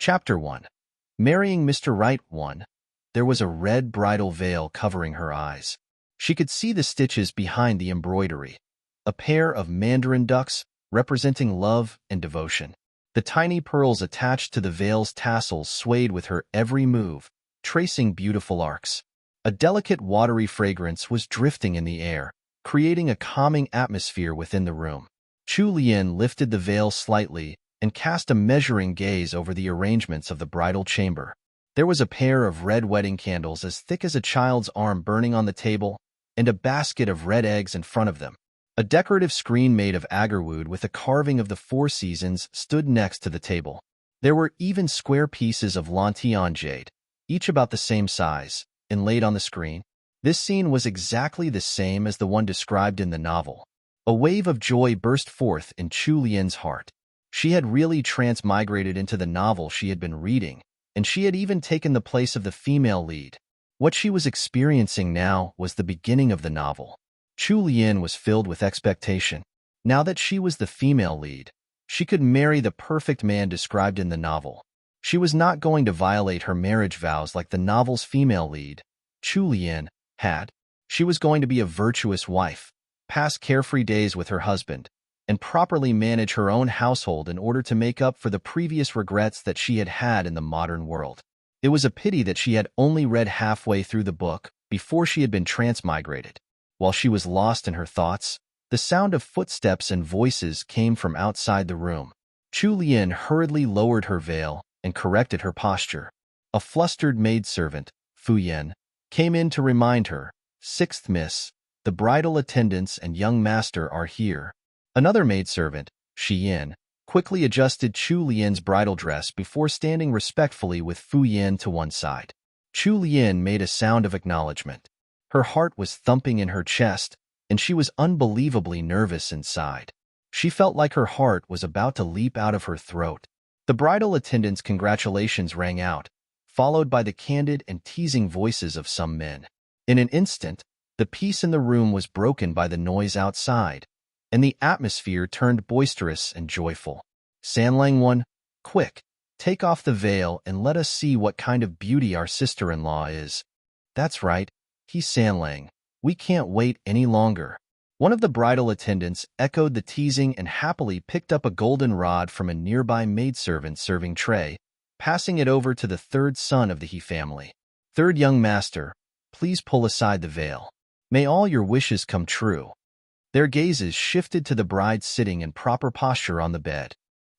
Chapter 1. Marrying Mr. Right. 1. There was a red bridal veil covering her eyes. She could see the stitches behind the embroidery, a pair of mandarin ducks representing love and devotion. The tiny pearls attached to the veil's tassels swayed with her every move, tracing beautiful arcs. A delicate watery fragrance was drifting in the air, creating a calming atmosphere within the room. Chu Lian lifted the veil slightly and cast a measuring gaze over the arrangements of the bridal chamber. There was a pair of red wedding candles as thick as a child's arm burning on the table, and a basket of red eggs in front of them. A decorative screen made of agarwood with a carving of the four seasons stood next to the table. There were even square pieces of Lantian jade, each about the same size, inlaid on the screen. This scene was exactly the same as the one described in the novel. A wave of joy burst forth in Chu Lian's heart. She had really transmigrated into the novel she had been reading, and she had even taken the place of the female lead. What she was experiencing now was the beginning of the novel. Chu Lian was filled with expectation. Now that she was the female lead, she could marry the perfect man described in the novel. She was not going to violate her marriage vows like the novel's female lead, Chu Lian, had. She was going to be a virtuous wife, pass carefree days with her husband, and properly manage her own household in order to make up for the previous regrets that she had had in the modern world. It was a pity that she had only read halfway through the book before she had been transmigrated. While she was lost in her thoughts, the sound of footsteps and voices came from outside the room. Chu Lian hurriedly lowered her veil and corrected her posture. A flustered maidservant, Fu Yan, came in to remind her, "Sixth miss, the bridal attendants and young master are here." Another maidservant, Shi Yin, quickly adjusted Chu Lian's bridal dress before standing respectfully with Fu Yan to one side. Chu Lian made a sound of acknowledgement. Her heart was thumping in her chest, and she was unbelievably nervous inside. She felt like her heart was about to leap out of her throat. The bridal attendants' congratulations rang out, followed by the candid and teasing voices of some men. In an instant, the peace in the room was broken by the noise outside, and the atmosphere turned boisterous and joyful. Sanlang 1, quick, take off the veil and let us see what kind of beauty our sister-in-law is. That's right, he's Sanlang. We can't wait any longer. One of the bridal attendants echoed the teasing and happily picked up a golden rod from a nearby maidservant's serving tray, passing it over to the third son of the He family. "Third young master, please pull aside the veil. May all your wishes come true." Their gazes shifted to the bride sitting in proper posture on the bed.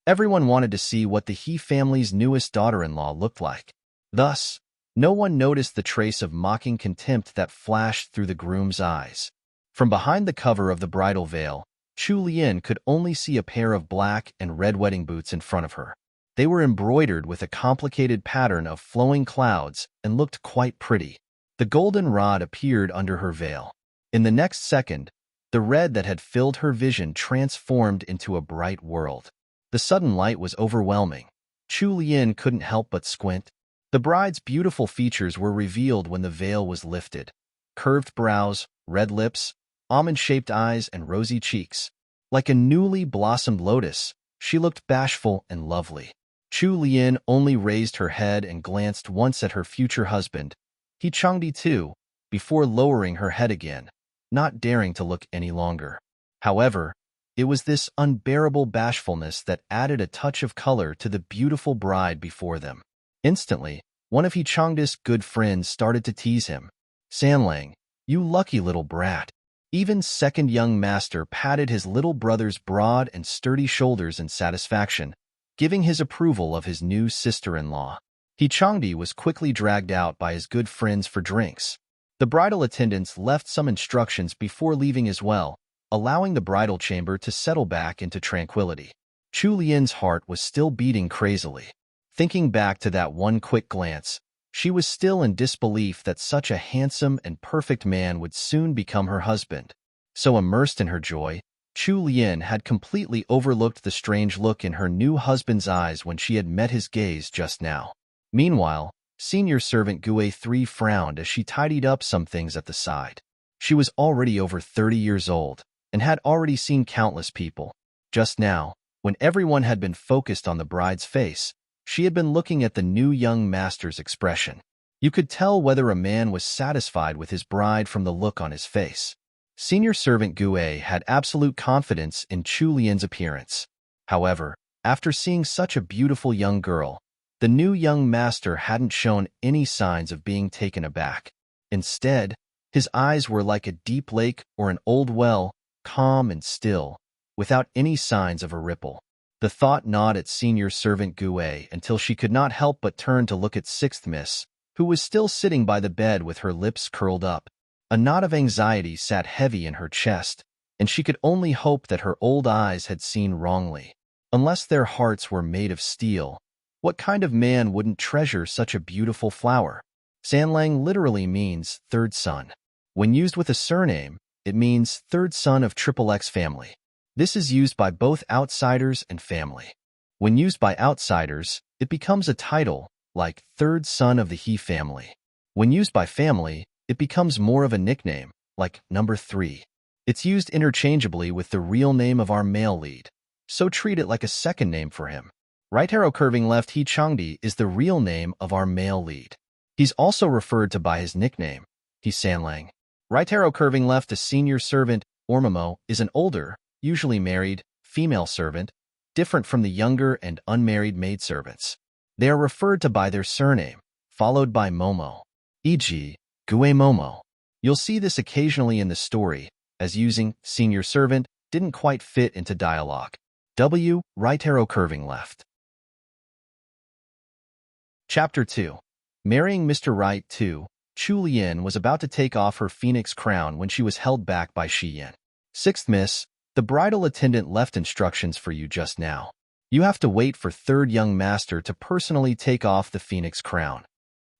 Everyone wanted to see what the He family's newest daughter-in-law looked like. Thus, no one noticed the trace of mocking contempt that flashed through the groom's eyes. From behind the cover of the bridal veil, Chu Lian could only see a pair of black and red wedding boots in front of her. They were embroidered with a complicated pattern of flowing clouds and looked quite pretty. The golden rod appeared under her veil. In the next second, the red that had filled her vision transformed into a bright world. The sudden light was overwhelming. Chu Lian couldn't help but squint. The bride's beautiful features were revealed when the veil was lifted. Curved brows, red lips, almond-shaped eyes, and rosy cheeks. Like a newly blossomed lotus, she looked bashful and lovely. Chu Lian only raised her head and glanced once at her future husband, He Changdi too, before lowering her head again, not daring to look any longer. However, it was this unbearable bashfulness that added a touch of color to the beautiful bride before them. Instantly, one of He Changdi's good friends started to tease him. "Sanlang, you lucky little brat." Even second young master patted his little brother's broad and sturdy shoulders in satisfaction, giving his approval of his new sister-in-law. He Changdi was quickly dragged out by his good friends for drinks. The bridal attendants left some instructions before leaving as well, allowing the bridal chamber to settle back into tranquility. Chu Lian's heart was still beating crazily. Thinking back to that one quick glance, she was still in disbelief that such a handsome and perfect man would soon become her husband. So immersed in her joy, Chu Lian had completely overlooked the strange look in her new husband's eyes when she had met his gaze just now. Meanwhile, senior servant Gue 3 frowned as she tidied up some things at the side. She was already over 30 years old and had already seen countless people. Just now, when everyone had been focused on the bride's face, She had been looking at the new young master's expression. You could tell whether a man was satisfied with his bride from the look on his face. Senior servant Gue had absolute confidence in Chu Lian's appearance. However, after seeing such a beautiful young girl, the new young master hadn't shown any signs of being taken aback. Instead, his eyes were like a deep lake or an old well, calm and still, without any signs of a ripple. The thought gnawed at senior servant Gue until she could not help but turn to look at Sixth Miss, who was still sitting by the bed with her lips curled up. A knot of anxiety sat heavy in her chest, and she could only hope that her old eyes had seen wrongly. Unless their hearts were made of steel, what kind of man wouldn't treasure such a beautiful flower? Sanlang literally means third son. When used with a surname, it means third son of XXX family. This is used by both outsiders and family. When used by outsiders, it becomes a title, like third son of the He family. When used by family, it becomes more of a nickname, like number 3. It's used interchangeably with the real name of our male lead, so treat it like a second name for him. Right arrow curving left He Changdi is the real name of our male lead. He's also referred to by his nickname, He Sanlang. Right arrow curving left a senior servant, Ormamo, is an older, usually married, female servant, different from the younger and unmarried maidservants. They are referred to by their surname, followed by Momo, e.g., Gue Momo. You'll see this occasionally in the story, as using senior servant didn't quite fit into dialogue. W. Right arrow curving left. Chapter 2. Marrying Mr. Right 2. Chu Lian was about to take off her phoenix crown when she was held back by Shi Yan. Sixth Miss, the bridal attendant left instructions for you just now. You have to wait for third young master to personally take off the phoenix crown.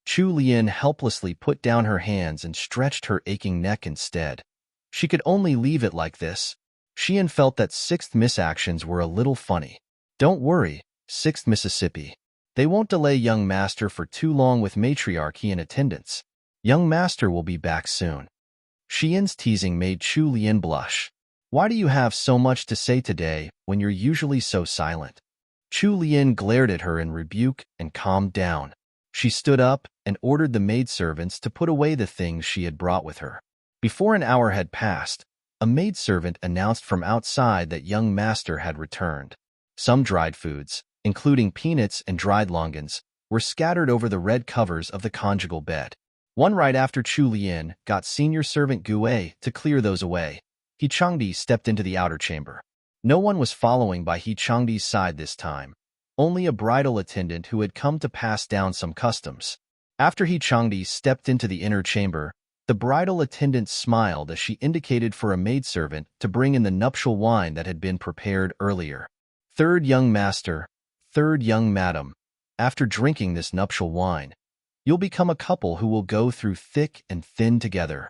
Chu Lian helplessly put down her hands and stretched her aching neck instead. She could only leave it like this. Xian felt that Sixth Miss actions were a little funny. Don't worry, Sixth Mississippi. They won't delay young master for too long with matriarchy in attendance. Young master will be back soon. Xian's teasing made Chu Lian blush. Why do you have so much to say today when you're usually so silent? Chu Lian glared at her in rebuke and calmed down. She stood up and ordered the maidservants to put away the things she had brought with her. Before an hour had passed, a maidservant announced from outside that young master had returned. Some dried foods, including peanuts and dried longans, were scattered over the red covers of the conjugal bed. One right after Chu Lian got senior servant Gue to clear those away, He Changdi stepped into the outer chamber. No one was following by He Changdi's side this time. Only a bridal attendant who had come to pass down some customs. After He Changdi stepped into the inner chamber, the bridal attendant smiled as she indicated for a maidservant to bring in the nuptial wine that had been prepared earlier. Third young master, third young madam, after drinking this nuptial wine, you'll become a couple who will go through thick and thin together.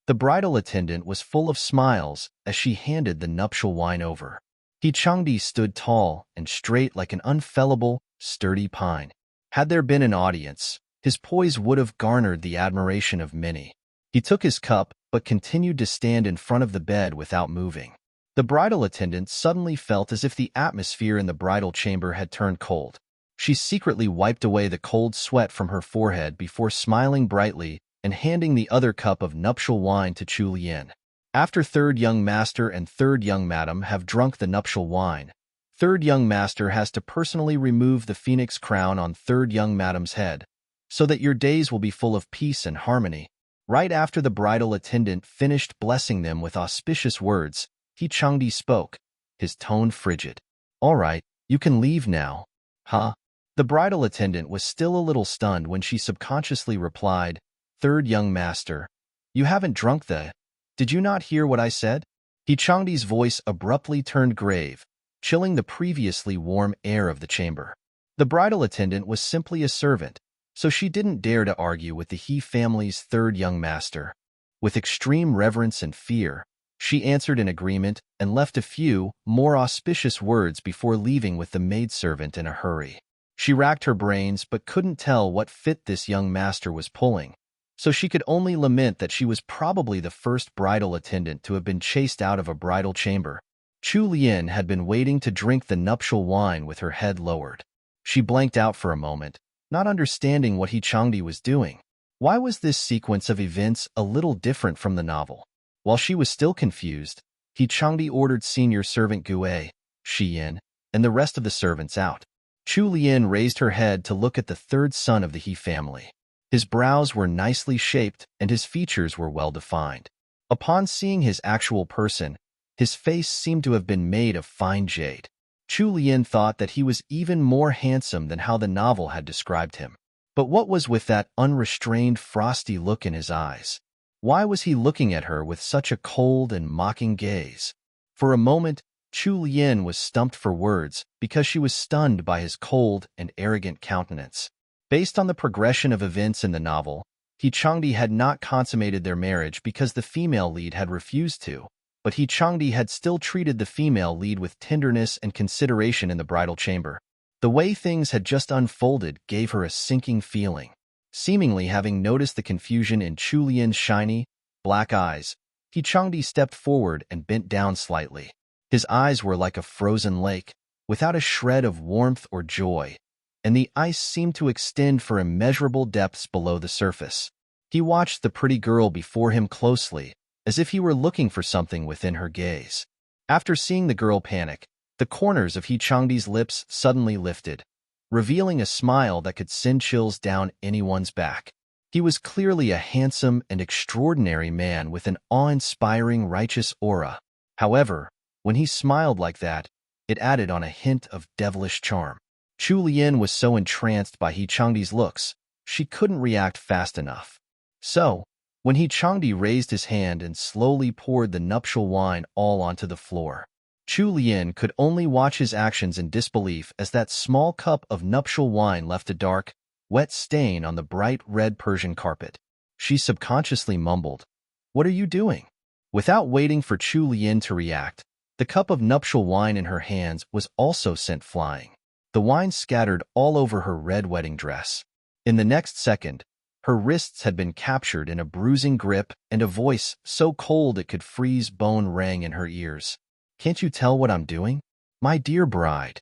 The bridal attendant was full of smiles as she handed the nuptial wine over. He Changdi stood tall and straight like an unfellable, sturdy pine. Had there been an audience, his poise would have garnered the admiration of many. He took his cup but continued to stand in front of the bed without moving. The bridal attendant suddenly felt as if the atmosphere in the bridal chamber had turned cold. She secretly wiped away the cold sweat from her forehead before smiling brightly and handing the other cup of nuptial wine to Chu Lian. After third young master and third young madam have drunk the nuptial wine, third young master has to personally remove the phoenix crown on third young madam's head, so that your days will be full of peace and harmony. Right after the bridal attendant finished blessing them with auspicious words, He Changdi spoke, his tone frigid. All right, you can leave now. Huh? The bridal attendant was still a little stunned when she subconsciously replied, Third young master, you haven't drunk the... Did you not hear what I said? He Changdi's voice abruptly turned grave, chilling the previously warm air of the chamber. The bridal attendant was simply a servant, so she didn't dare to argue with the He family's third young master. With extreme reverence and fear, she answered in agreement and left a few, more auspicious words before leaving with the maidservant in a hurry. She racked her brains but couldn't tell what fit this young master was pulling, so she could only lament that she was probably the first bridal attendant to have been chased out of a bridal chamber. Chu Lian had been waiting to drink the nuptial wine with her head lowered. She blanked out for a moment, not understanding what He Changdi was doing. Why was this sequence of events a little different from the novel? While she was still confused, He Changdi ordered senior servant Gue, Shi Yin, and the rest of the servants out. Chu Lian raised her head to look at the third son of the He family. His brows were nicely shaped and his features were well defined. Upon seeing his actual person, his face seemed to have been made of fine jade. Chu Lian thought that he was even more handsome than how the novel had described him. But what was with that unrestrained, frosty look in his eyes? Why was he looking at her with such a cold and mocking gaze? For a moment, Chu Lian was stumped for words because she was stunned by his cold and arrogant countenance. Based on the progression of events in the novel, He Changdi had not consummated their marriage because the female lead had refused to, but He Changdi had still treated the female lead with tenderness and consideration in the bridal chamber. The way things had just unfolded gave her a sinking feeling. Seemingly having noticed the confusion in Chu Lian's shiny, black eyes, He Changdi stepped forward and bent down slightly. His eyes were like a frozen lake, without a shred of warmth or joy, and the ice seemed to extend for immeasurable depths below the surface. He watched the pretty girl before him closely, as if he were looking for something within her gaze. After seeing the girl panic, the corners of He Changdi's lips suddenly lifted, revealing a smile that could send chills down anyone's back. He was clearly a handsome and extraordinary man with an awe-inspiring righteous aura. However, when he smiled like that, it added on a hint of devilish charm. Chu Lian was so entranced by He Changdi's looks, she couldn't react fast enough. So, when He Changdi raised his hand and slowly poured the nuptial wine all onto the floor, Chu Lian could only watch his actions in disbelief as that small cup of nuptial wine left a dark, wet stain on the bright red Persian carpet. She subconsciously mumbled, "What are you doing?" Without waiting for Chu Lian to react, the cup of nuptial wine in her hands was also sent flying. The wine scattered all over her red wedding dress. In the next second, her wrists had been captured in a bruising grip and a voice so cold it could freeze bone rang in her ears. "Can't you tell what I'm doing? My dear bride."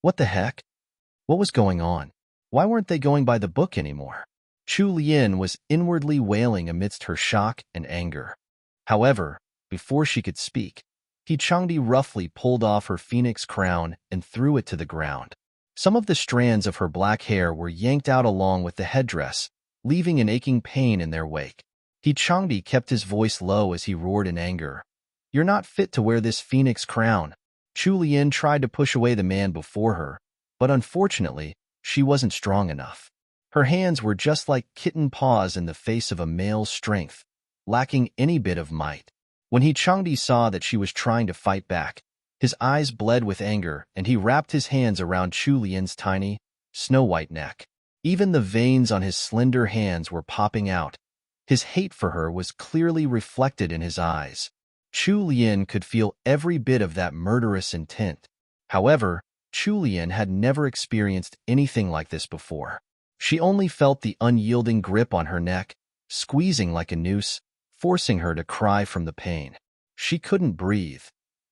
What the heck? What was going on? Why weren't they going by the book anymore? Chu Lian was inwardly wailing amidst her shock and anger. However, before she could speak, He Changdi roughly pulled off her phoenix crown and threw it to the ground. Some of the strands of her black hair were yanked out along with the headdress, leaving an aching pain in their wake. He Changdi kept his voice low as he roared in anger. "You're not fit to wear this phoenix crown." Chu Lian tried to push away the man before her, but unfortunately, she wasn't strong enough. Her hands were just like kitten paws in the face of a male's strength, lacking any bit of might. When He Changdi saw that she was trying to fight back, his eyes bled with anger and he wrapped his hands around Chu Lian's tiny, snow-white neck. Even the veins on his slender hands were popping out. His hate for her was clearly reflected in his eyes. Chu Lian could feel every bit of that murderous intent. However, Chu Lian had never experienced anything like this before. She only felt the unyielding grip on her neck, squeezing like a noose, forcing her to cry from the pain. She couldn't breathe.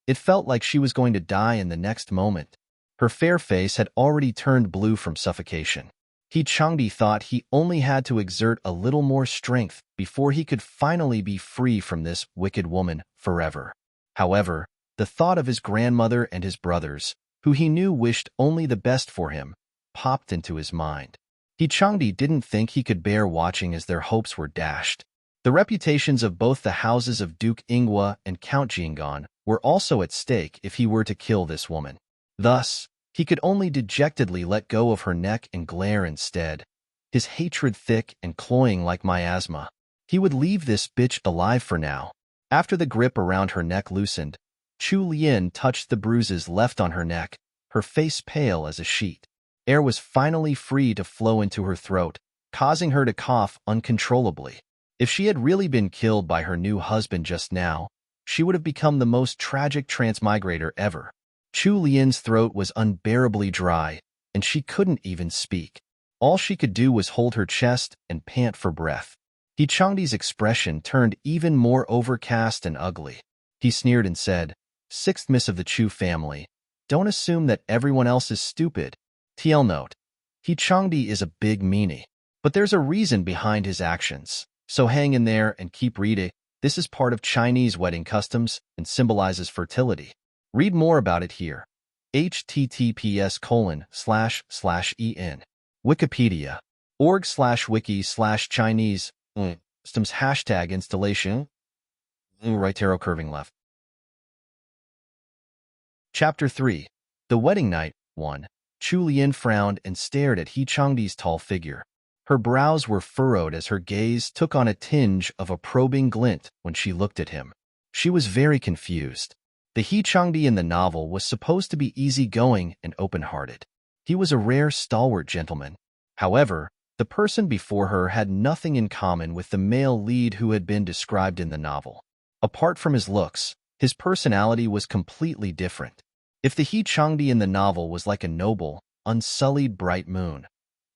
It felt like she was going to die in the next moment. Her fair face had already turned blue from suffocation. He Changdi thought he only had to exert a little more strength before he could finally be free from this wicked woman forever. However, the thought of his grandmother and his brothers, who he knew wished only the best for him, popped into his mind. He Changdi didn't think he could bear watching as their hopes were dashed. The reputations of both the houses of Duke Ingwa and Count Jingon were also at stake if he were to kill this woman. Thus, he could only dejectedly let go of her neck and glare instead, his hatred thick and cloying like miasma. He would leave this bitch alive for now. After the grip around her neck loosened, Chu Lian touched the bruises left on her neck, her face pale as a sheet. Air was finally free to flow into her throat, causing her to cough uncontrollably. If she had really been killed by her new husband just now, she would have become the most tragic transmigrator ever. Chu Lian's throat was unbearably dry, and she couldn't even speak. All she could do was hold her chest and pant for breath. He Changdi's expression turned even more overcast and ugly. He sneered and said, "Sixth miss of the Chu family, don't assume that everyone else is stupid. TL note. He Changdi is a big meanie. But there's a reason behind his actions. So hang in there and keep reading. This is part of Chinese wedding customs and symbolizes fertility. Read more about it here. https://en. Wikipedia. org/wiki/Chinese. Customs hashtag installation. Right arrow curving left. Chapter 3. The Wedding Night. 1. Chu Lian frowned and stared at He Changdi's tall figure. Her brows were furrowed as her gaze took on a tinge of a probing glint when she looked at him. She was very confused. The He Changdi in the novel was supposed to be easygoing and open-hearted. He was a rare, stalwart gentleman. However, the person before her had nothing in common with the male lead who had been described in the novel. Apart from his looks, his personality was completely different. If the He Changdi in the novel was like a noble, unsullied bright moon,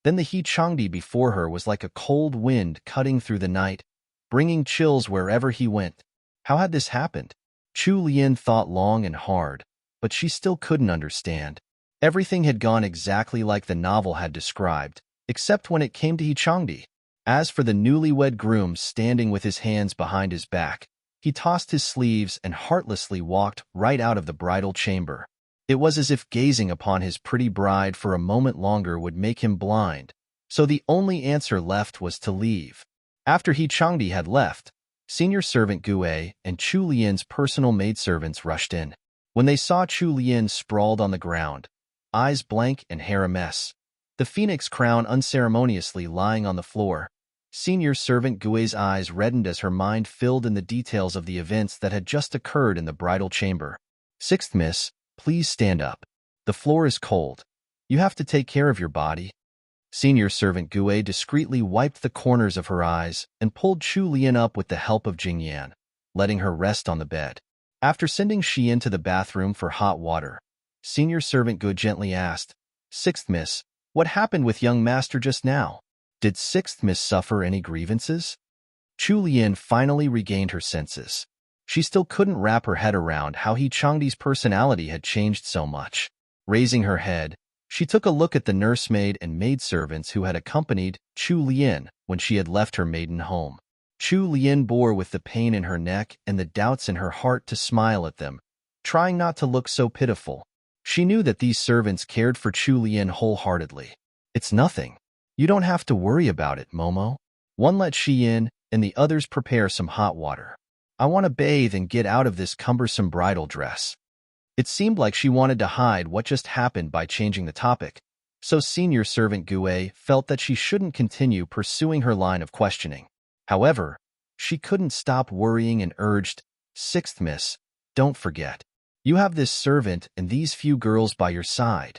then the He Changdi before her was like a cold wind cutting through the night, bringing chills wherever he went. How had this happened? Chu Lian thought long and hard, but she still couldn't understand. Everything had gone exactly like the novel had described, except when it came to He Changdi. As for the newlywed groom standing with his hands behind his back, he tossed his sleeves and heartlessly walked right out of the bridal chamber. It was as if gazing upon his pretty bride for a moment longer would make him blind, so the only answer left was to leave. After He Changdi had left, senior servant Gue and Chu Lian's personal maidservants rushed in. When they saw Chu Lian sprawled on the ground, eyes blank and hair a mess, the phoenix crown unceremoniously lying on the floor, senior servant Gue's eyes reddened as her mind filled in the details of the events that had just occurred in the bridal chamber. "Sixth miss, please stand up. The floor is cold. You have to take care of your body." Senior servant Gue discreetly wiped the corners of her eyes and pulled Chu Lian up with the help of Jingyan, letting her rest on the bed. After sending Xian to the bathroom for hot water, senior servant Gue gently asked, "Sixth miss, what happened with young master just now? Did sixth miss suffer any grievances?" Chu Lian finally regained her senses. She still couldn't wrap her head around how He Changdi's personality had changed so much. Raising her head, she took a look at the nursemaid and maidservants who had accompanied Chu Lian when she had left her maiden home. Chu Lian bore with the pain in her neck and the doubts in her heart to smile at them, trying not to look so pitiful. She knew that these servants cared for Chu Lian wholeheartedly. "It's nothing. You don't have to worry about it, Momo." One let Xian and the others prepare some hot water. "I want to bathe and get out of this cumbersome bridal dress." It seemed like she wanted to hide what just happened by changing the topic, so senior servant Gue felt that she shouldn't continue pursuing her line of questioning. However, she couldn't stop worrying and urged, "Sixth miss, don't forget. You have this servant and these few girls by your side."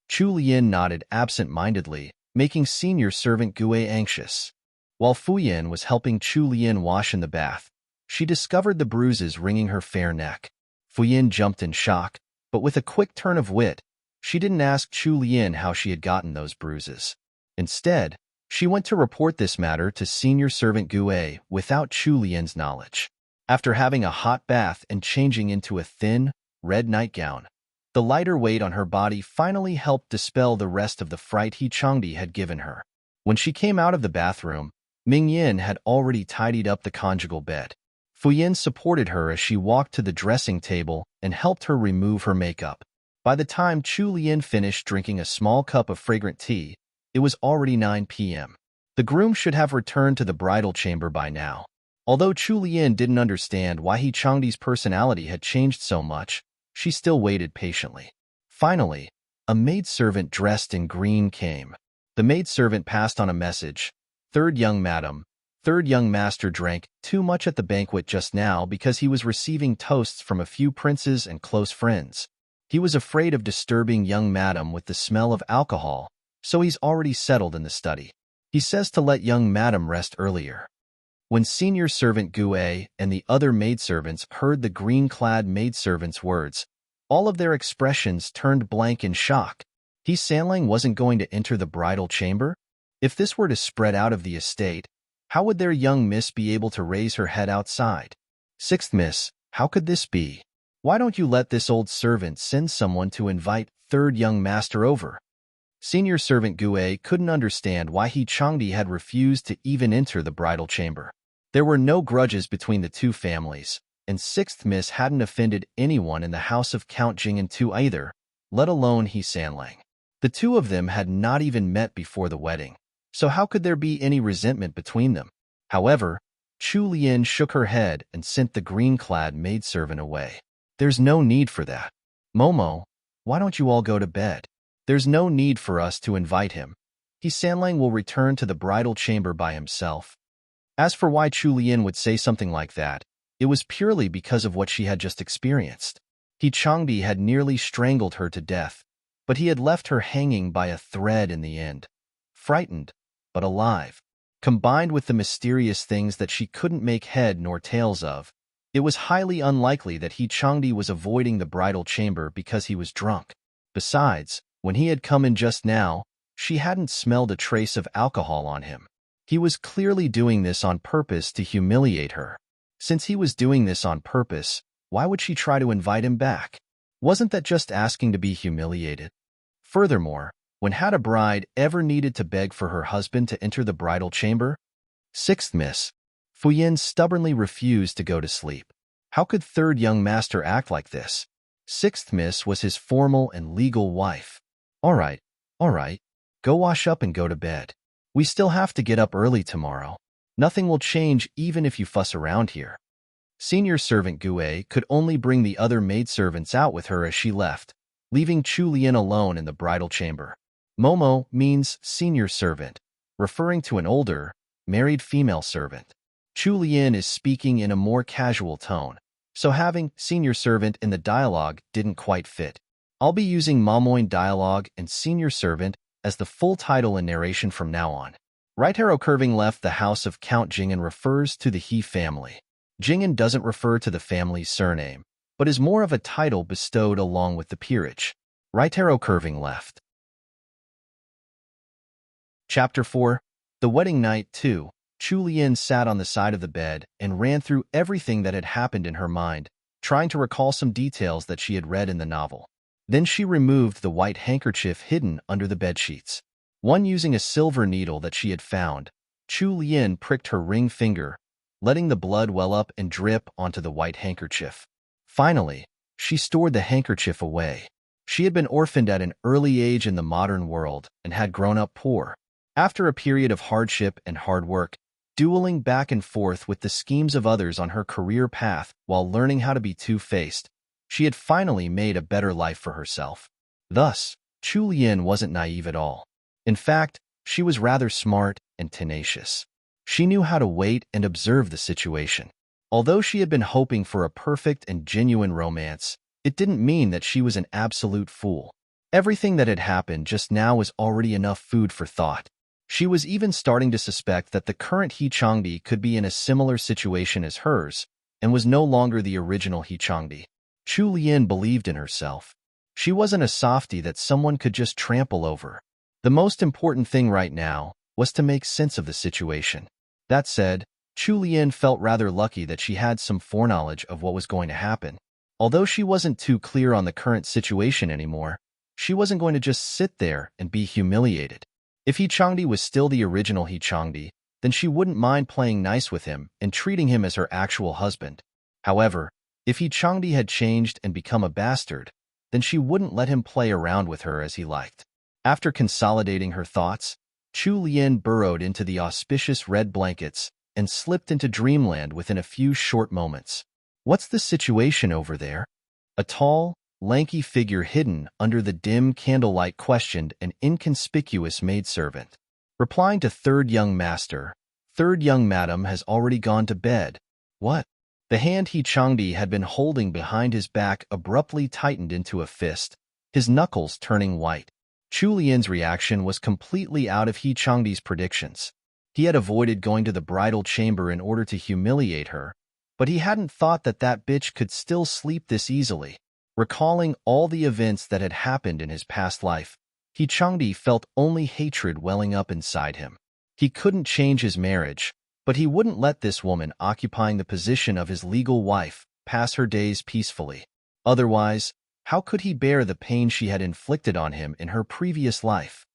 Chu Lian nodded absent-mindedly, making senior servant Gue anxious. While Fuyan was helping Chu Lian wash in the bath, she discovered the bruises ringing her fair neck. Fuyan jumped in shock, but with a quick turn of wit, she didn't ask Chu Lian how she had gotten those bruises. Instead, she went to report this matter to senior servant Gue without Chu Lian's knowledge. After having a hot bath and changing into a thin, red nightgown, the lighter weight on her body finally helped dispel the rest of the fright He Changdi had given her. When she came out of the bathroom, Ming Yin had already tidied up the conjugal bed. Fuyan supported her as she walked to the dressing table and helped her remove her makeup. By the time Chu Lian finished drinking a small cup of fragrant tea, it was already 9 p.m. The groom should have returned to the bridal chamber by now. Although Chu Lian didn't understand why He Changdi's personality had changed so much, she still waited patiently. Finally, a maidservant dressed in green came. The maidservant passed on a message. "Third young madam, third young master drank too much at the banquet just now because he was receiving toasts from a few princes and close friends. He was afraid of disturbing young madam with the smell of alcohol, so he's already settled in the study. He says to let young madam rest earlier." When senior servant Gue and the other maidservants heard the green-clad maidservant's words, all of their expressions turned blank in shock. He Sanlang wasn't going to enter the bridal chamber? If this were to spread out of the estate, how would their young miss be able to raise her head outside? "Sixth miss, how could this be? Why don't you let this old servant send someone to invite third young master over?" Senior servant Gue couldn't understand why He Changdi had refused to even enter the bridal chamber. There were no grudges between the two families, and Sixth Miss hadn't offended anyone in the house of Count Jing'an too either, let alone He Sanlang. The two of them had not even met before the wedding, so how could there be any resentment between them? However, Chu Lian shook her head and sent the green-clad maidservant away. There's no need for that. Momo, why don't you all go to bed? There's no need for us to invite him. He Sanlang will return to the bridal chamber by himself. As for why Chu Lian would say something like that, it was purely because of what she had just experienced. He Changdi had nearly strangled her to death, but he had left her hanging by a thread in the end. Frightened, but alive. Combined with the mysterious things that she couldn't make head nor tails of, it was highly unlikely that He Changdi was avoiding the bridal chamber because he was drunk. Besides, when he had come in just now, she hadn't smelled a trace of alcohol on him. He was clearly doing this on purpose to humiliate her. Since he was doing this on purpose, why would she try to invite him back? Wasn't that just asking to be humiliated? Furthermore, when had a bride ever needed to beg for her husband to enter the bridal chamber? Sixth Miss. Fuyin stubbornly refused to go to sleep. How could third young master act like this? Sixth Miss was his formal and legal wife. All right. Go wash up and go to bed. We still have to get up early tomorrow. Nothing will change even if you fuss around here. Senior servant Gue could only bring the other maidservants out with her as she left, leaving Chu Lian alone in the bridal chamber. Momo means senior servant, referring to an older, married female servant. Chu Lian is speaking in a more casual tone, so having senior servant in the dialogue didn't quite fit. I'll be using Momoin dialogue and senior servant as the full title and narration from now on. Right arrow curving left, the house of Count Jing'an refers to the He family. Jing'an doesn't refer to the family's surname, but is more of a title bestowed along with the peerage. Right arrow curving left. Chapter 4. The Wedding Night 2. Chu Lian sat on the side of the bed and ran through everything that had happened in her mind, trying to recall some details that she had read in the novel. Then she removed the white handkerchief hidden under the bedsheets. One using a silver needle that she had found, Chu Lian pricked her ring finger, letting the blood well up and drip onto the white handkerchief. Finally, she stored the handkerchief away. She had been orphaned at an early age in the modern world and had grown up poor. After a period of hardship and hard work, dueling back and forth with the schemes of others on her career path while learning how to be two-faced, she had finally made a better life for herself. Thus, Chu Lian wasn't naive at all. In fact, she was rather smart and tenacious. She knew how to wait and observe the situation. Although she had been hoping for a perfect and genuine romance, it didn't mean that she was an absolute fool. Everything that had happened just now was already enough food for thought. She was even starting to suspect that the current He Changdi could be in a similar situation as hers, and was no longer the original He Changdi. Chu Lian believed in herself. She wasn't a softie that someone could just trample over. The most important thing right now was to make sense of the situation. That said, Chu Lian felt rather lucky that she had some foreknowledge of what was going to happen. Although she wasn't too clear on the current situation anymore, she wasn't going to just sit there and be humiliated. If He Changdi was still the original He Changdi, then she wouldn't mind playing nice with him and treating him as her actual husband. However, if He Changdi had changed and become a bastard, then she wouldn't let him play around with her as he liked. After consolidating her thoughts, Chu Lian burrowed into the auspicious red blankets and slipped into dreamland within a few short moments. What's the situation over there? A tall, lanky figure hidden under the dim candlelight questioned an inconspicuous maidservant. Replying to third young master, third young madam has already gone to bed. What? The hand He Changdi had been holding behind his back abruptly tightened into a fist, his knuckles turning white. Chu Lian's reaction was completely out of He Changdi's predictions. He had avoided going to the bridal chamber in order to humiliate her, but he hadn't thought that that bitch could still sleep this easily. Recalling all the events that had happened in his past life, He Changdi felt only hatred welling up inside him. He couldn't change his marriage, but he wouldn't let this woman occupying the position of his legal wife pass her days peacefully. Otherwise, how could he bear the pain she had inflicted on him in her previous life?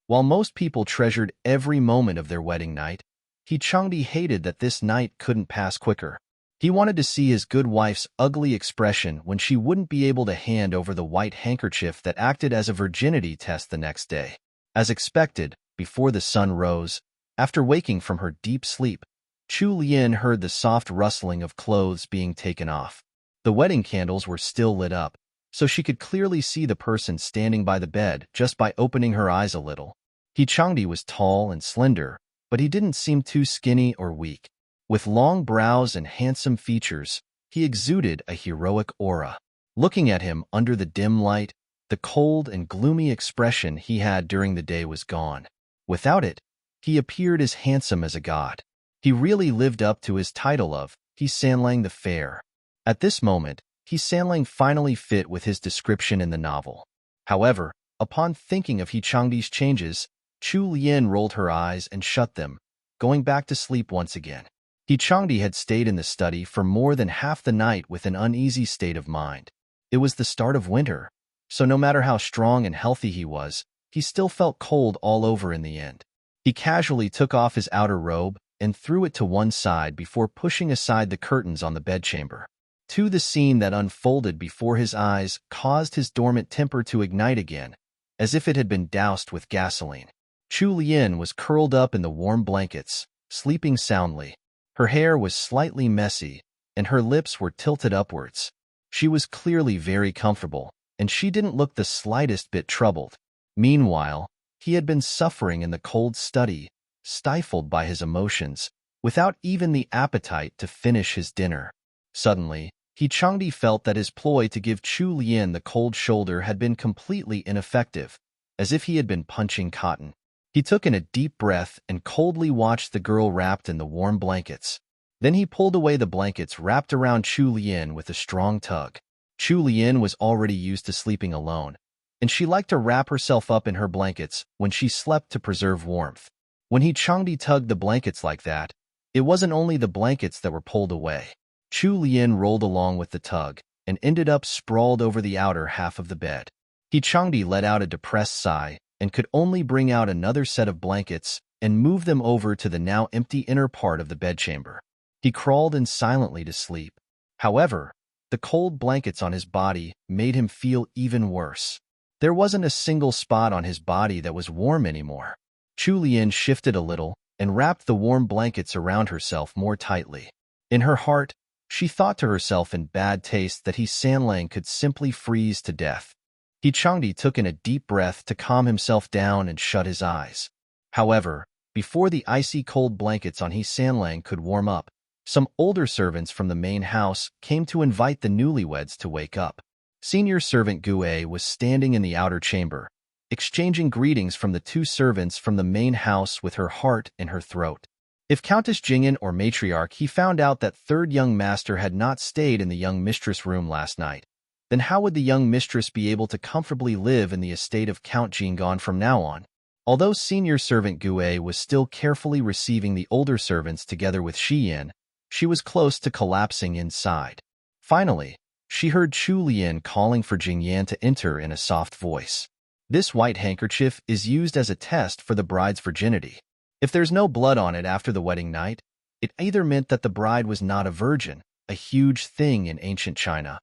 While most people treasured every moment of their wedding night, Changdi hated that this night couldn't pass quicker. He wanted to see his good wife's ugly expression when she wouldn't be able to hand over the white handkerchief that acted as a virginity test the next day. As expected, before the sun rose, after waking from her deep sleep, Chu Lian heard the soft rustling of clothes being taken off. The wedding candles were still lit up, so she could clearly see the person standing by the bed just by opening her eyes a little. Changdi was tall and slender, but he didn't seem too skinny or weak. With long brows and handsome features, he exuded a heroic aura. Looking at him under the dim light, the cold and gloomy expression he had during the day was gone. Without it, he appeared as handsome as a god. He really lived up to his title of He Sanlang the Fair. At this moment, He Sanlang finally fit with his description in the novel. However, upon thinking of He Changdi's changes, Chu Lian rolled her eyes and shut them, going back to sleep once again. He Changdi had stayed in the study for more than half the night with an uneasy state of mind. It was the start of winter, so no matter how strong and healthy he was, he still felt cold all over in the end. He casually took off his outer robe and threw it to one side before pushing aside the curtains on the bedchamber. The scene that unfolded before his eyes caused his dormant temper to ignite again, as if it had been doused with gasoline. Chu Lian was curled up in the warm blankets, sleeping soundly. Her hair was slightly messy, and her lips were tilted upwards. She was clearly very comfortable, and she didn't look the slightest bit troubled. Meanwhile, he had been suffering in the cold study, stifled by his emotions, without even the appetite to finish his dinner. Suddenly, He Changdi felt that his ploy to give Chu Lian the cold shoulder had been completely ineffective, as if he had been punching cotton. He took in a deep breath and coldly watched the girl wrapped in the warm blankets. Then he pulled away the blankets wrapped around Chu Lian with a strong tug. Chu Lian was already used to sleeping alone, and she liked to wrap herself up in her blankets when she slept to preserve warmth. When He Changdi tugged the blankets like that, it wasn't only the blankets that were pulled away. Chu Lian rolled along with the tug and ended up sprawled over the outer half of the bed. He Changdi let out a depressed sigh and could only bring out another set of blankets and move them over to the now empty inner part of the bedchamber. He crawled in silently to sleep. However, the cold blankets on his body made him feel even worse. There wasn't a single spot on his body that was warm anymore. Chu Lian shifted a little and wrapped the warm blankets around herself more tightly. In her heart, she thought to herself in bad taste that He Sanlang could simply freeze to death. He Changdi took in a deep breath to calm himself down and shut his eyes. However, before the icy cold blankets on He Sanlang could warm up, some older servants from the main house came to invite the newlyweds to wake up. Senior servant Gue was standing in the outer chamber, exchanging greetings from the two servants from the main house with her heart in her throat. If Countess Jingyan or Matriarch he found out that third young master had not stayed in the young mistress room last night, then how would the young mistress be able to comfortably live in the estate of Count Jingon from now on? Although senior servant Gue was still carefully receiving the older servants together with Shiyan, she was close to collapsing inside. Finally, she heard Chu Lian calling for Jingyan to enter in a soft voice. This white handkerchief is used as a test for the bride's virginity. If there's no blood on it after the wedding night, it either meant that the bride was not a virgin, a huge thing in ancient China,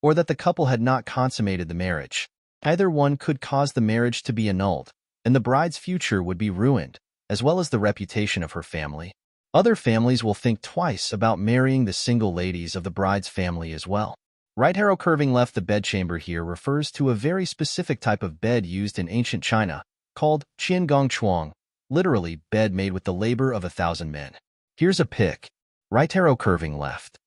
or that the couple had not consummated the marriage. Either one could cause the marriage to be annulled, and the bride's future would be ruined, as well as the reputation of her family. Other families will think twice about marrying the single ladies of the bride's family as well. Right arrow curving left. The bedchamber here refers to a very specific type of bed used in ancient China, called Qiangong Chuang, literally bed made with the labor of 1,000 men. Here's a pic. Right arrow curving left.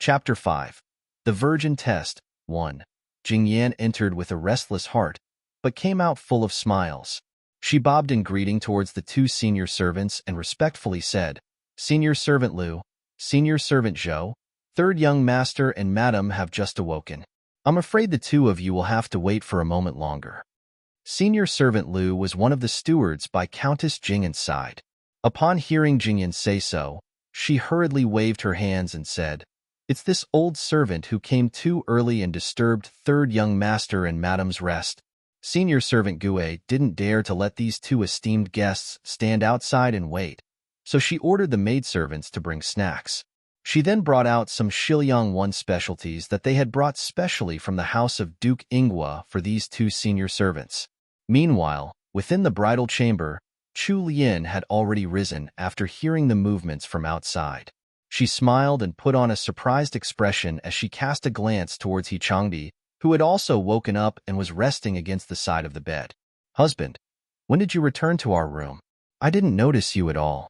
Chapter 5. The Virgin Test. 1. Jingyan entered with a restless heart, but came out full of smiles. She bobbed in greeting towards the two senior servants and respectfully said, "Senior servant Liu, senior servant Zhou, third young master and madam have just awoken. I'm afraid the two of you will have to wait for a moment longer." Senior servant Liu was one of the stewards by Countess Jingyan's side. Upon hearing Jingyan say so, she hurriedly waved her hands and said, "It's this old servant who came too early and disturbed third young master and madam's rest. Senior servant Gue didn't dare to let these two esteemed guests stand outside and wait, so she ordered the maidservants to bring snacks. She then brought out some Shilyang One specialties that they had brought specially from the house of Duke Ingwa for these two senior servants. Meanwhile, within the bridal chamber, Chu Lian had already risen after hearing the movements from outside. She smiled and put on a surprised expression as she cast a glance towards He Changdi, who had also woken up and was resting against the side of the bed. "Husband, when did you return to our room? I didn't notice you at all."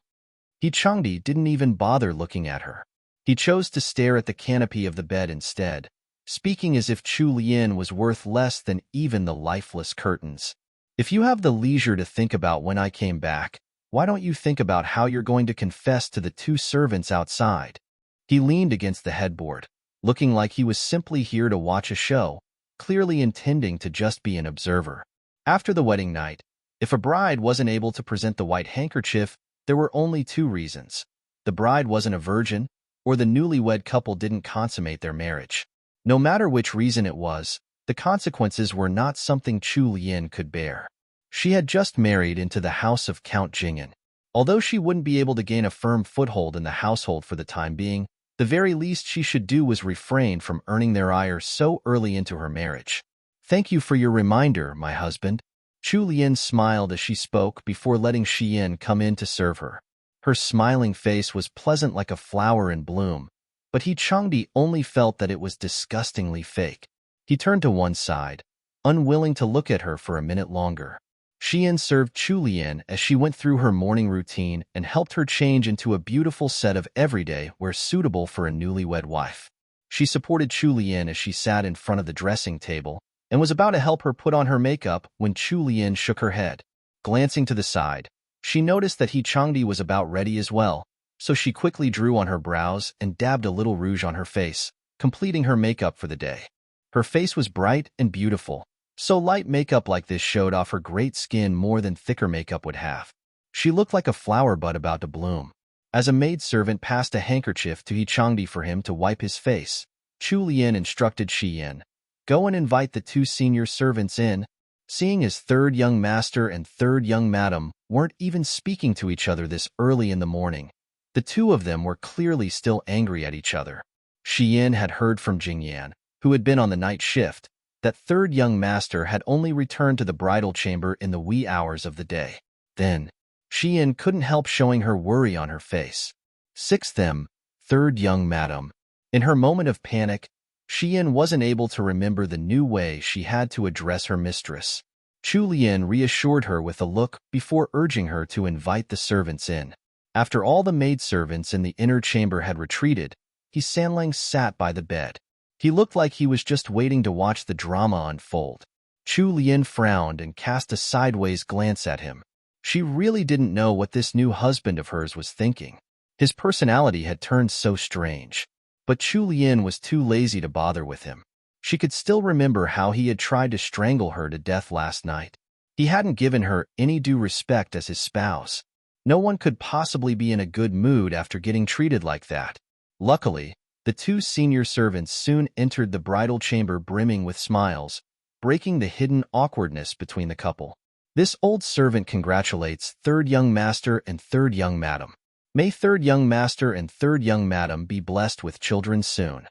He Changdi didn't even bother looking at her. He chose to stare at the canopy of the bed instead, speaking as if Chu Lian was worth less than even the lifeless curtains. "If you have the leisure to think about when I came back, why don't you think about how you're going to confess to the two servants outside?" He leaned against the headboard, looking like he was simply here to watch a show, clearly intending to just be an observer. After the wedding night, if a bride wasn't able to present the white handkerchief, there were only two reasons. The bride wasn't a virgin, or the newlywed couple didn't consummate their marriage. No matter which reason it was, the consequences were not something Chu Lian could bear. She had just married into the house of Count Jing'an. Although she wouldn't be able to gain a firm foothold in the household for the time being, the very least she should do was refrain from earning their ire so early into her marriage. "Thank you for your reminder, my husband." Chu Lian smiled as she spoke before letting Xian come in to serve her. Her smiling face was pleasant like a flower in bloom, but He Changdi only felt that it was disgustingly fake. He turned to one side, unwilling to look at her for a minute longer. Xian served Chu Lian as she went through her morning routine and helped her change into a beautiful set of everyday wear suitable for a newlywed wife. She supported Chu Lian as she sat in front of the dressing table and was about to help her put on her makeup when Chu Lian shook her head. Glancing to the side, she noticed that He Changdi was about ready as well, so she quickly drew on her brows and dabbed a little rouge on her face, completing her makeup for the day. Her face was bright and beautiful, so light makeup like this showed off her great skin more than thicker makeup would have. She looked like a flower bud about to bloom. As a maidservant passed a handkerchief to He Changdi for him to wipe his face, Chu Lian instructed Xian, "Go and invite the two senior servants in." Seeing as third young master and third young madam weren't even speaking to each other this early in the morning, the two of them were clearly still angry at each other. Xian had heard from Jingyan, who had been on the night shift, that third young master had only returned to the bridal chamber in the wee hours of the day. Then, Xian couldn't help showing her worry on her face. Sixth them, third young madam. In her moment of panic, Xian wasn't able to remember the new way she had to address her mistress. Chu Lian reassured her with a look before urging her to invite the servants in. After all the maidservants in the inner chamber had retreated, He Sanlang sat by the bed. He looked like he was just waiting to watch the drama unfold. Chu Lian frowned and cast a sideways glance at him. She really didn't know what this new husband of hers was thinking. His personality had turned so strange. But Chu Lian was too lazy to bother with him. She could still remember how he had tried to strangle her to death last night. He hadn't given her any due respect as his spouse. No one could possibly be in a good mood after getting treated like that. Luckily, the two senior servants soon entered the bridal chamber brimming with smiles, breaking the hidden awkwardness between the couple. This old servant congratulates third young master and third young madam. May third young master and third young madam be blessed with children soon.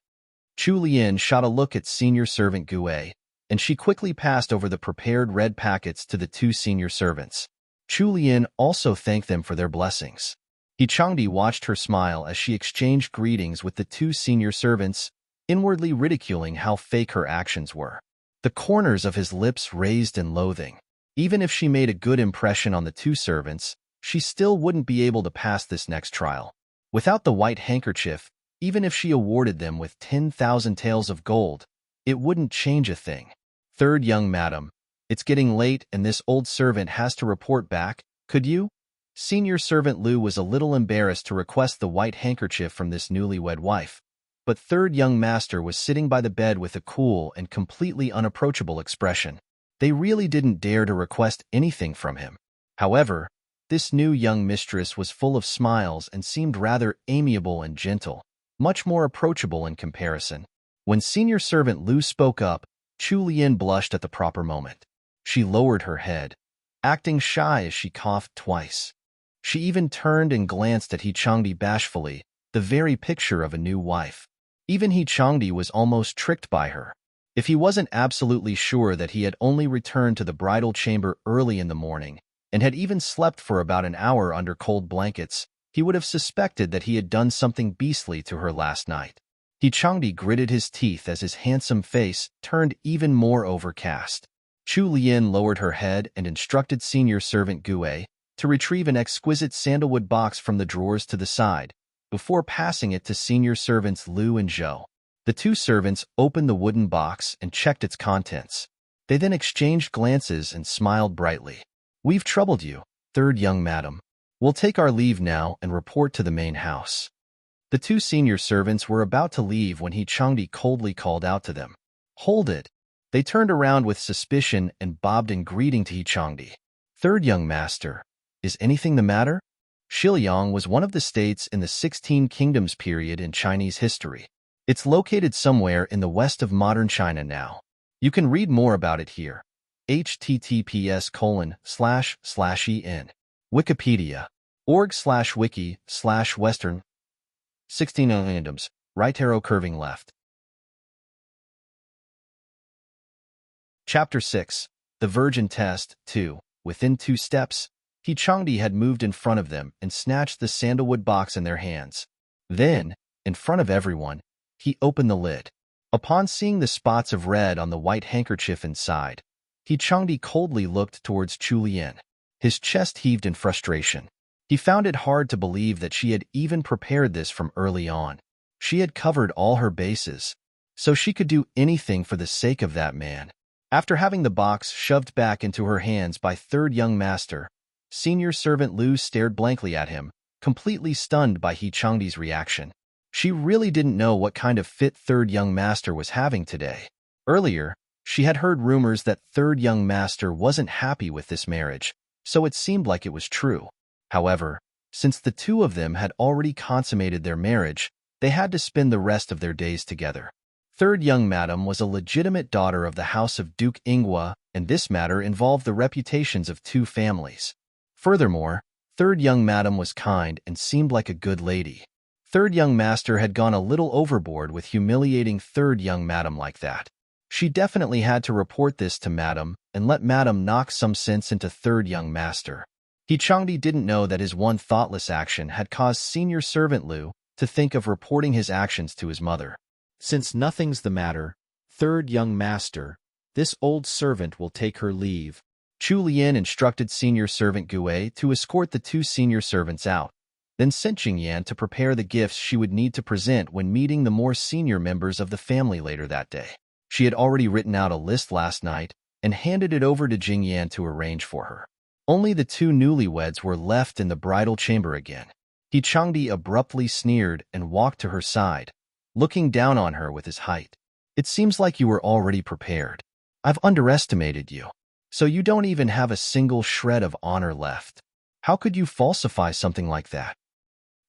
Chu Lian shot a look at senior servant Gue, and she quickly passed over the prepared red packets to the two senior servants. Chu Lian also thanked them for their blessings. He Changdi watched her smile as she exchanged greetings with the two senior servants, inwardly ridiculing how fake her actions were. The corners of his lips raised in loathing. Even if she made a good impression on the two servants, she still wouldn't be able to pass this next trial. Without the white handkerchief, even if she awarded them with 10,000 taels of gold, it wouldn't change a thing. Third young madam, it's getting late and this old servant has to report back. Could you? Senior servant Lu was a little embarrassed to request the white handkerchief from this newlywed wife, but third young master was sitting by the bed with a cool and completely unapproachable expression. They really didn't dare to request anything from him. However, this new young mistress was full of smiles and seemed rather amiable and gentle, much more approachable in comparison. When senior servant Lu spoke up, Chu Lian blushed at the proper moment. She lowered her head, acting shy as she coughed twice. She even turned and glanced at He Changdi bashfully, the very picture of a new wife. Even He Changdi was almost tricked by her. If he wasn't absolutely sure that he had only returned to the bridal chamber early in the morning, and had even slept for about an hour under cold blankets, he would have suspected that he had done something beastly to her last night. He Changdi gritted his teeth as his handsome face turned even more overcast. Chu Lian lowered her head and instructed senior servant Gue to retrieve an exquisite sandalwood box from the drawers to the side, before passing it to senior servants Lu and Zhou. The two servants opened the wooden box and checked its contents. They then exchanged glances and smiled brightly. "We've troubled you, third young madam. We'll take our leave now and report to the main house." The two senior servants were about to leave when He Changdi coldly called out to them. "Hold it!" They turned around with suspicion and bobbed in greeting to He Changdi. "Third young master, is anything the matter?" Shiliang was one of the states in the 16 Kingdoms period in Chinese history. It's located somewhere in the west of modern China now. You can read more about it here. https://en Wikipedia.org/wiki/western 16 Kingdoms, right arrow curving left. Chapter 6, The Virgin Test, 2. Within 2 steps, He Changdi had moved in front of them and snatched the sandalwood box in their hands. Then, in front of everyone, he opened the lid. Upon seeing the spots of red on the white handkerchief inside, He Changdi coldly looked towards Chu Lian. His chest heaved in frustration. He found it hard to believe that she had even prepared this from early on. She had covered all her bases, so she could do anything for the sake of that man. After having the box shoved back into her hands by third young master, senior servant Lu stared blankly at him, completely stunned by He Changdi's reaction. She really didn't know what kind of fit third young master was having today. Earlier, she had heard rumors that third young master wasn't happy with this marriage, so it seemed like it was true. However, since the two of them had already consummated their marriage, they had to spend the rest of their days together. Third young madam was a legitimate daughter of the house of Duke Ingwa, and this matter involved the reputations of 2 families. Furthermore, third young madam was kind and seemed like a good lady. Third young master had gone a little overboard with humiliating third young madam like that. She definitely had to report this to madam and let madam knock some sense into third young master. He Changdi didn't know that his one thoughtless action had caused senior servant Lu to think of reporting his actions to his mother. "Since nothing's the matter, third young master, this old servant will take her leave." Chu Lian instructed senior servant Gue to escort the 2 senior servants out, then sent Jingyan to prepare the gifts she would need to present when meeting the more senior members of the family later that day. She had already written out a list last night and handed it over to Jingyan to arrange for her. Only the 2 newlyweds were left in the bridal chamber again. He Changdi abruptly sneered and walked to her side, looking down on her with his height. "It seems like you were already prepared. I've underestimated you. So you don't even have a single shred of honor left. How could you falsify something like that?"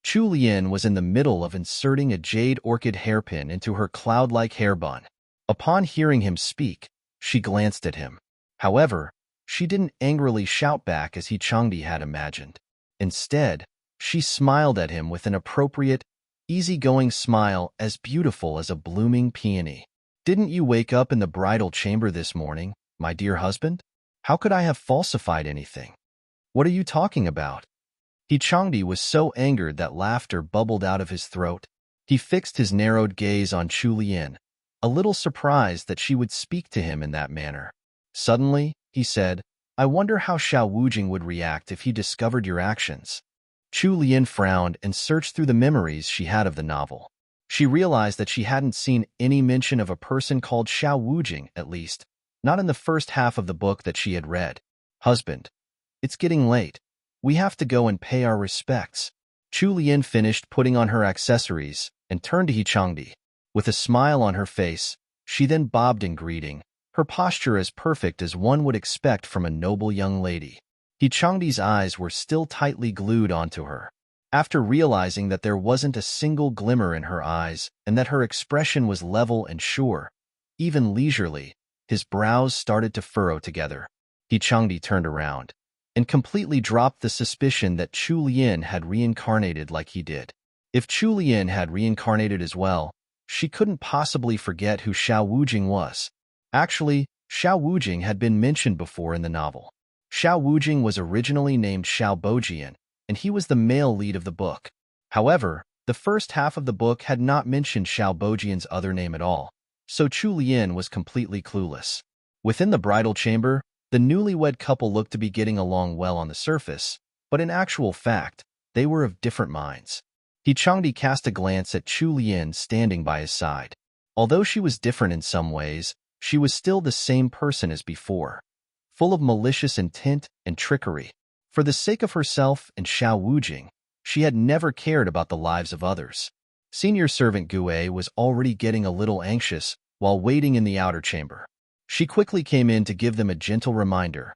Chu Lian was in the middle of inserting a jade orchid hairpin into her cloud-like hair bun. Upon hearing him speak, she glanced at him. However, she didn't angrily shout back as He Changdi had imagined. Instead, she smiled at him with an appropriate, easygoing smile as beautiful as a blooming peony. "Didn't you wake up in the bridal chamber this morning, my dear husband? How could I have falsified anything? What are you talking about?" He Changdi was so angered that laughter bubbled out of his throat. He fixed his narrowed gaze on Chu Lian, a little surprised that she would speak to him in that manner. Suddenly, he said, "I wonder how Xiao Wujing would react if he discovered your actions." Chu Lian frowned and searched through the memories she had of the novel. She realized that she hadn't seen any mention of a person called Xiao Wujing, at least, not in the first half of the book that she had read. "Husband, it's getting late. We have to go and pay our respects." Chu Lian finished putting on her accessories and turned to He Changdi. With a smile on her face, she then bobbed in greeting, her posture as perfect as one would expect from a noble young lady. He Changdi's eyes were still tightly glued onto her. After realizing that there wasn't a single glimmer in her eyes and that her expression was level and sure, even leisurely, his brows started to furrow together. He Changdi turned around and completely dropped the suspicion that Chu Lian had reincarnated like he did. If Chu Lian had reincarnated as well, she couldn't possibly forget who Xiao Wujing was. Actually, Xiao Wujing had been mentioned before in the novel. Xiao Wujing was originally named Xiao Bojian, and he was the male lead of the book. However, the first half of the book had not mentioned Xiao Bojian's other name at all, so Chu Lian was completely clueless. Within the bridal chamber, the newlywed couple looked to be getting along well on the surface, but in actual fact, they were of different minds. He Changdi cast a glance at Chu Lian standing by his side. Although she was different in some ways, she was still the same person as before, full of malicious intent and trickery. For the sake of herself and Xiao Wujing, she had never cared about the lives of others. Senior servant Gue was already getting a little anxious while waiting in the outer chamber. She quickly came in to give them a gentle reminder.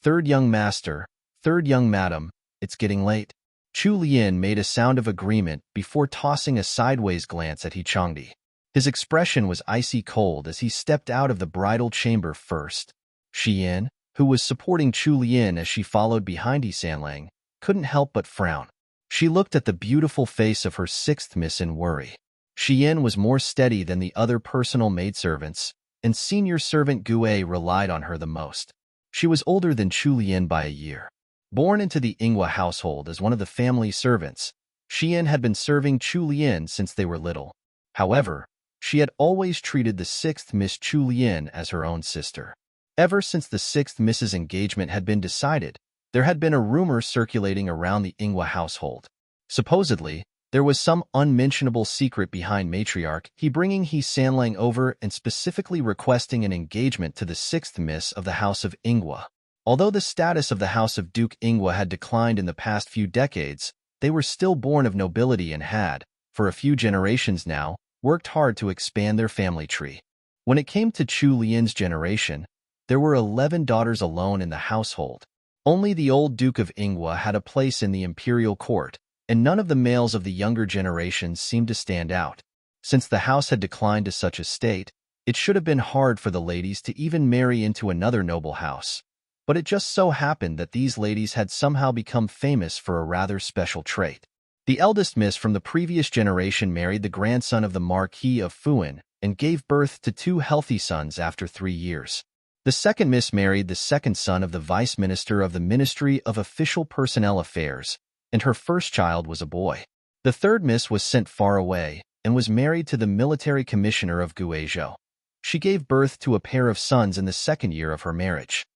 "Third young master, third young madam, it's getting late." Chu Lian made a sound of agreement before tossing a sideways glance at He Changdi. His expression was icy cold as he stepped out of the bridal chamber first. Xian, who was supporting Chu Lian as she followed behind He Sanlang, couldn't help but frown. She looked at the beautiful face of her sixth miss in worry. Xian was more steady than the other personal maidservants, and senior servant Gue relied on her the most. She was older than Chu Lian by a year. Born into the Ingwa household as one of the family servants, Xian had been serving Chu Lian since they were little. However, she had always treated the sixth Miss Chu Lian as her own sister. Ever since the sixth Miss's engagement had been decided, there had been a rumor circulating around the Ingwa household. Supposedly, there was some unmentionable secret behind matriarch He bringing He Sanlang over and specifically requesting an engagement to the sixth Miss of the House of Ingwa. Although the status of the House of Duke Ingwa had declined in the past few decades, they were still born of nobility and had, for a few generations now, worked hard to expand their family tree. When it came to Chu Lian's generation, there were 11 daughters alone in the household. Only the old Duke of Ingwa had a place in the imperial court, and none of the males of the younger generations seemed to stand out. Since the house had declined to such a state, it should have been hard for the ladies to even marry into another noble house. But it just so happened that these ladies had somehow become famous for a rather special trait. The eldest miss from the previous generation married the grandson of the Marquis of Fuan and gave birth to 2 healthy sons after 3 years. The second miss married the second son of the Vice Minister of the Ministry of Official Personnel Affairs, and her first child was a boy. The third miss was sent far away and was married to the military commissioner of Guizhou. She gave birth to a pair of sons in the second year of her marriage.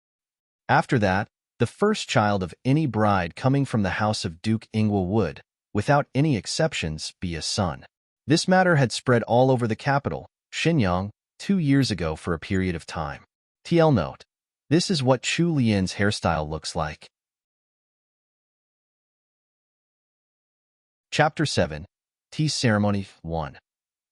After that, the first child of any bride coming from the house of Duke Ingwa would, without any exceptions, be a son. This matter had spread all over the capital, Xinyang, 2 years ago for a period of time. TL note: this is what Chu Lian's hairstyle looks like. Chapter 7. Tea Ceremony 1.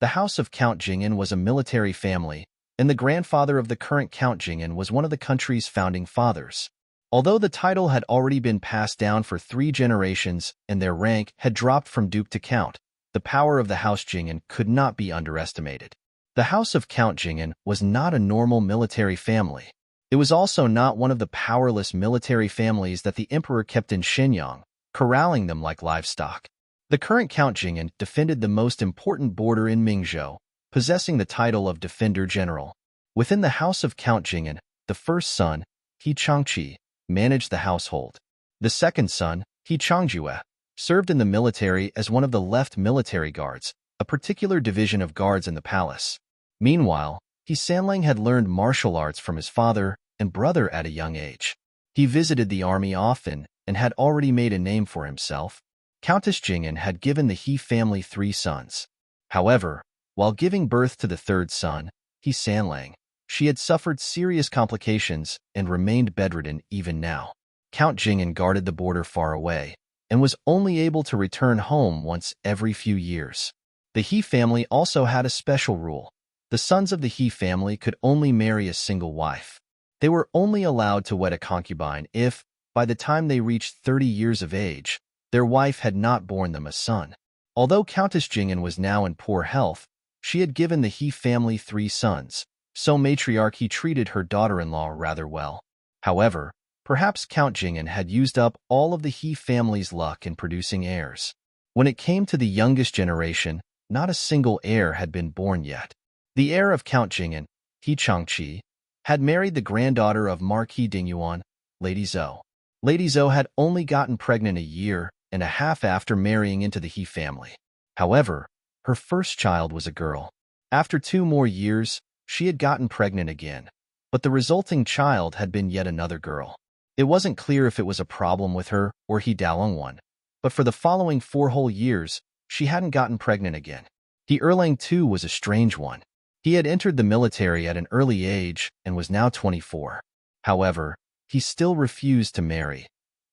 The house of Count Jing'an was a military family, and the grandfather of the current Count Jing'an was one of the country's founding fathers. Although the title had already been passed down for 3 generations and their rank had dropped from Duke to Count, the power of the House Jing'an could not be underestimated. The House of Count Jing'an was not a normal military family. It was also not one of the powerless military families that the emperor kept in Xinyang, corralling them like livestock. The current Count Jing'an defended the most important border in Mingzhou, possessing the title of Defender General. Within the House of Count Jing'an, the first son, He Changqi, managed the household. The second son, He Changjue, served in the military as one of the left military guards, a particular division of guards in the palace. Meanwhile, He Sanlang had learned martial arts from his father and brother at a young age. He visited the army often and had already made a name for himself. Countess Jing'an had given the He family 3 sons. However, while giving birth to the third son, He Sanlang, she had suffered serious complications and remained bedridden even now. Count Jing'an guarded the border far away and was only able to return home once every few years. The He family also had a special rule. The sons of the He family could only marry a single wife. They were only allowed to wed a concubine if, by the time they reached 30 years of age, their wife had not borne them a son. Although Countess Jing'an was now in poor health, she had given the He family 3 sons, so matriarch He treated her daughter-in-law rather well. However, perhaps Count Jingen had used up all of the He family's luck in producing heirs. When it came to the youngest generation, not a single heir had been born yet. The heir of Count Jingen, He Changqi, had married the granddaughter of Marquis Dingyuan, Lady Zhou. Lady Zhou had only gotten pregnant a year and a half after marrying into the He family. However, her first child was a girl. After 2 more years, she had gotten pregnant again, but the resulting child had been yet another girl. It wasn't clear if it was a problem with her or He Dalongwan, but for the following 4 whole years, she hadn't gotten pregnant again. He Erlang too was a strange one. He had entered the military at an early age and was now 24. However, he still refused to marry.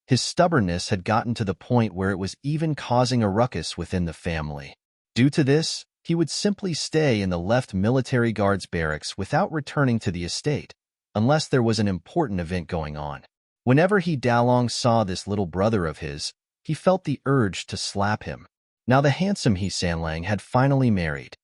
His stubbornness had gotten to the point where it was even causing a ruckus within the family. Due to this, he would simply stay in the left military guards barracks without returning to the estate, unless there was an important event going on. Whenever He Dalong saw this little brother of his, he felt the urge to slap him. Now the handsome He Sanlang had finally married.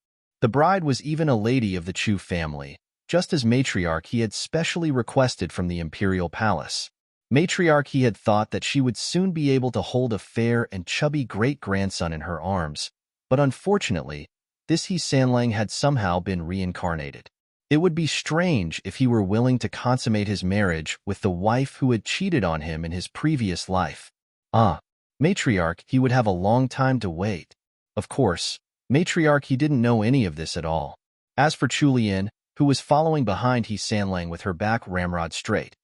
The bride was even a lady of the Chu family, just as matriarch he had specially requested from the imperial palace. Matriarch he had thought that she would soon be able to hold a fair and chubby great-grandson in her arms, but unfortunately, this He Sanlang had somehow been reincarnated. It would be strange if he were willing to consummate his marriage with the wife who had cheated on him in his previous life. Matriarch he would have a long time to wait. Of course, Matriarch he didn't know any of this at all. As for Chu Lian, who was following behind He Sanlang with her back ramrod straight,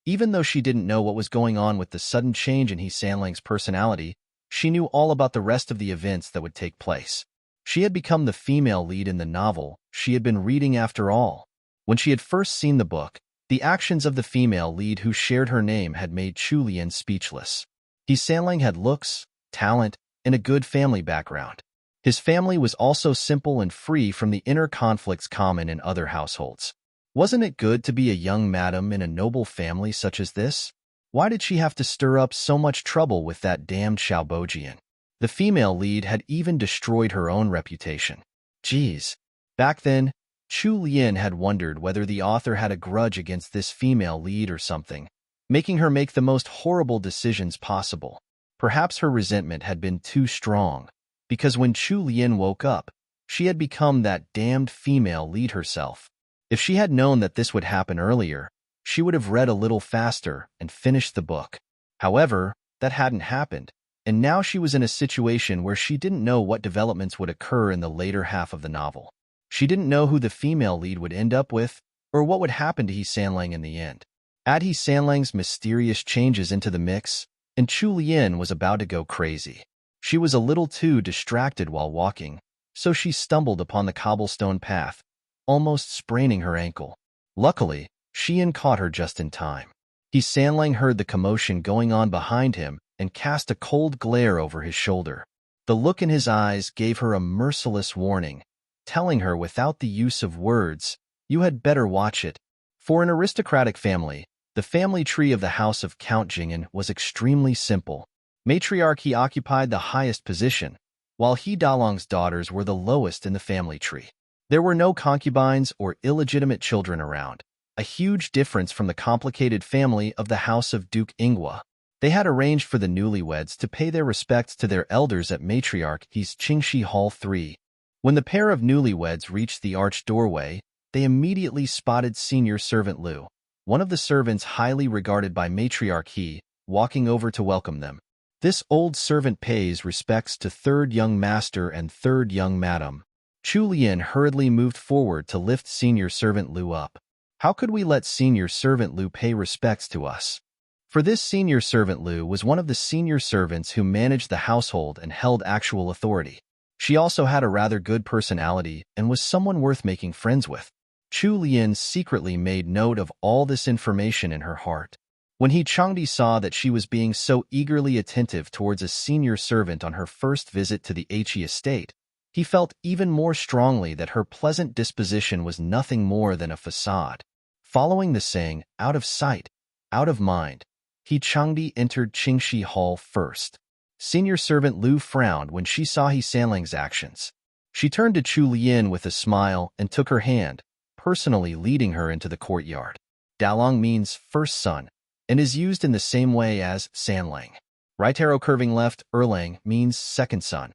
even though she didn't know what was going on with the sudden change in He Sanlang's personality, she knew all about the rest of the events that would take place. She had become the female lead in the novel she had been reading after all. When she had first seen the book, the actions of the female lead who shared her name had made Chu Lian speechless. He Sanlang had looks, talent, and a good family background. His family was also simple and free from the inner conflicts common in other households. Wasn't it good to be a young madam in a noble family such as this? Why did she have to stir up so much trouble with that damned Xiaobojian? The female lead had even destroyed her own reputation. Geez. Back then, Chu Lian had wondered whether the author had a grudge against this female lead or something, making her make the most horrible decisions possible. Perhaps her resentment had been too strong, because when Chu Lian woke up, she had become that damned female lead herself. If she had known that this would happen earlier, she would have read a little faster and finished the book. However, that hadn't happened, and now she was in a situation where she didn't know what developments would occur in the later half of the novel. She didn't know who the female lead would end up with, or what would happen to He Sanlang in the end. Add He Sanlang's mysterious changes into the mix, and Chu Lian was about to go crazy. She was a little too distracted while walking, so she stumbled upon the cobblestone path, almost spraining her ankle. Luckily, Xian caught her just in time. He Sanlang heard the commotion going on behind him and cast a cold glare over his shoulder. The look in his eyes gave her a merciless warning, telling her without the use of words, "You had better watch it." For an aristocratic family, the family tree of the house of Count Jingen was extremely simple. Matriarch he occupied the highest position, while He Dalong's daughters were the lowest in the family tree. There were no concubines or illegitimate children around, a huge difference from the complicated family of the house of Duke Ingwa. They had arranged for the newlyweds to pay their respects to their elders at Matriarch He's Qingshi Hall 3. When the pair of newlyweds reached the arched doorway, they immediately spotted senior servant Liu, one of the servants highly regarded by Matriarch He, walking over to welcome them. This old servant pays respects to third young master and third young madam. Chu Lian hurriedly moved forward to lift senior servant Liu up. How could we let senior servant Liu pay respects to us? For this senior servant Liu was one of the senior servants who managed the household and held actual authority. She also had a rather good personality and was someone worth making friends with. Chu Lian secretly made note of all this information in her heart. When He Changdi saw that she was being so eagerly attentive towards a senior servant on her first visit to the He estate, he felt even more strongly that her pleasant disposition was nothing more than a facade. Following the saying, "out of sight, out of mind," He Changdi entered Qingshi Hall first. Senior servant Liu frowned when she saw He Sanlang's actions. She turned to Chu Lian with a smile and took her hand, personally leading her into the courtyard. Dalong means first son, and is used in the same way as Sanlang. Right arrow curving left, Erlang, means second son,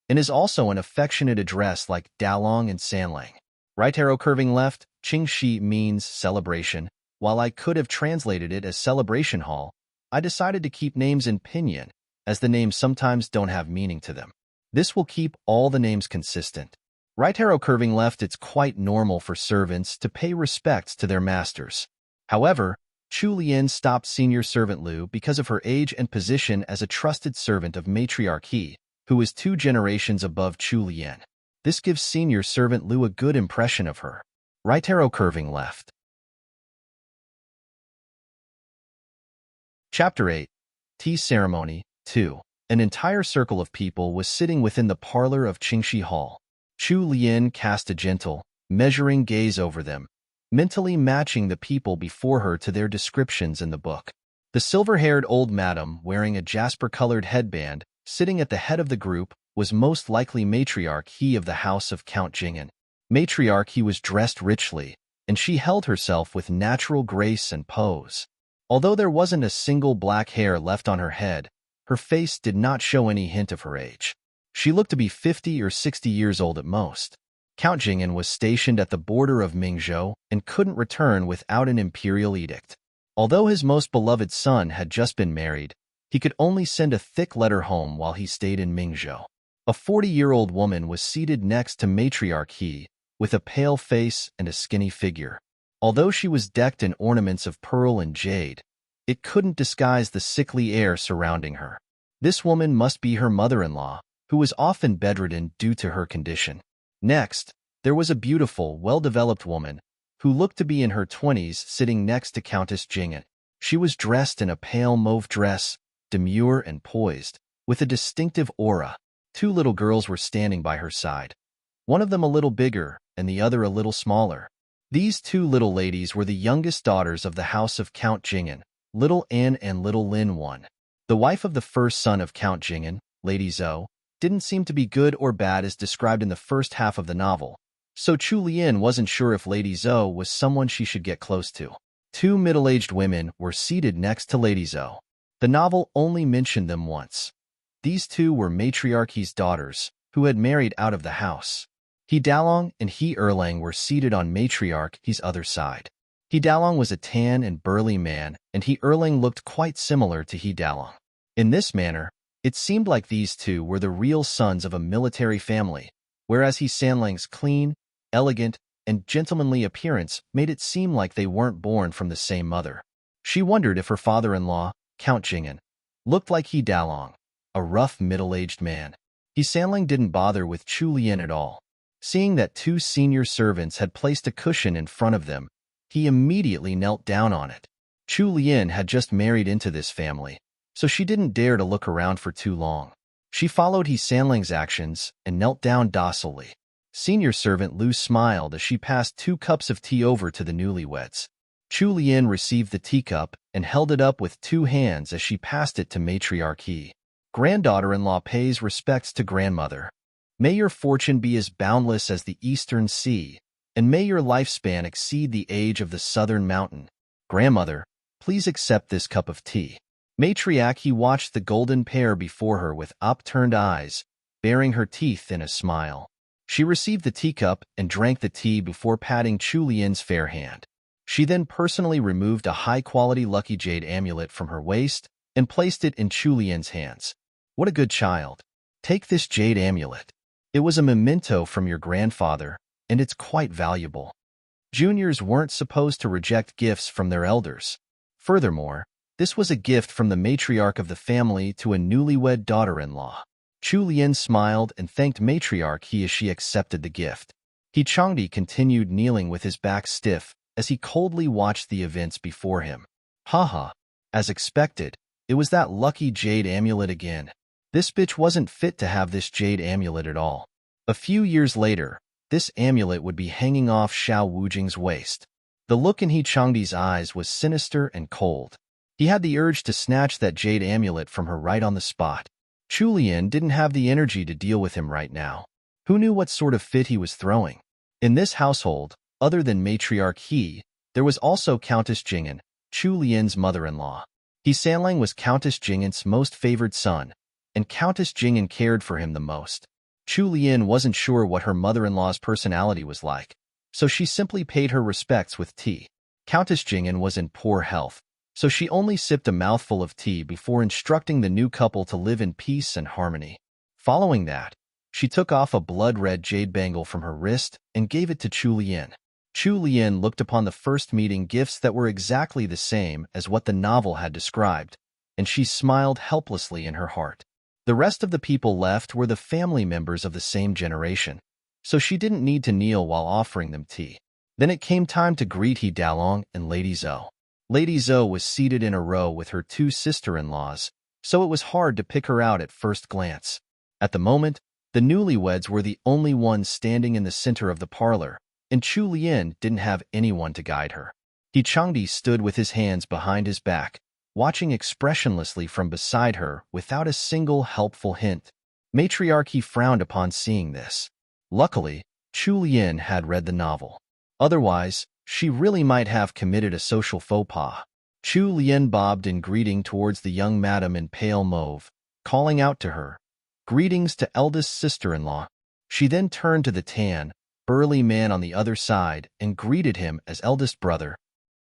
and is also an affectionate address like Dalong and Sanlang. Right arrow curving left, Qingxi means celebration. While I could have translated it as celebration hall, I decided to keep names in pinyin, as the names sometimes don't have meaning to them. This will keep all the names consistent. Right arrow curving left, it's quite normal for servants to pay respects to their masters. However, Chu Lian stopped senior servant Lu because of her age and position as a trusted servant of matriarch He, who is 2 generations above Chu Lian. This gives senior servant Lu a good impression of her. Right arrow curving left. Chapter 8. Tea Ceremony 2. An entire circle of people was sitting within the parlor of Qingxi Hall. Chu Lian cast a gentle, measuring gaze over them, mentally matching the people before her to their descriptions in the book. The silver-haired old madam, wearing a jasper-colored headband, sitting at the head of the group, was most likely matriarch He of the house of Count Jing'an. Matriarch He was dressed richly, and she held herself with natural grace and pose. Although there wasn't a single black hair left on her head, her face did not show any hint of her age. She looked to be 50 or 60 years old at most. Count Jing'an was stationed at the border of Mingzhou and couldn't return without an imperial edict. Although his most beloved son had just been married, he could only send a thick letter home while he stayed in Mingzhou. A 40-year-old woman was seated next to matriarch He, with a pale face and a skinny figure. Although she was decked in ornaments of pearl and jade, it couldn't disguise the sickly air surrounding her. This woman must be her mother-in-law, who was often bedridden due to her condition. Next, there was a beautiful, well-developed woman, who looked to be in her 20s, sitting next to Countess Jing'an. She was dressed in a pale mauve dress, demure and poised, with a distinctive aura. 2 little girls were standing by her side. One of them a little bigger, and the other a little smaller. These 2 little ladies were the youngest daughters of the house of Count Jing'an, Little An and Little Lin 1. The wife of the first son of Count Jing'an, Lady Zhou, didn't seem to be good or bad as described in the first half of the novel, so Chu Lian wasn't sure if Lady Zhou was someone she should get close to. 2 middle-aged women were seated next to Lady Zhou. The novel only mentioned them once. These 2 were matriarch He's daughters, who had married out of the house. He Dalong and He Erlang were seated on matriarch He's other side. He Dalong was a tan and burly man, and He Erlang looked quite similar to He Dalong. In this manner, it seemed like these 2 were the real sons of a military family, whereas He Sanlang's clean, elegant, and gentlemanly appearance made it seem like they weren't born from the same mother. She wondered if her father-in-law, Count Jing'an, looked like He Dalong, a rough middle-aged man. He Sanlang didn't bother with Chu Lian at all. Seeing that 2 senior servants had placed a cushion in front of them, he immediately knelt down on it. Chu Lian had just married into this family, so she didn't dare to look around for too long. She followed He Sanlang's actions and knelt down docilely. Senior servant Lu smiled as she passed 2 cups of tea over to the newlyweds. Chu Lian received the teacup and held it up with 2 hands as she passed it to matriarch He. Granddaughter-in-law pays respects to grandmother. May your fortune be as boundless as the eastern sea, and may your lifespan exceed the age of the southern mountain. Grandmother, please accept this cup of tea. Matriarch He watched the golden pair before her with upturned eyes, baring her teeth in a smile. She received the teacup and drank the tea before patting Chu Lian's fair hand. She then personally removed a high-quality lucky jade amulet from her waist and placed it in Chu Lian's hands. What a good child. Take this jade amulet. It was a memento from your grandfather, and it's quite valuable. Juniors weren't supposed to reject gifts from their elders. Furthermore, this was a gift from the matriarch of the family to a newlywed daughter-in-law. Chu Lian smiled and thanked matriarch He as she accepted the gift. He Changdi continued kneeling with his back stiff as he coldly watched the events before him. Haha, as expected, it was that lucky jade amulet again. This bitch wasn't fit to have this jade amulet at all. A few years later, this amulet would be hanging off Xiao Wujing's waist. The look in He Changdi's eyes was sinister and cold. He had the urge to snatch that jade amulet from her right on the spot. Chu Lian didn't have the energy to deal with him right now. Who knew what sort of fit he was throwing? In this household, other than matriarch He, There was also Countess Jing'an, Chu Lian's mother-in-law. He Sanlang was Countess Jing'an's most favored son, and Countess Jing'an cared for him the most. Chu Lian wasn't sure what her mother-in-law's personality was like, so she simply paid her respects with tea. Countess Jing'an was in poor health, so she only sipped a mouthful of tea before instructing the new couple to live in peace and harmony. Following that, she took off a blood-red jade bangle from her wrist and gave it to Chu Lian. Chu Lian looked upon the first meeting gifts that were exactly the same as what the novel had described, and she smiled helplessly in her heart. The rest of the people left were the family members of the same generation, so she didn't need to kneel while offering them tea. Then it came time to greet He Dalong and Lady Zhou. Lady Zhou was seated in a row with her two sister-in-laws, so it was hard to pick her out at first glance. At the moment, the newlyweds were the only ones standing in the center of the parlor, and Chu Lian didn't have anyone to guide her. He Changdi stood with his hands behind his back, watching expressionlessly from beside her without a single helpful hint. Matriarchy frowned upon seeing this. Luckily, Chu Lian had read the novel. Otherwise, she really might have committed a social faux pas. Chu Lian bobbed in greeting towards the young madam in pale mauve, calling out to her, "Greetings to eldest sister-in-law." She then turned to the tan, burly man on the other side and greeted him as eldest brother.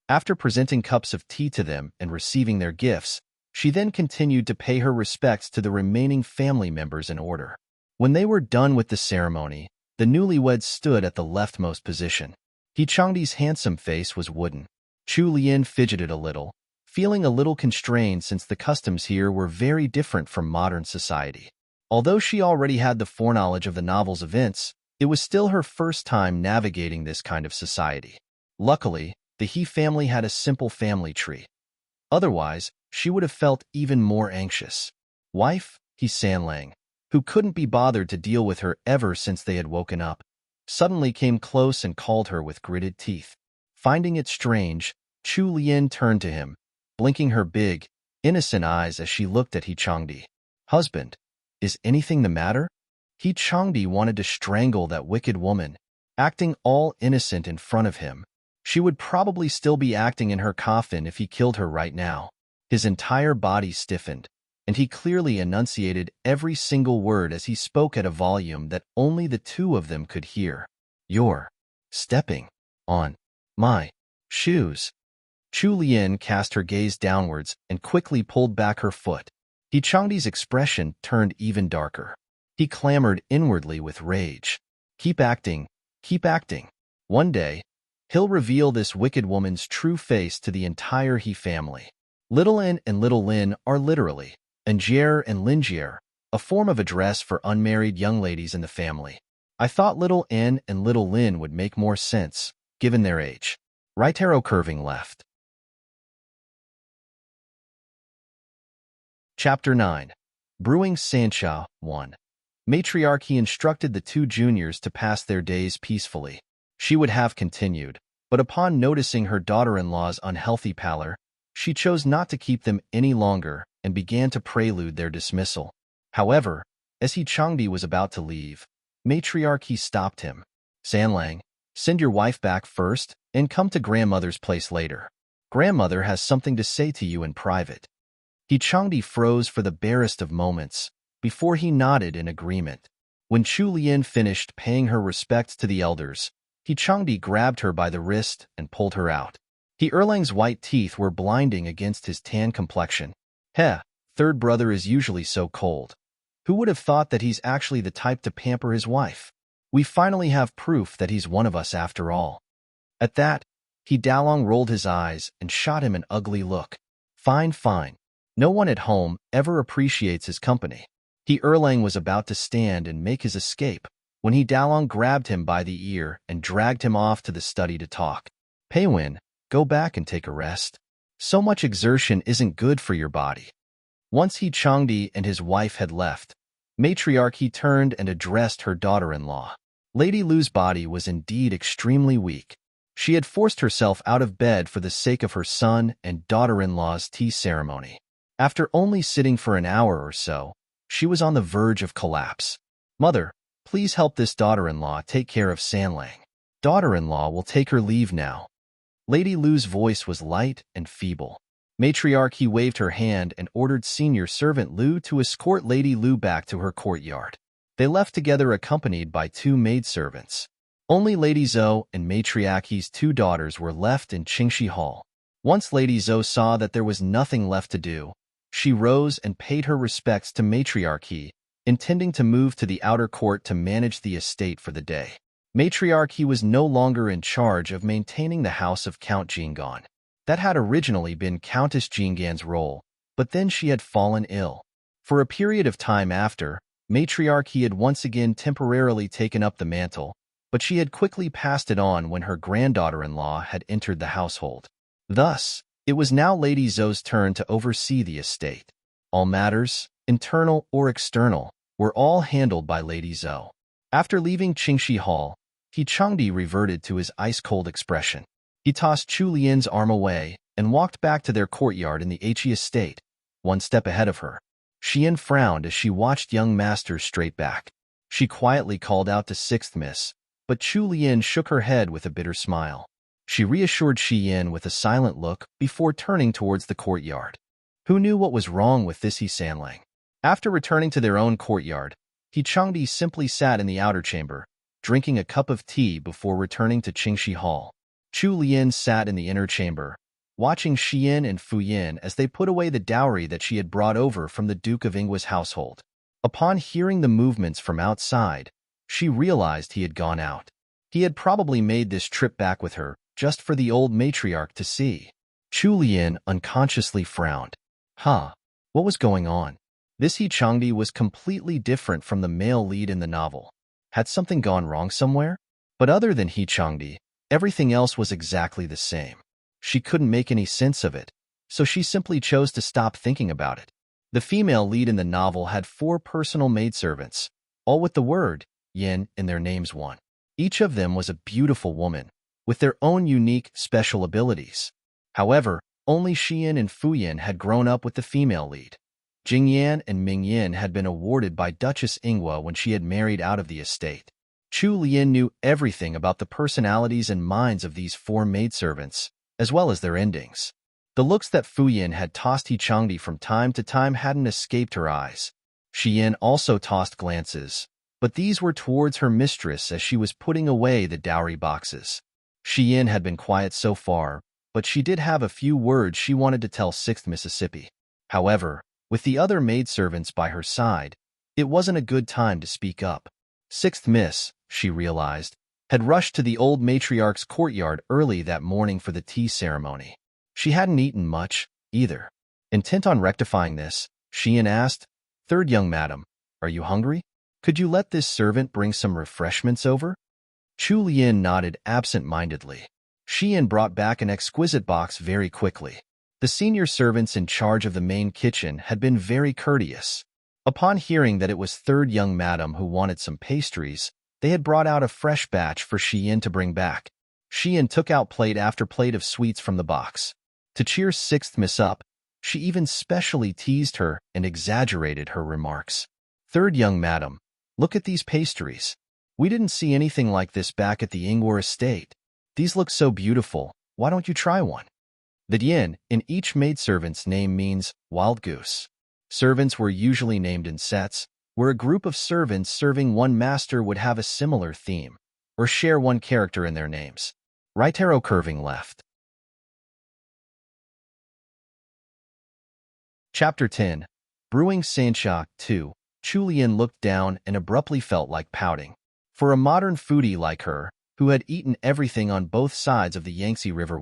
After presenting cups of tea to them and receiving their gifts, she then continued to pay her respects to the remaining family members in order. When they were done with the ceremony, the newlyweds stood at the leftmost position. He Changdi's handsome face was wooden. Chu Lian fidgeted a little, feeling a little constrained since the customs here were very different from modern society. Although she already had the foreknowledge of the novel's events, it was still her first time navigating this kind of society. Luckily, the He family had a simple family tree. Otherwise, she would have felt even more anxious. Wife, He Sanlang, who couldn't be bothered to deal with her ever since they had woken up, suddenly came close and called her with gritted teeth. Finding it strange, Chu Lian turned to him, blinking her big, innocent eyes as she looked at He Changdi. "Husband, is anything the matter?" He Changdi wanted to strangle that wicked woman, acting all innocent in front of him. She would probably still be acting in her coffin if he killed her right now. His entire body stiffened, and he clearly enunciated every single word as he spoke at a volume that only the two of them could hear. "You're stepping on my shoes." Chu Lian cast her gaze downwards and quickly pulled back her foot. He Changdi's expression turned even darker. He clamored inwardly with rage. Keep acting, keep acting. One day, he'll reveal this wicked woman's true face to the entire He family. Little N and Little Lin are literally Njier and Linjier, a form of address for unmarried young ladies in the family. I thought Little N and Little Lin would make more sense, given their age. Right arrow curving left. Chapter 9. Brewing Sancha 1. Matriarchy instructed the two juniors to pass their days peacefully. She would have continued, but upon noticing her daughter-in-law's unhealthy pallor, she chose not to keep them any longer and began to prelude their dismissal. However, as He Changdi was about to leave, Matriarchy stopped him. "Sanlang, send your wife back first and come to grandmother's place later. Grandmother has something to say to you in private." He Changdi froze for the barest of moments before he nodded in agreement. When Chu Lian finished paying her respects to the elders, He Changdi grabbed her by the wrist and pulled her out. He Erlang's white teeth were blinding against his tan complexion. "Heh, third brother is usually so cold. Who would have thought that he's actually the type to pamper his wife? We finally have proof that he's one of us after all." At that, He Dalong rolled his eyes and shot him an ugly look. "Fine, fine. No one at home ever appreciates his company." He Erlang was about to stand and make his escape when He Dalong grabbed him by the ear and dragged him off to the study to talk. "Peywin, go back and take a rest. So much exertion isn't good for your body." Once He Changdi and his wife had left, Matriarchy turned and addressed her daughter-in-law. Lady Lu's body was indeed extremely weak. She had forced herself out of bed for the sake of her son and daughter-in-law's tea ceremony. After only sitting for an hour or so, she was on the verge of collapse. "Mother, please help this daughter-in-law take care of Sanlang. Daughter-in-law will take her leave now." Lady Lu's voice was light and feeble. Matriarch waved her hand and ordered senior servant Lu to escort Lady Lu back to her courtyard. They left together accompanied by 2 maidservants. Only Lady Zhou and Matriarch's 2 daughters were left in Qingxi Hall. Once Lady Zhou saw that there was nothing left to do, she rose and paid her respects to Matriarch, intending to move to the outer court to manage the estate for the day. Matriarch was no longer in charge of maintaining the house of Count Jingan. That had originally been Countess Jingan's role, but then she had fallen ill. For a period of time after, Matriarch had once again temporarily taken up the mantle, but she had quickly passed it on when her granddaughter-in-law had entered the household. Thus, it was now Lady Zhou's turn to oversee the estate. All matters, internal or external, were all handled by Lady Zhou. After leaving Qingxi Hall, He Changdi reverted to his ice-cold expression. He tossed Chu Lian's arm away and walked back to their courtyard in the He estate, one step ahead of her. Xian frowned as she watched young masters straight back. She quietly called out to Sixth Miss, but Chu Lian shook her head with a bitter smile. She reassured Xian with a silent look before turning towards the courtyard. Who knew what was wrong with this He Sanlang? After returning to their own courtyard, He Changdi simply sat in the outer chamber, drinking a cup of tea before returning to Qingxi Hall. Chu Lian sat in the inner chamber, watching Xian and Fu Yin as they put away the dowry that she had brought over from the Duke of Ingwa's household. Upon hearing the movements from outside, she realized he had gone out. He had probably made this trip back with her, just for the old matriarch to see. Chu Lian unconsciously frowned. What was going on? This He Changdi was completely different from the male lead in the novel. Had something gone wrong somewhere? But other than He Changdi, everything else was exactly the same. She couldn't make any sense of it, so she simply chose to stop thinking about it. The female lead in the novel had 4 personal maidservants, all with the word yin in their names. Each of them was a beautiful woman, with their own unique, special abilities. However, only Xian and Fu Yin had grown up with the female lead. Jing Yan and Ming Yin had been awarded by Duchess Ingwa when she had married out of the estate. Chu Lian knew everything about the personalities and minds of these 4 maidservants, as well as their endings. The looks that Fu Yin had tossed He Changdi from time to time hadn't escaped her eyes. Xian also tossed glances, but these were towards her mistress as she was putting away the dowry boxes. Xian had been quiet so far, but she did have a few words she wanted to tell 6th Mississippi. However, with the other maidservants by her side, it wasn't a good time to speak up. 6th Miss, she realized, had rushed to the old matriarch's courtyard early that morning for the tea ceremony. She hadn't eaten much, either. Intent on rectifying this, Xian asked, "Third young madam, are you hungry? Could you let this servant bring some refreshments over?" Chu Lian nodded absent-mindedly. Xian brought back an exquisite box very quickly. The senior servants in charge of the main kitchen had been very courteous. Upon hearing that it was third young madam who wanted some pastries, they had brought out a fresh batch for Xian to bring back. Xian took out plate after plate of sweets from the box. To cheer 6th Miss up, she even specially teased her and exaggerated her remarks. "Third young madam, look at these pastries. We didn't see anything like this back at the Ingwa estate. These look so beautiful, why don't you try one?" The yin in each maidservant's name means wild goose. Servants were usually named in sets, where a group of servants serving one master would have a similar theme, or share one character in their names. Right arrow curving left. Chapter 10. Brewing Sancha 2. Chu Lian looked down and abruptly felt like pouting. For a modern foodie like her, who had eaten everything on both sides of the Yangtze River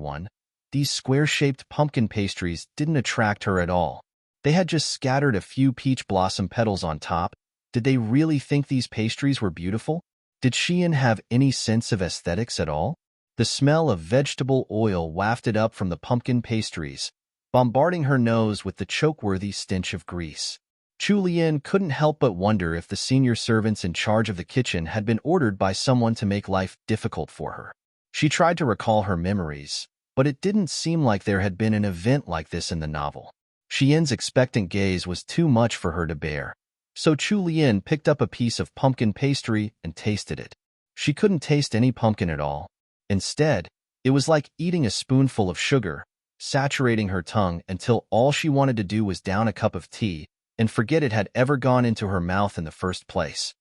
these square-shaped pumpkin pastries didn't attract her at all. They had just scattered a few peach blossom petals on top. Did they really think these pastries were beautiful? Did Xian have any sense of aesthetics at all? The smell of vegetable oil wafted up from the pumpkin pastries, bombarding her nose with the choke-worthy stench of grease. Chu Lian couldn't help but wonder if the senior servants in charge of the kitchen had been ordered by someone to make life difficult for her. She tried to recall her memories, but it didn't seem like there had been an event like this in the novel. Xian's expectant gaze was too much for her to bear, so Chu Lian picked up a piece of pumpkin pastry and tasted it. She couldn't taste any pumpkin at all. Instead, It was like eating a spoonful of sugar, saturating her tongue until all she wanted to do was down a cup of tea and forget it had ever gone into her mouth in the first place.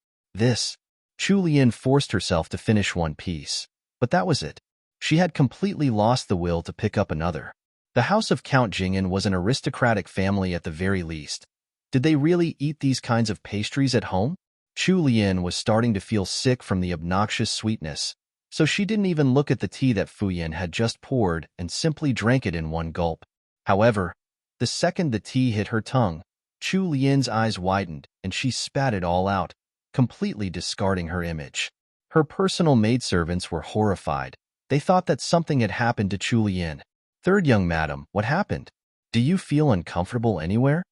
Chu Lien forced herself to finish one piece. But that was it. She had completely lost the will to pick up another. The house of Count Jingen was an aristocratic family at the very least. Did they really eat these kinds of pastries at home? Chu Lien was starting to feel sick from the obnoxious sweetness, so she didn't even look at the tea that Fuyin had just poured and simply drank it in one gulp. However, the second the tea hit her tongue, Chu Lien's eyes widened and she spat it all out, completely discarding her image. Her personal maidservants were horrified. They thought that something had happened to Chu Lien. "Third young madam, what happened? Do you feel uncomfortable anywhere?"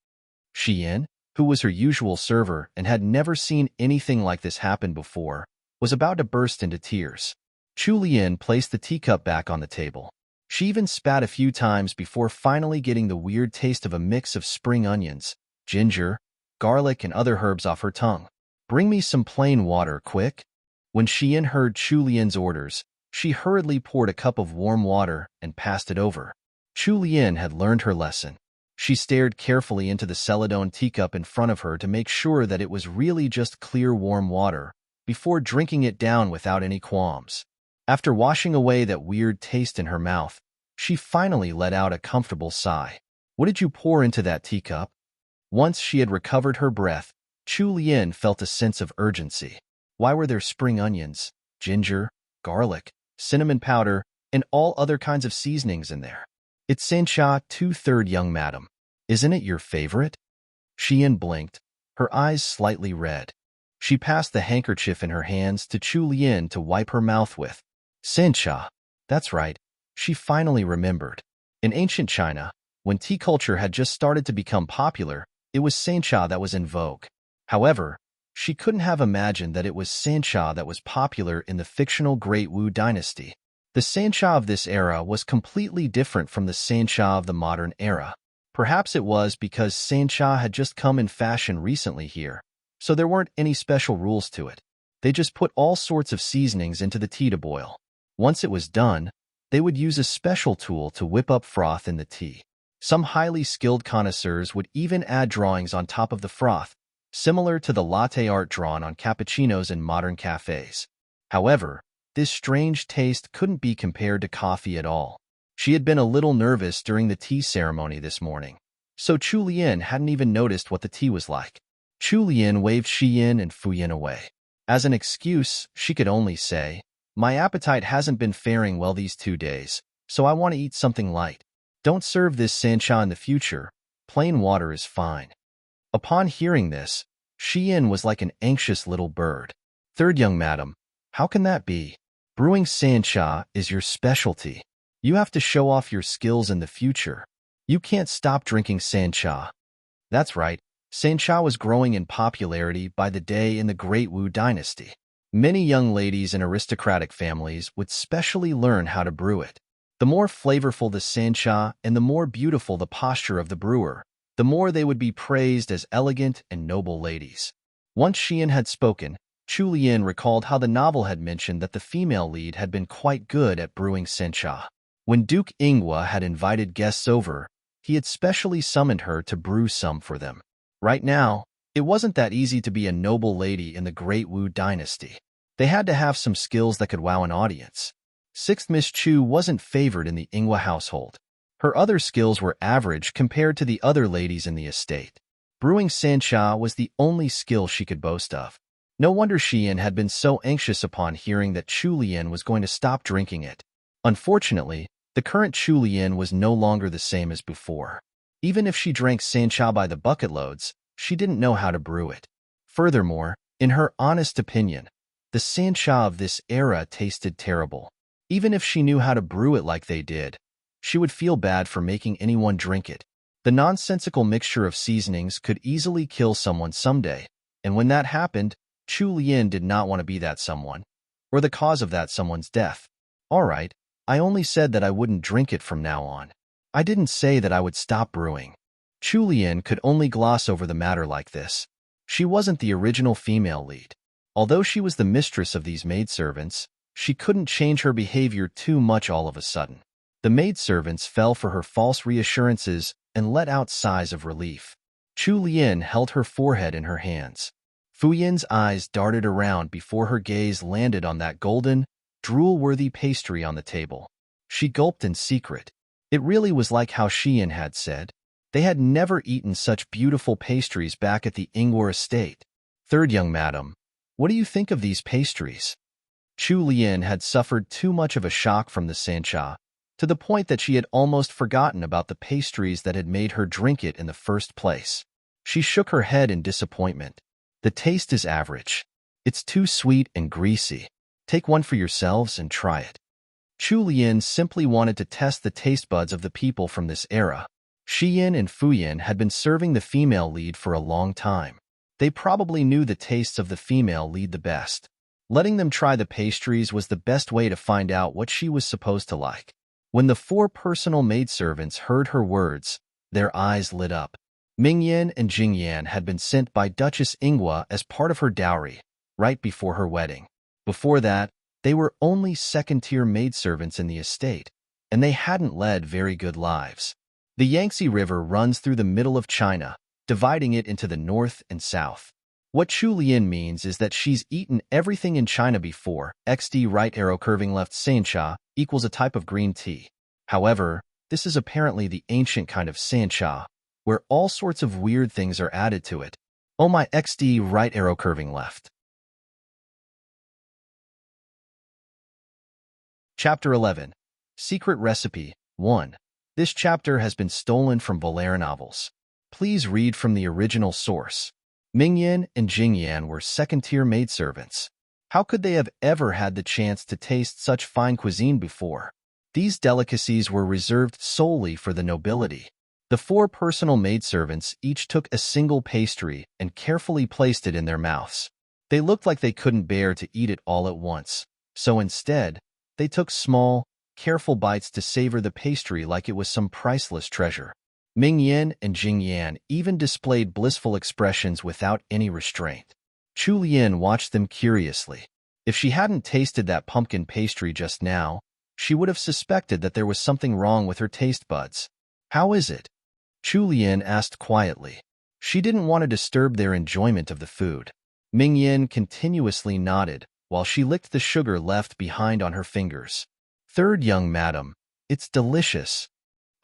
Xian, who was her usual server and had never seen anything like this happen before, was about to burst into tears. Chu Lien placed the teacup back on the table. She even spat a few times before finally getting the weird taste of a mix of spring onions, ginger, garlic, and other herbs off her tongue. "Bring me some plain water, quick." When Xian heard Chu Lien's orders, she hurriedly poured a cup of warm water and passed it over. Chu Lien had learned her lesson. She stared carefully into the celadone teacup in front of her to make sure that it was really just clear warm water, before drinking it down without any qualms. After washing away that weird taste in her mouth, she finally let out a comfortable sigh. "What did you pour into that teacup?" Once she had recovered her breath, Chu Lien felt a sense of urgency. Why were there spring onions, ginger, garlic, cinnamon powder, and all other kinds of seasonings in there? "It's Sancha 2/3 young madam. Isn't it your favorite?" Xian blinked, her eyes slightly red. She passed the handkerchief in her hands to Chu Lien to wipe her mouth with. "Sancha. That's right." She finally remembered. In ancient China, when tea culture had just started to become popular, it was Sancha that was in vogue. However, she couldn't have imagined that it was Sancha that was popular in the fictional Great Wu dynasty. The Sancha of this era was completely different from the Sancha of the modern era. Perhaps it was because Sancha had just come in fashion recently here, so there weren't any special rules to it. They just put all sorts of seasonings into the tea to boil. Once it was done, they would use a special tool to whip up froth in the tea. Some highly skilled connoisseurs would even add drawings on top of the froth, similar to the latte art drawn on cappuccinos in modern cafes. However, this strange taste couldn't be compared to coffee at all. She had been a little nervous during the tea ceremony this morning, so Chu Lien hadn't even noticed what the tea was like. Chu Lien waved Xian and Fuyin away. As an excuse, she could only say, "My appetite hasn't been faring well these 2 days, so I want to eat something light. Don't serve this Sancha in the future. Plain water is fine." Upon hearing this, Xian was like an anxious little bird. "Third young madam, how can that be? Brewing Sancha is your specialty. You have to show off your skills in the future. You can't stop drinking Sancha." That's right, Sancha was growing in popularity by the day in the Great Wu dynasty. Many young ladies in aristocratic families would specially learn how to brew it. The more flavorful the Sancha and the more beautiful the posture of the brewer, the more they would be praised as elegant and noble ladies. Once Xian had spoken, Chu Lien recalled how the novel had mentioned that the female lead had been quite good at brewing Sancha. When Duke Ingwa had invited guests over, he had specially summoned her to brew some for them. Right now, it wasn't that easy to be a noble lady in the Great Wu dynasty. They had to have some skills that could wow an audience. Sixth Miss Chu wasn't favored in the Ingwa household. Her other skills were average compared to the other ladies in the estate. Brewing Sancha was the only skill she could boast of. No wonder Xian had been so anxious upon hearing that Chu Lien was going to stop drinking it. Unfortunately, the current Chu Lien was no longer the same as before. Even if she drank Sancha by the bucket loads, she didn't know how to brew it. Furthermore, in her honest opinion, the Sancha of this era tasted terrible. Even if she knew how to brew it like they did, she would feel bad for making anyone drink it. The nonsensical mixture of seasonings could easily kill someone someday, and when that happened, Chu Lien did not want to be that someone, or the cause of that someone's death. "All right, I only said that I wouldn't drink it from now on. I didn't say that I would stop brewing." Chu Lien could only gloss over the matter like this. She wasn't the original female lead. Although she was the mistress of these maidservants, She couldn't change her behavior too much all of a sudden. The maidservants fell for her false reassurances and let out sighs of relief. Chu Lian held her forehead in her hands. Fu Yin's eyes darted around before her gaze landed on that golden, drool-worthy pastry on the table. She gulped in secret. It really was like how Xian had said. They had never eaten such beautiful pastries back at the Ingwer estate. Third young madam, what do you think of these pastries? Chu Lian had suffered too much of a shock from the sancha, to the point that she had almost forgotten about the pastries that had made her drink it in the first place. She shook her head in disappointment. The taste is average. It's too sweet and greasy. Take one for yourselves and try it. Chu Lian simply wanted to test the taste buds of the people from this era. Xian and Fu Yin had been serving the female lead for a long time. They probably knew the tastes of the female lead the best. Letting them try the pastries was the best way to find out what she was supposed to like. When the 4 personal maidservants heard her words, their eyes lit up. Mingyan and Jingyan had been sent by Duchess Ingwa as part of her dowry, right before her wedding. Before that, they were only second-tier maidservants in the estate, and they hadn't led very good lives. The Yangtze River runs through the middle of China, dividing it into the north and south. What Chu Lian means is that she's eaten everything in China before. XD right arrow curving left sancha equals a type of green tea. However, this is apparently the ancient kind of sancha, where all sorts of weird things are added to it. Oh my XD right arrow curving left. Chapter 11. Secret Recipe 1. This chapter has been stolen from Volare novels. Please read from the original source. Mingyan and Jingyan were second-tier maidservants. How could they have ever had the chance to taste such fine cuisine before? These delicacies were reserved solely for the nobility. The 4 personal maidservants each took a single pastry and carefully placed it in their mouths. They looked like they couldn't bear to eat it all at once, so instead, they took small, careful bites to savor the pastry like it was some priceless treasure. Ming Yin and Jing Yan even displayed blissful expressions without any restraint. Chu Lian watched them curiously. If she hadn't tasted that pumpkin pastry just now, she would have suspected that there was something wrong with her taste buds. How is it? Chu Lian asked quietly. She didn't want to disturb their enjoyment of the food. Ming Yin continuously nodded, while she licked the sugar left behind on her fingers. Third young madam, it's delicious.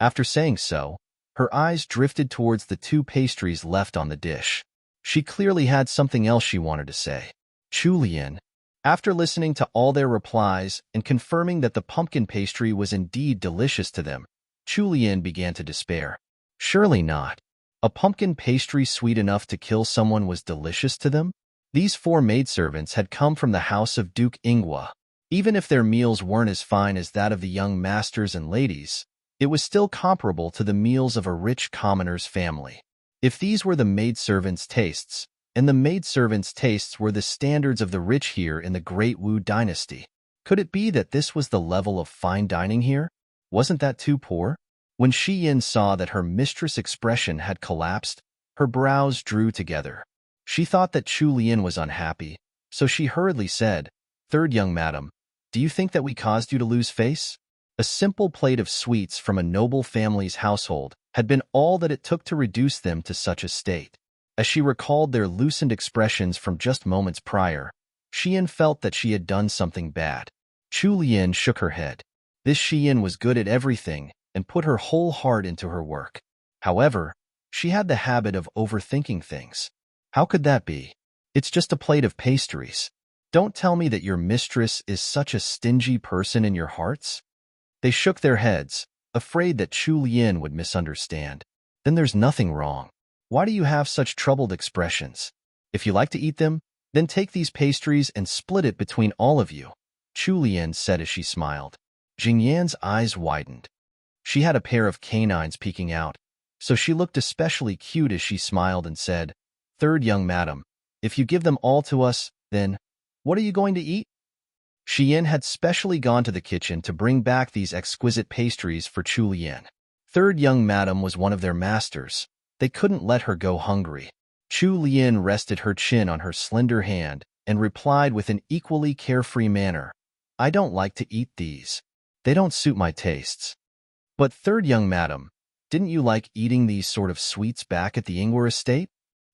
After saying so, her eyes drifted towards the 2 pastries left on the dish. She clearly had something else she wanted to say. Chu Lian. After listening to all their replies and confirming that the pumpkin pastry was indeed delicious to them, Chu Lian began to despair. Surely not. A pumpkin pastry sweet enough to kill someone was delicious to them? These 4 maidservants had come from the house of Duke Ingwa. Even if their meals weren't as fine as that of the young masters and ladies, it was still comparable to the meals of a rich commoner's family. If these were the maidservants' tastes, and the maidservants' tastes were the standards of the rich here in the Great Wu dynasty, could it be that this was the level of fine dining here? Wasn't that too poor? When Shi Yin saw that her mistress' expression had collapsed, her brows drew together. She thought that Chu Lian was unhappy, so she hurriedly said, Third young madam, do you think that we caused you to lose face? A simple plate of sweets from a noble family's household had been all that it took to reduce them to such a state. As she recalled their loosened expressions from just moments prior, Xian felt that she had done something bad. Chu Lian shook her head. This Xian was good at everything and put her whole heart into her work. However, she had the habit of overthinking things. How could that be? It's just a plate of pastries. Don't tell me that your mistress is such a stingy person in your hearts. They shook their heads, afraid that Chu Lian would misunderstand. Then there's nothing wrong. Why do you have such troubled expressions? If you like to eat them, then take these pastries and split it between all of you, Chu Lian said as she smiled. Jing Yan's eyes widened. She had a pair of canines peeking out, so she looked especially cute as she smiled and said, Third young madam, if you give them all to us, then, what are you going to eat? Xian had specially gone to the kitchen to bring back these exquisite pastries for Chu Lian. Third young madam was one of their masters. They couldn't let her go hungry. Chu Lian rested her chin on her slender hand and replied with an equally carefree manner, I don't like to eat these. They don't suit my tastes. But third young madam, didn't you like eating these sort of sweets back at the Ingwer estate?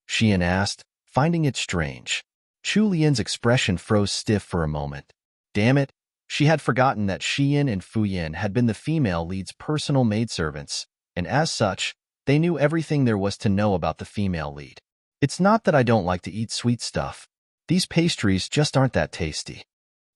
Xian asked, finding it strange. Chu Lian's expression froze stiff for a moment. Damn it, she had forgotten that Xian and Fu Yin had been the female lead's personal maidservants, and as such, they knew everything there was to know about the female lead. It's not that I don't like to eat sweet stuff. These pastries just aren't that tasty.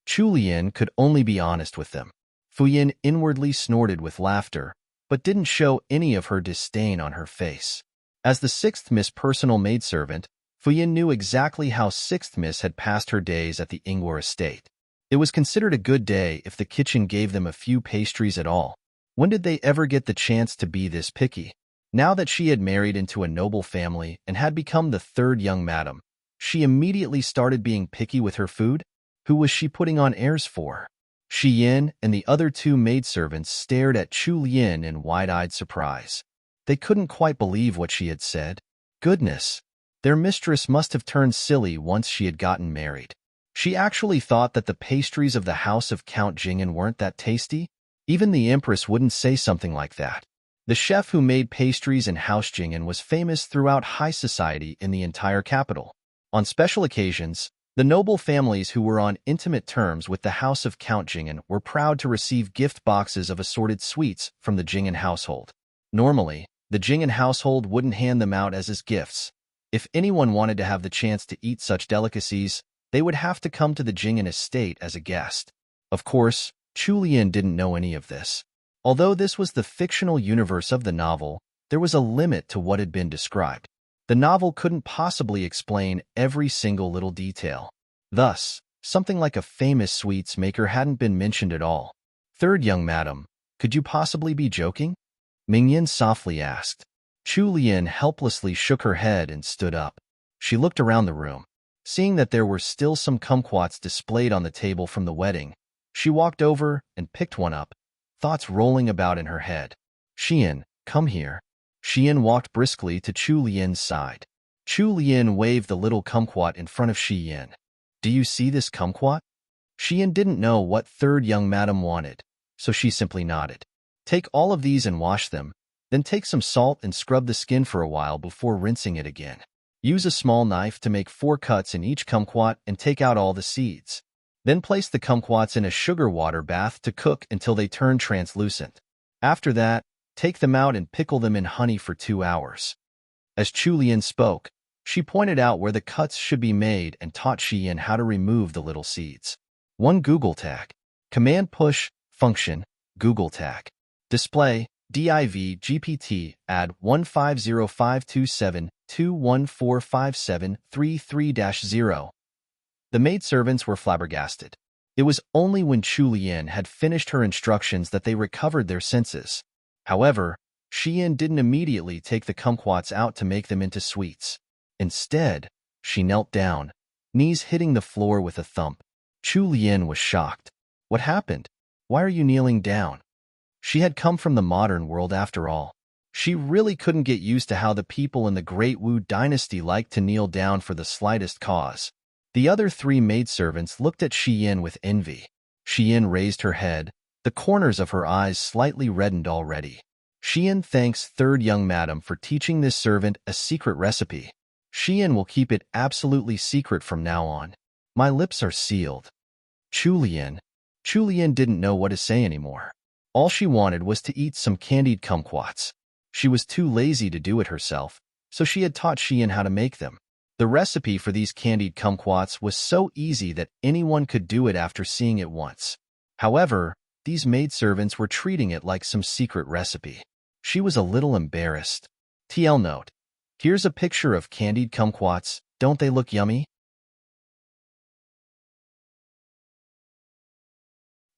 Chu Lian could only be honest with them. Fu Yin inwardly snorted with laughter, but didn't show any of her disdain on her face. As the sixth Miss personal maidservant, Fu Yin knew exactly how sixth Miss had passed her days at the Ingwer estate. It was considered a good day if the kitchen gave them a few pastries at all. When did they ever get the chance to be this picky? Now that she had married into a noble family and had become the third young madam, she immediately started being picky with her food? Who was she putting on airs for? Shi Yin and the other two maidservants stared at Chu Lian in wide-eyed surprise. They couldn't quite believe what she had said. Goodness, their mistress must have turned silly once she had gotten married. She actually thought that the pastries of the house of Count Jingen weren't that tasty? Even the Empress wouldn't say something like that. The chef who made pastries in House Jingen was famous throughout high society in the entire capital. On special occasions, the noble families who were on intimate terms with the house of Count Jingen were proud to receive gift boxes of assorted sweets from the Jingen household. Normally, the Jingen household wouldn't hand them out as gifts. If anyone wanted to have the chance to eat such delicacies, they would have to come to the Jingen estate as a guest. Of course, Chu Lian didn't know any of this. Although this was the fictional universe of the novel, there was a limit to what had been described. The novel couldn't possibly explain every single little detail. Thus, something like a famous sweets maker hadn't been mentioned at all. Third young madam, could you possibly be joking? Mingyan softly asked. Chu Lian helplessly shook her head and stood up. She looked around the room. Seeing that there were still some kumquats displayed on the table from the wedding, she walked over and picked one up, thoughts rolling about in her head. Xian, come here. Xian walked briskly to Chu Lian's side. Chu Lian waved the little kumquat in front of Xian. Do you see this kumquat? Xian didn't know what third young madam wanted, so she simply nodded. Take all of these and wash them, then take some salt and scrub the skin for a while before rinsing it again. Use a small knife to make 4 cuts in each kumquat and take out all the seeds. Then place the kumquats in a sugar water bath to cook until they turn translucent. After that, take them out and pickle them in honey for 2 hours. As Chu Lian spoke, she pointed out where the cuts should be made and taught Xian how to remove the little seeds. 1 Google tag. Command push, function, Google tag. Display, div GPT, add 150527214573-0. The maidservants were flabbergasted. It was only when Chu Lian had finished her instructions that they recovered their senses. However, Xian didn't immediately take the kumquats out to make them into sweets. Instead, she knelt down, knees hitting the floor with a thump. Chu Lian was shocked. What happened? Why are you kneeling down? She had come from the modern world after all. She really couldn't get used to how the people in the Great Wu dynasty liked to kneel down for the slightest cause. The other 3 maidservants looked at Xian with envy. Xian raised her head, the corners of her eyes slightly reddened already. Xian thanks third young madam for teaching this servant a secret recipe. Xian will keep it absolutely secret from now on. My lips are sealed. Chu Lian didn't know what to say anymore. All she wanted was to eat some candied kumquats. She was too lazy to do it herself, so she had taught Xian how to make them. The recipe for these candied kumquats was so easy that anyone could do it after seeing it once. However, these maidservants were treating it like some secret recipe. She was a little embarrassed. TL note. Here's a picture of candied kumquats. Don't they look yummy?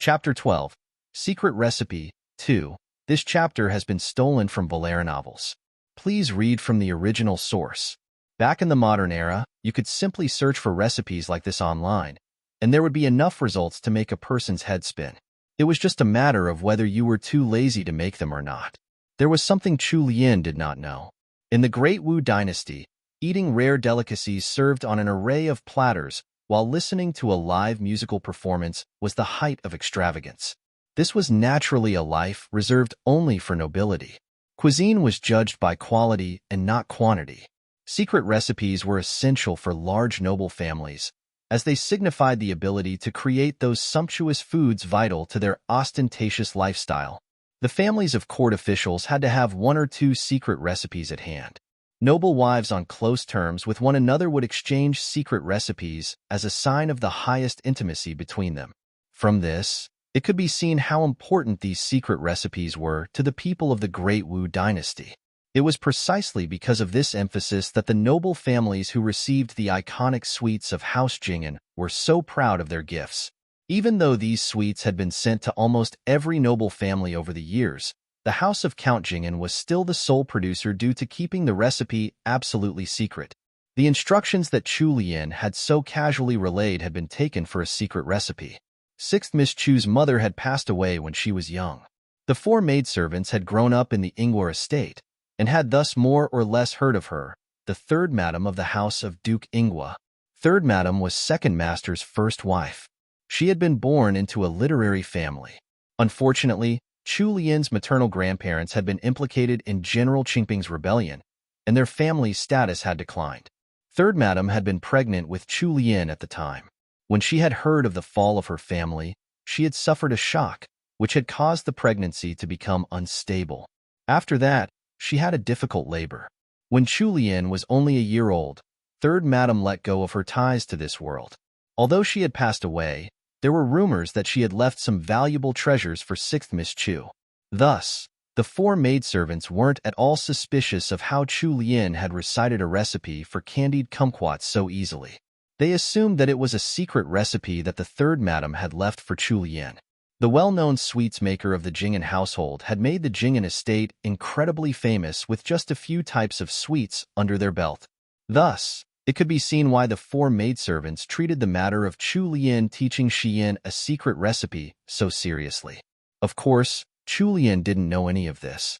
Chapter 12. Secret Recipe 2. This chapter has been stolen from Valera novels. Please read from the original source. Back in the modern era, you could simply search for recipes like this online, and there would be enough results to make a person's head spin. It was just a matter of whether you were too lazy to make them or not. There was something Chu Lian did not know. In the Great Wu dynasty, eating rare delicacies served on an array of platters while listening to a live musical performance was the height of extravagance. This was naturally a life reserved only for nobility. Cuisine was judged by quality and not quantity. Secret recipes were essential for large noble families, as they signified the ability to create those sumptuous foods vital to their ostentatious lifestyle. The families of court officials had to have one or two secret recipes at hand. Noble wives on close terms with one another would exchange secret recipes as a sign of the highest intimacy between them. From this, it could be seen how important these secret recipes were to the people of the Great Wu dynasty. It was precisely because of this emphasis that the noble families who received the iconic sweets of House Jing'an were so proud of their gifts. Even though these sweets had been sent to almost every noble family over the years, the House of Count Jing'an was still the sole producer due to keeping the recipe absolutely secret. The instructions that Chu Lian had so casually relayed had been taken for a secret recipe. Sixth Miss Chu's mother had passed away when she was young. The four maidservants had grown up in the Ingwer estate, and had thus more or less heard of her, the third madam of the house of Duke Ingwa. Third madam was second master's first wife. She had been born into a literary family. Unfortunately, Chu Lian's maternal grandparents had been implicated in General Qingping's rebellion, and their family's status had declined. Third madam had been pregnant with Chu Lian at the time. When she had heard of the fall of her family, she had suffered a shock, which had caused the pregnancy to become unstable. After that, she had a difficult labor. When Chu Lian was only a year old, Third Madam let go of her ties to this world. Although she had passed away, there were rumors that she had left some valuable treasures for Sixth Miss Chu. Thus, the four maidservants weren't at all suspicious of how Chu Lian had recited a recipe for candied kumquats so easily. They assumed that it was a secret recipe that the third madam had left for Chu Lian. The well-known sweets maker of the Jing'an household had made the Jing'an estate incredibly famous with just a few types of sweets under their belt. Thus, it could be seen why the four maidservants treated the matter of Chu Lian teaching Xian a secret recipe so seriously. Of course, Chu Lian didn't know any of this.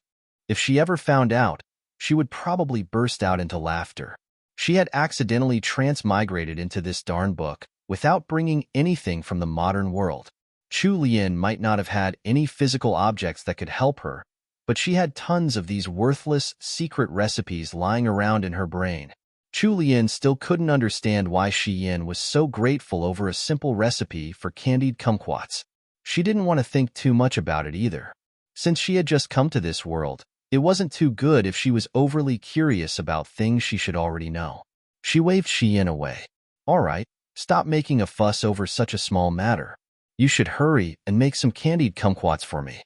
If she ever found out, she would probably burst out into laughter. She had accidentally transmigrated into this darn book without bringing anything from the modern world. Chu Lian might not have had any physical objects that could help her, but she had tons of these worthless, secret recipes lying around in her brain. Chu Lian still couldn't understand why Xian was so grateful over a simple recipe for candied kumquats. She didn't want to think too much about it either. Since she had just come to this world, it wasn't too good if she was overly curious about things she should already know. She waved Xian away. "All right, stop making a fuss over such a small matter. You should hurry and make some candied kumquats for me."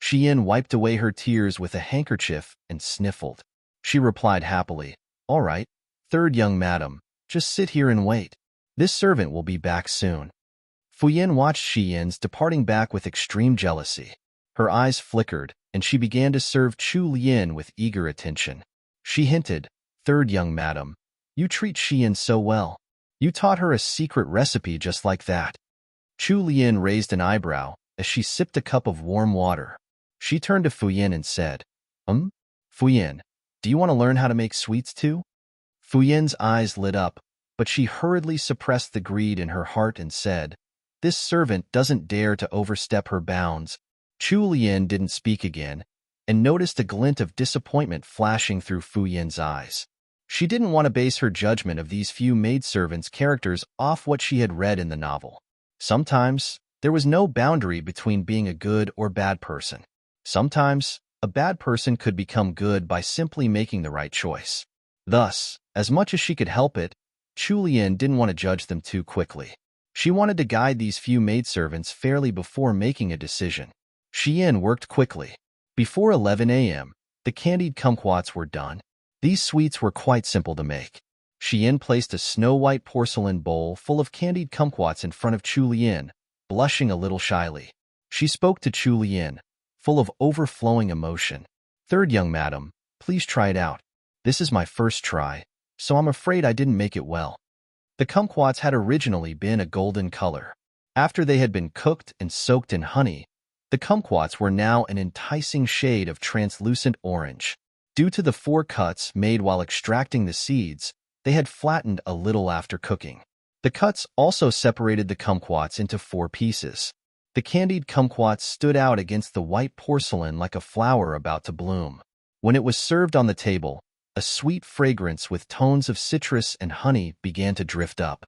Xian wiped away her tears with a handkerchief and sniffled. She replied happily, "All right, third young madam, just sit here and wait. This servant will be back soon." Fuyin watched Xian's departing back with extreme jealousy. Her eyes flickered, and she began to serve Chu Lian with eager attention. She hinted, "Third young madam, you treat Xian so well. You taught her a secret recipe just like that." Chu Lian raised an eyebrow as she sipped a cup of warm water. She turned to Fuyin and said, Fuyin, do you want to learn how to make sweets too?" Fuyin's eyes lit up, but she hurriedly suppressed the greed in her heart and said, "This servant doesn't dare to overstep her bounds." Chu Lian didn't speak again, and noticed a glint of disappointment flashing through Fuyin's eyes. She didn't want to base her judgment of these few maidservants' characters off what she had read in the novel. Sometimes, there was no boundary between being a good or bad person. Sometimes, a bad person could become good by simply making the right choice. Thus, as much as she could help it, Chu Lian didn't want to judge them too quickly. She wanted to guide these few maidservants fairly before making a decision. Xian worked quickly. Before 11 a.m., the candied kumquats were done. These sweets were quite simple to make. Xian placed a snow-white porcelain bowl full of candied kumquats in front of Chu Lian, blushing a little shyly. She spoke to Chu Lian, full of overflowing emotion. "Third young madam, please try it out. This is my first try, so I'm afraid I didn't make it well." The kumquats had originally been a golden color. After they had been cooked and soaked in honey, the kumquats were now an enticing shade of translucent orange. Due to the 4 cuts made while extracting the seeds, they had flattened a little after cooking. The cuts also separated the kumquats into 4 pieces. The candied kumquats stood out against the white porcelain like a flower about to bloom. When it was served on the table, a sweet fragrance with tones of citrus and honey began to drift up.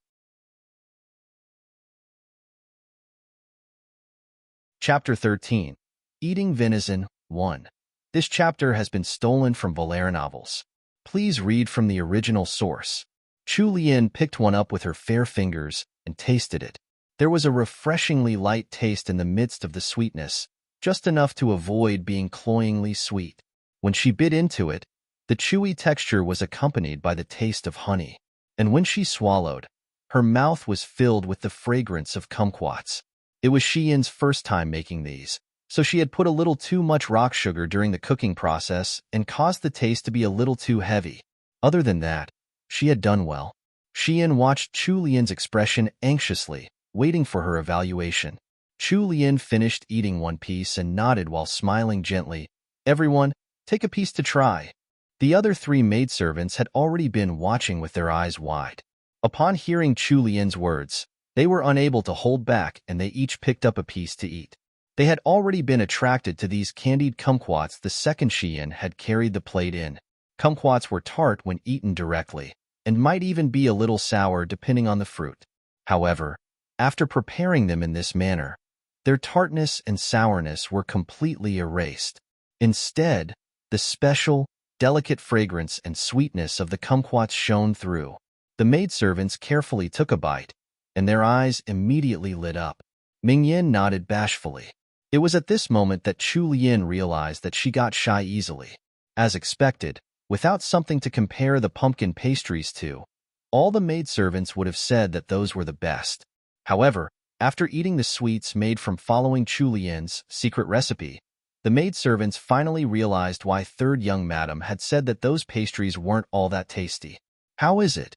Chapter 13. Eating Venison 1. This chapter has been stolen from Valera novels. Please read from the original source. Chu Lian picked one up with her fair fingers and tasted it. There was a refreshingly light taste in the midst of the sweetness, just enough to avoid being cloyingly sweet. When she bit into it, the chewy texture was accompanied by the taste of honey. And when she swallowed, her mouth was filled with the fragrance of kumquats. It was Xian's first time making these, so she had put a little too much rock sugar during the cooking process and caused the taste to be a little too heavy. Other than that, she had done well. Xian watched Chu Lian's expression anxiously, waiting for her evaluation. Chu Lian finished eating one piece and nodded while smiling gently. Everyone, take a piece to try. The other 3 maidservants had already been watching with their eyes wide. Upon hearing Chu Lian's words, they were unable to hold back and they each picked up a piece to eat. They had already been attracted to these candied kumquats the second Xian had carried the plate in. Kumquats were tart when eaten directly, and might even be a little sour depending on the fruit. However, after preparing them in this manner, their tartness and sourness were completely erased. Instead, the special, delicate fragrance and sweetness of the kumquats shone through. The maidservants carefully took a bite, and their eyes immediately lit up. Mingyan nodded bashfully. It was at this moment that Chu Lian realized that she got shy easily. As expected, without something to compare the pumpkin pastries to, all the maidservants would have said that those were the best. However, after eating the sweets made from following Chu Lian's secret recipe, the maidservants finally realized why third young madam had said that those pastries weren't all that tasty. How is it?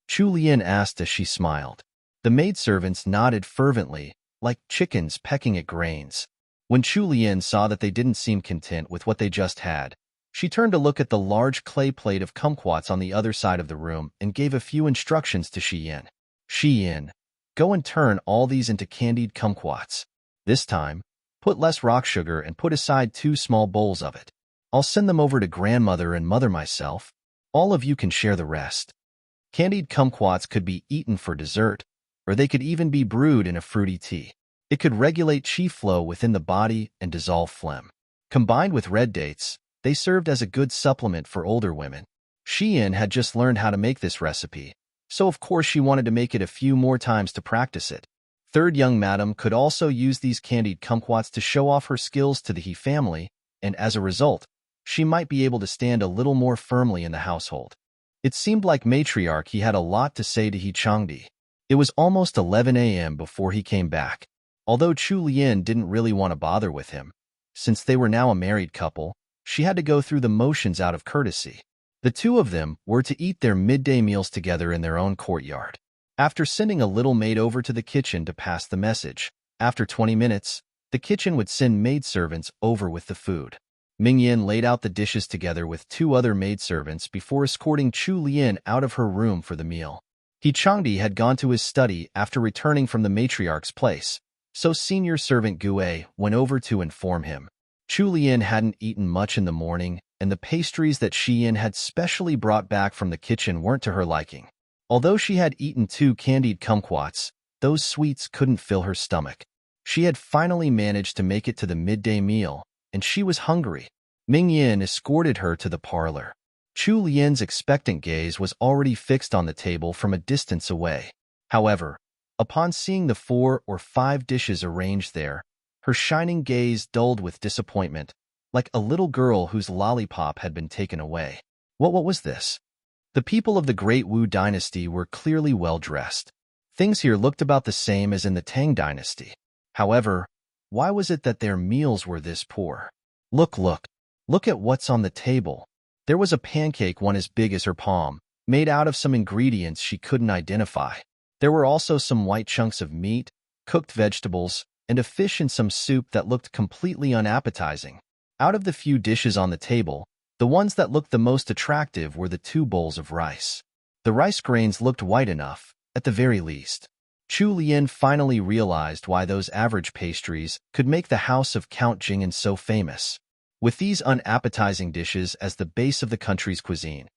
Chu Lian asked as she smiled. The maidservants nodded fervently, like chickens pecking at grains. When Chu Lian saw that they didn't seem content with what they just had, she turned to look at the large clay plate of kumquats on the other side of the room and gave a few instructions to Xian. Xian, go and turn all these into candied kumquats. This time, put less rock sugar and put aside 2 small bowls of it. I'll send them over to grandmother and mother myself. All of you can share the rest. Candied kumquats could be eaten for dessert, or they could even be brewed in a fruity tea. It could regulate qi flow within the body and dissolve phlegm. Combined with red dates, they served as a good supplement for older women. Xian had just learned how to make this recipe, so of course she wanted to make it a few more times to practice it. Third young madam could also use these candied kumquats to show off her skills to the He family, and as a result, she might be able to stand a little more firmly in the household. It seemed like matriarch He had a lot to say to He Changdi. It was almost 11 a.m. before he came back. Although Chu Lian didn't really want to bother with him, since they were now a married couple, she had to go through the motions out of courtesy. The 2 of them were to eat their midday meals together in their own courtyard. After sending a little maid over to the kitchen to pass the message, after 20 minutes, the kitchen would send maidservants over with the food. Mingyan laid out the dishes together with 2 other maidservants before escorting Chu Lian out of her room for the meal. He Changdi had gone to his study after returning from the matriarch's place, so senior servant Gue went over to inform him. Chu Lian hadn't eaten much in the morning, and the pastries that Xian had specially brought back from the kitchen weren't to her liking. Although she had eaten 2 candied kumquats, those sweets couldn't fill her stomach. She had finally managed to make it to the midday meal, and she was hungry. Mingyan escorted her to the parlor. Chu Lian's expectant gaze was already fixed on the table from a distance away. However, upon seeing the 4 or 5 dishes arranged there, her shining gaze dulled with disappointment, like a little girl whose lollipop had been taken away. What was this? The people of the Great Wu dynasty were clearly well-dressed. Things here looked about the same as in the Tang dynasty. However, why was it that their meals were this poor? Look at what's on the table. There was a pancake one as big as her palm, made out of some ingredients she couldn't identify. There were also some white chunks of meat, cooked vegetables, and a fish in some soup that looked completely unappetizing. Out of the few dishes on the table, the ones that looked the most attractive were the 2 bowls of rice. The rice grains looked white enough, at the very least. Chu Lian finally realized why those average pastries could make the house of Count Jingen so famous. With these unappetizing dishes as the base of the country's cuisine,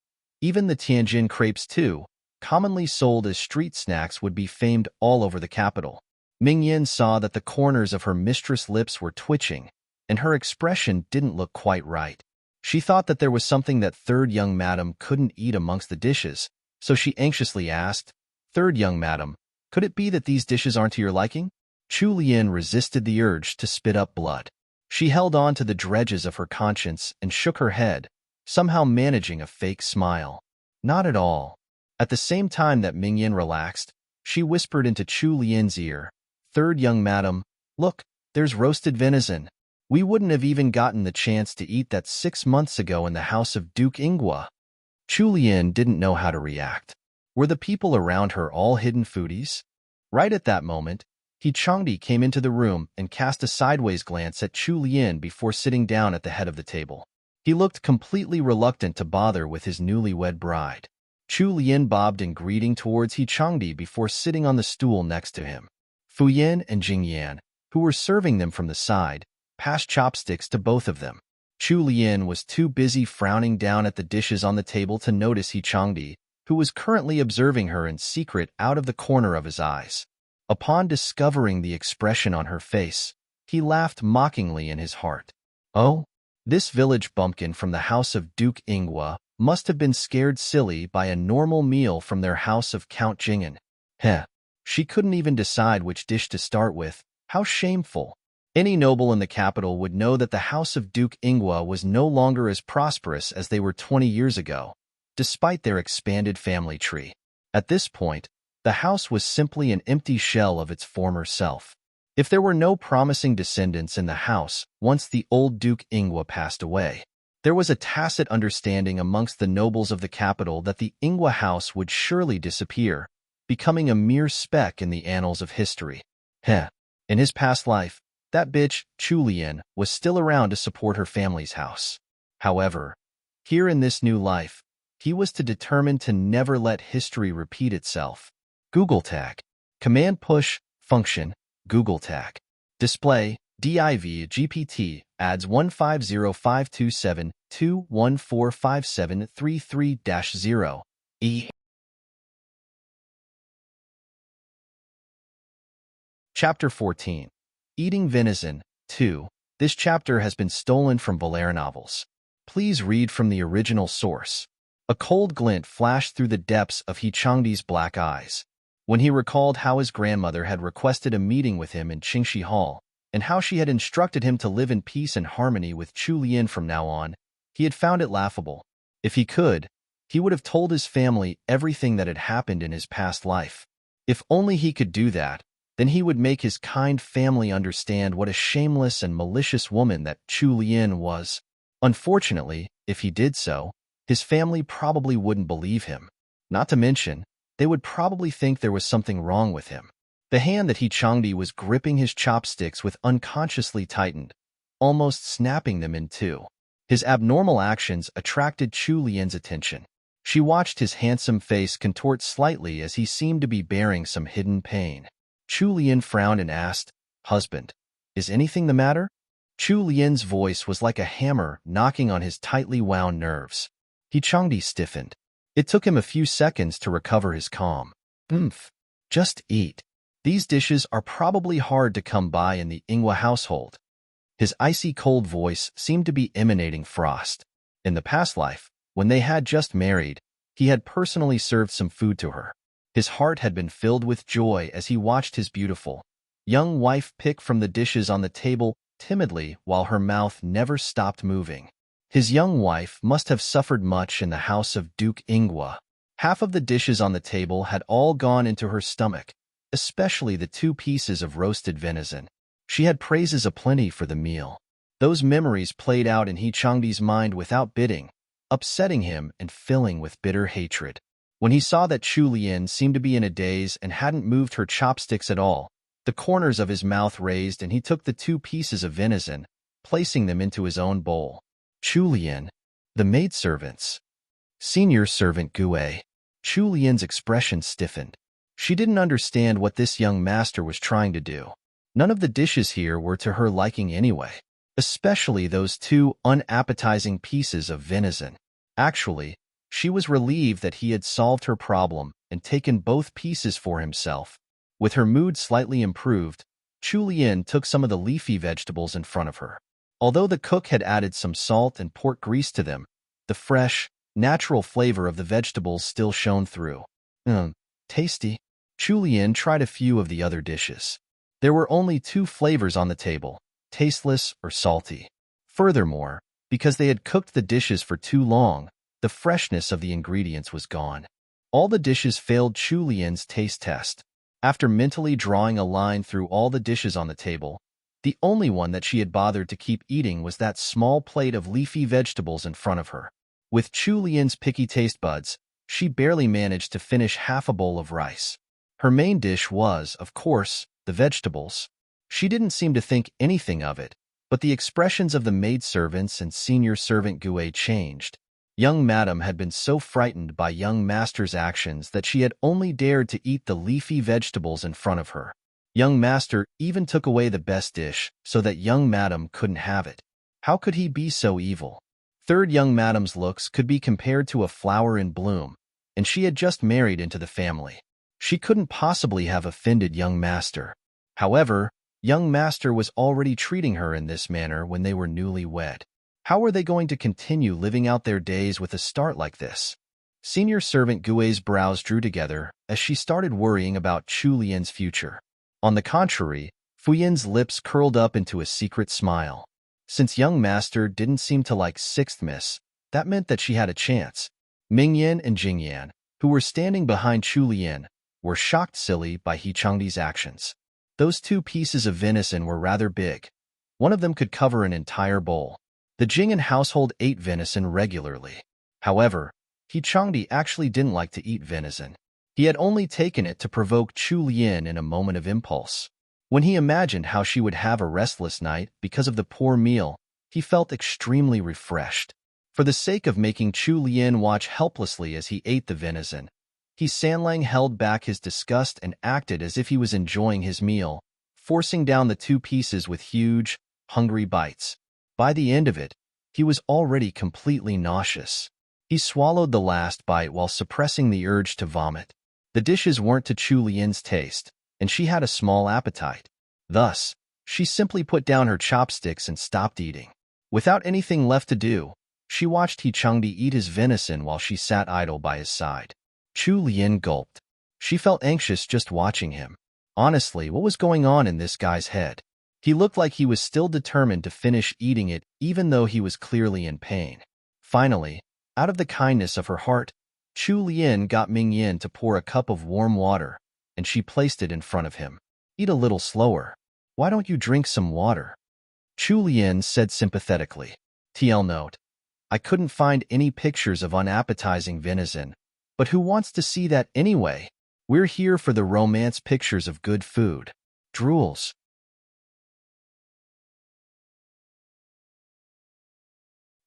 even the Tianjin crepes too, commonly sold as street snacks, would be famed all over the capital. Ming Yin saw that the corners of her mistress' lips were twitching, and her expression didn't look quite right. She thought that there was something that third young madam couldn't eat amongst the dishes, so she anxiously asked, "Third young madam, could it be that these dishes aren't to your liking?" Chu Lian resisted the urge to spit up blood. She held on to the dredges of her conscience and shook her head, somehow managing a fake smile. Not at all. At the same time that Ming Yin relaxed, she whispered into Chu Lian's ear, "Third young madam, look, there's roasted venison. We wouldn't have even gotten the chance to eat that 6 months ago in the house of Duke Ingwa." Chu Lian didn't know how to react. Were the people around her all hidden foodies? Right at that moment, He Changdi came into the room and cast a sideways glance at Chu Lian before sitting down at the head of the table. He looked completely reluctant to bother with his newlywed bride. Chu Lian bobbed in greeting towards He Changdi before sitting on the stool next to him. Fu Yan and Jing Yan, who were serving them from the side, passed chopsticks to both of them. Chu Lian was too busy frowning down at the dishes on the table to notice He Changdi, who was currently observing her in secret out of the corner of his eyes. Upon discovering the expression on her face, he laughed mockingly in his heart. Oh, this village bumpkin from the house of Duke Ingwa must have been scared silly by a normal meal from their house of Count Jingen. Heh, she couldn't even decide which dish to start with. How shameful. Any noble in the capital would know that the house of Duke Ingwa was no longer as prosperous as they were 20 years ago, despite their expanded family tree. At this point, the house was simply an empty shell of its former self. If there were no promising descendants in the house once the old Duke Ingwa passed away, there was a tacit understanding amongst the nobles of the capital that the Ingwa house would surely disappear, becoming a mere speck in the annals of history. Heh. In his past life, that bitch, Chu Lian, was still around to support her family's house. However, here in this new life, he was determined to never let history repeat itself. Google Tag. Command Push Function Google Tag. Display div GPT adds 15052721457333-0 E. Chapter 14. Eating Venison 2. This chapter has been stolen from Valera novels. Please read from the original source. A cold glint flashed through the depths of He Changdi's black eyes when he recalled how his grandmother had requested a meeting with him in Qingxi Hall, and how she had instructed him to live in peace and harmony with Chu Lian from now on. He had found it laughable. If he could, he would have told his family everything that had happened in his past life. If only he could do that, then he would make his kind family understand what a shameless and malicious woman that Chu Lian was. Unfortunately, if he did so, his family probably wouldn't believe him. Not to mention, they would probably think there was something wrong with him. The hand that He Changdi was gripping his chopsticks with unconsciously tightened, almost snapping them in two. His abnormal actions attracted Chu Lian's attention. She watched his handsome face contort slightly as he seemed to be bearing some hidden pain. Chu Lian frowned and asked, "Husband, is anything the matter?" Chu Lian's voice was like a hammer knocking on his tightly wound nerves. He Changdi stiffened. It took him a few seconds to recover his calm. Just eat. These dishes are probably hard to come by in the Ingwa household." His icy cold voice seemed to be emanating frost. In the past life, when they had just married, he had personally served some food to her. His heart had been filled with joy as he watched his beautiful young wife pick from the dishes on the table timidly while her mouth never stopped moving. His young wife must have suffered much in the house of Duke Ingwa. Half of the dishes on the table had all gone into her stomach, especially the 2 pieces of roasted venison. She had praises aplenty for the meal. Those memories played out in He Changdi's mind without bidding, upsetting him and filling with bitter hatred. When he saw that Chu Lian seemed to be in a daze and hadn't moved her chopsticks at all, the corners of his mouth raised and he took the 2 pieces of venison, placing them into his own bowl. Chu Lian, the maidservants. Senior servant Gue. Chu Lian's expression stiffened. She didn't understand what this young master was trying to do. None of the dishes here were to her liking anyway, especially those two unappetizing pieces of venison. Actually, she was relieved that he had solved her problem and taken both pieces for himself. With her mood slightly improved, Chu Lian took some of the leafy vegetables in front of her. Although the cook had added some salt and pork grease to them, the fresh, natural flavor of the vegetables still shone through. Tasty. Chu Lian tried a few of the other dishes. There were only two flavors on the table, tasteless or salty. Furthermore, because they had cooked the dishes for too long, the freshness of the ingredients was gone. All the dishes failed Chu Lian's taste test. After mentally drawing a line through all the dishes on the table, the only one that she had bothered to keep eating was that small plate of leafy vegetables in front of her. With Chu Lian's picky taste buds, she barely managed to finish half a bowl of rice. Her main dish was, of course, the vegetables. She didn't seem to think anything of it, but the expressions of the maidservants and senior servant Gue changed. Young madam had been so frightened by young master's actions that she had only dared to eat the leafy vegetables in front of her. Young master even took away the best dish so that young madam couldn't have it. How could he be so evil? Third, young madam's looks could be compared to a flower in bloom, and she had just married into the family. She couldn't possibly have offended young master. However, young master was already treating her in this manner when they were newly wed. How were they going to continue living out their days with a start like this? Senior servant Gue's brows drew together as she started worrying about Chu Lian's future. On the contrary, Fuyin's lips curled up into a secret smile. Since young master didn't seem to like sixth miss, that meant that she had a chance. Mingyan and Jingyan, who were standing behind Chu Lian, were shocked silly by He Chengdi's actions. Those two pieces of venison were rather big. One of them could cover an entire bowl. The Jingyan household ate venison regularly. However, He Chengdi actually didn't like to eat venison. He had only taken it to provoke Chu Lian in a moment of impulse. When he imagined how she would have a restless night because of the poor meal, he felt extremely refreshed. For the sake of making Chu Lian watch helplessly as he ate the venison, He Sanlang held back his disgust and acted as if he was enjoying his meal, forcing down the two pieces with huge, hungry bites. By the end of it, he was already completely nauseous. He swallowed the last bite while suppressing the urge to vomit. The dishes weren't to Chu Lian's taste, and she had a small appetite. Thus, she simply put down her chopsticks and stopped eating. Without anything left to do, she watched He Chengdi eat his venison while she sat idle by his side. Chu Lian gulped. She felt anxious just watching him. Honestly, what was going on in this guy's head? He looked like he was still determined to finish eating it even though he was clearly in pain. Finally, out of the kindness of her heart, Chu Lian got Ming Yin to pour a cup of warm water, and she placed it in front of him. Eat a little slower. Why don't you drink some water? Chu Lian said sympathetically. TL note. I couldn't find any pictures of unappetizing venison, but who wants to see that anyway? We're here for the romance pictures of good food. Drools.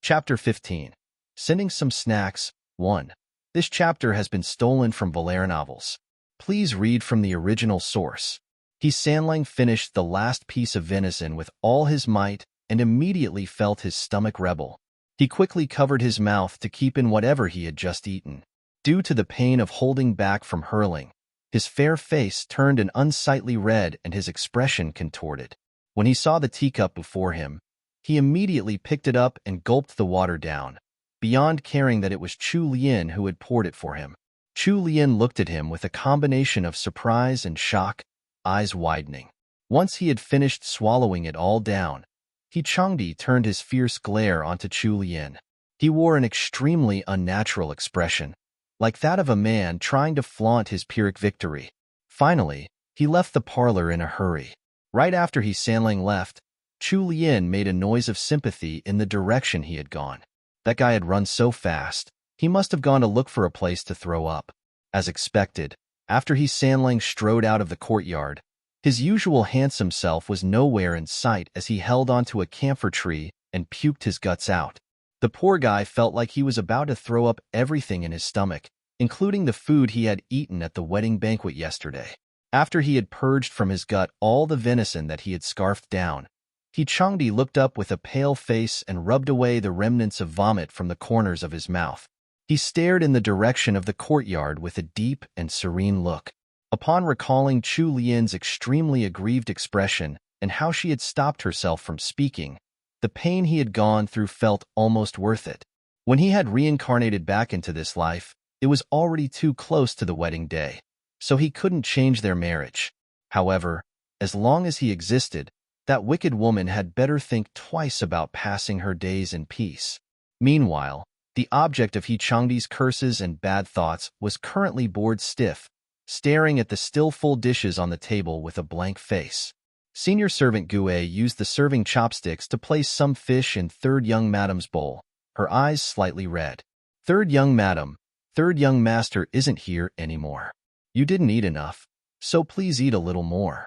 Chapter 15. Sending some snacks. 1. This chapter has been stolen from Valera novels. Please read from the original source. He Sanlang finished the last piece of venison with all his might and immediately felt his stomach rebel. He quickly covered his mouth to keep in whatever he had just eaten. Due to the pain of holding back from hurling, his fair face turned an unsightly red and his expression contorted. When he saw the teacup before him, he immediately picked it up and gulped the water down, beyond caring that it was Chu Lian who had poured it for him. Chu Lian looked at him with a combination of surprise and shock, eyes widening. Once he had finished swallowing it all down, He Chengdi turned his fierce glare onto Chu Lian. He wore an extremely unnatural expression, like that of a man trying to flaunt his Pyrrhic victory. Finally, he left the parlor in a hurry. Right after He Sanlang left, Chu Lian made a noise of sympathy in the direction he had gone. That guy had run so fast, he must have gone to look for a place to throw up. As expected, after He Sanlang strode out of the courtyard, his usual handsome self was nowhere in sight as he held onto a camphor tree and puked his guts out. The poor guy felt like he was about to throw up everything in his stomach, including the food he had eaten at the wedding banquet yesterday. After he had purged from his gut all the venison that he had scarfed down, Changdi looked up with a pale face and rubbed away the remnants of vomit from the corners of his mouth. He stared in the direction of the courtyard with a deep and serene look. Upon recalling Chu Lian's extremely aggrieved expression and how she had stopped herself from speaking, the pain he had gone through felt almost worth it. When he had reincarnated back into this life, it was already too close to the wedding day, so he couldn't change their marriage. However, as long as he existed, that wicked woman had better think twice about passing her days in peace. Meanwhile, the object of Changdi's curses and bad thoughts was currently bored stiff, staring at the still full dishes on the table with a blank face. Senior servant Gue used the serving chopsticks to place some fish in third young madam's bowl, her eyes slightly red. Third young madam, third young master isn't here anymore. You didn't eat enough, so please eat a little more.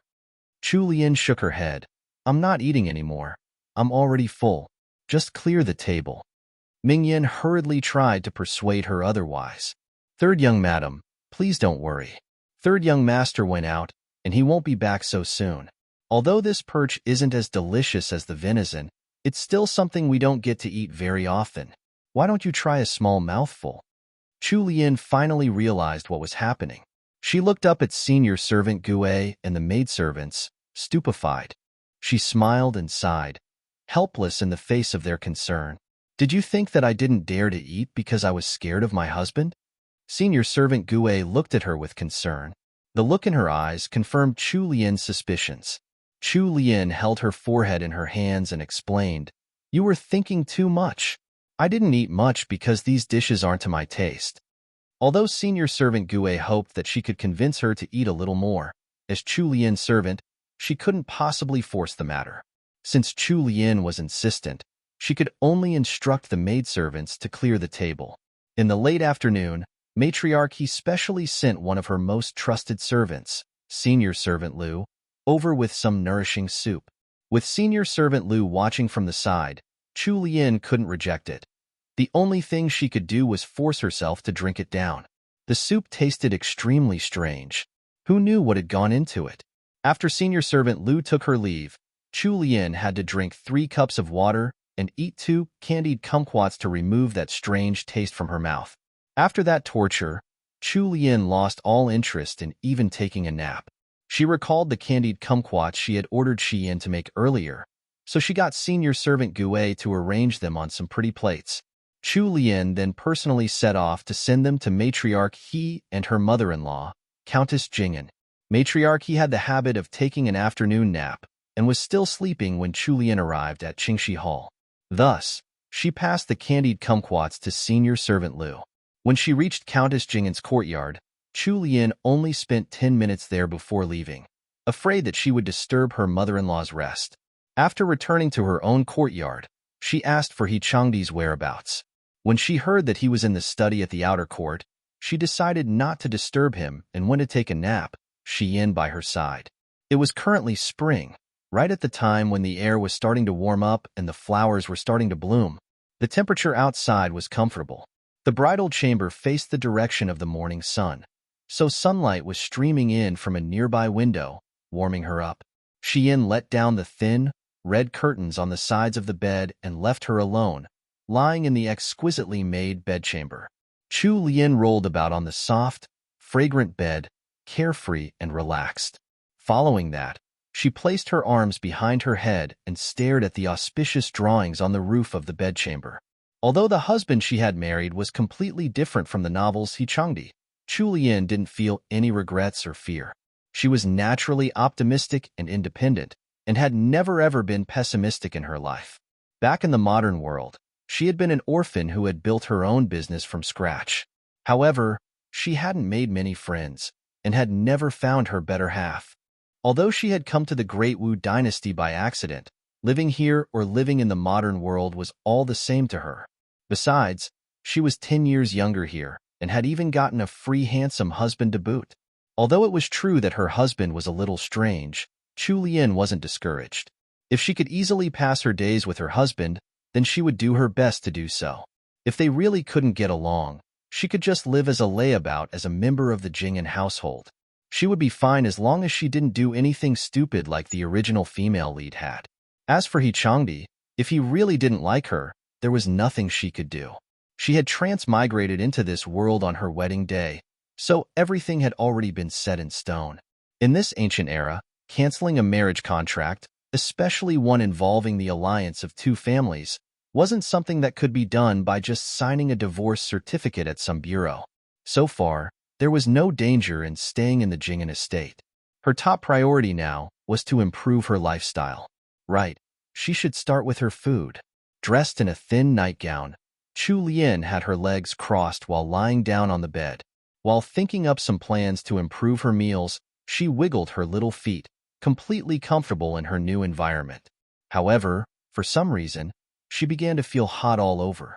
Chu Lian shook her head. I'm not eating anymore. I'm already full. Just clear the table. Ming Yin hurriedly tried to persuade her otherwise. Third young madam, please don't worry. Third young master went out, and he won't be back so soon. Although this perch isn't as delicious as the venison, it's still something we don't get to eat very often. Why don't you try a small mouthful? Chu Lian finally realized what was happening. She looked up at senior servant Gue and the maidservants, stupefied. She smiled and sighed, helpless in the face of their concern. Did you think that I didn't dare to eat because I was scared of my husband? Senior servant Gue looked at her with concern. The look in her eyes confirmed Chu Lian's suspicions. Chu Lian held her forehead in her hands and explained, You were thinking too much. I didn't eat much because these dishes aren't to my taste. Although senior servant Gue hoped that she could convince her to eat a little more, as Chu Lian's servant, she couldn't possibly force the matter. Since Chu Lian was insistent, she could only instruct the maidservants to clear the table. In the late afternoon, Matriarch specially sent one of her most trusted servants, senior servant Liu, over with some nourishing soup. With senior servant Liu watching from the side, Chu Lian couldn't reject it. The only thing she could do was force herself to drink it down. The soup tasted extremely strange. Who knew what had gone into it? After senior servant Liu took her leave, Chu Lian had to drink 3 cups of water and eat 2 candied kumquats to remove that strange taste from her mouth. After that torture, Chu Lian lost all interest in even taking a nap. She recalled the candied kumquats she had ordered Xian to make earlier, so she got senior servant Gue to arrange them on some pretty plates. Chu Lian then personally set off to send them to Matriarch He and her mother-in-law, Countess Jing'an. Matriarch He had the habit of taking an afternoon nap and was still sleeping when Chu Lian arrived at Qingxi Hall. Thus, she passed the candied kumquats to senior servant Liu. When she reached Countess Jing'an's courtyard, Chu Lian only spent 10 minutes there before leaving, afraid that she would disturb her mother-in-law's rest. After returning to her own courtyard, she asked for Changdi's whereabouts. When she heard that he was in the study at the outer court, she decided not to disturb him and went to take a nap, Xian by her side. It was currently spring, right at the time when the air was starting to warm up and the flowers were starting to bloom. The temperature outside was comfortable. The bridal chamber faced the direction of the morning sun, so sunlight was streaming in from a nearby window, warming her up. Xian let down the thin, red curtains on the sides of the bed and left her alone, lying in the exquisitely made bedchamber. Chu Lian rolled about on the soft, fragrant bed, carefree and relaxed. Following that, she placed her arms behind her head and stared at the auspicious drawings on the roof of the bedchamber. Although the husband she had married was completely different from the novel's Changdi, Chu Lian didn't feel any regrets or fear. She was naturally optimistic and independent, and had never ever been pessimistic in her life. Back in the modern world, she had been an orphan who had built her own business from scratch. However, she hadn't made many friends, and had never found her better half. Although she had come to the Great Wu dynasty by accident, living here or living in the modern world was all the same to her. Besides, she was 10 years younger here, and had even gotten a free handsome husband to boot. Although it was true that her husband was a little strange, Chu Lian wasn't discouraged. If she could easily pass her days with her husband, then she would do her best to do so. If they really couldn't get along, She could just live as a layabout as a member of the Jing'an household. She would be fine as long as she didn't do anything stupid like the original female lead had. As for Changdi, if he really didn't like her, there was nothing she could do. She had transmigrated into this world on her wedding day, so everything had already been set in stone. In this ancient era, canceling a marriage contract, especially one involving the alliance of two families, wasn't something that could be done by just signing a divorce certificate at some bureau. So far, there was no danger in staying in the Jing'an estate. Her top priority now was to improve her lifestyle. Right, she should start with her food. Dressed in a thin nightgown, Chu Lian had her legs crossed while lying down on the bed. While thinking up some plans to improve her meals, she wiggled her little feet, completely comfortable in her new environment. However, for some reason, she began to feel hot all over.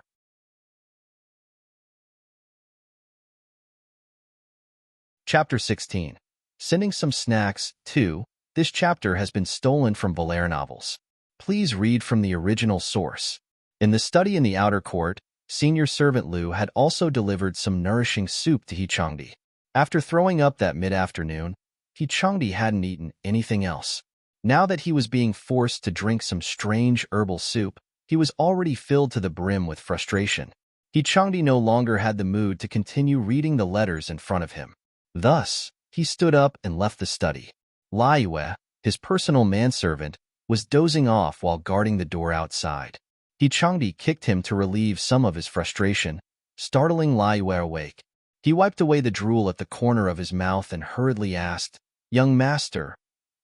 Chapter 16. Sending some snacks, too. This chapter has been stolen from Valère novels. Please read from the original source. In the study in the outer court, senior servant Liu had also delivered some nourishing soup to Changdi. After throwing up that mid-afternoon, Changdi hadn't eaten anything else. Now that he was being forced to drink some strange herbal soup, he was already filled to the brim with frustration. Changdi no longer had the mood to continue reading the letters in front of him. Thus, he stood up and left the study. Lai Yue, his personal manservant, was dozing off while guarding the door outside. Changdi kicked him to relieve some of his frustration, startling Lai Yue awake. He wiped away the drool at the corner of his mouth and hurriedly asked, "Young master,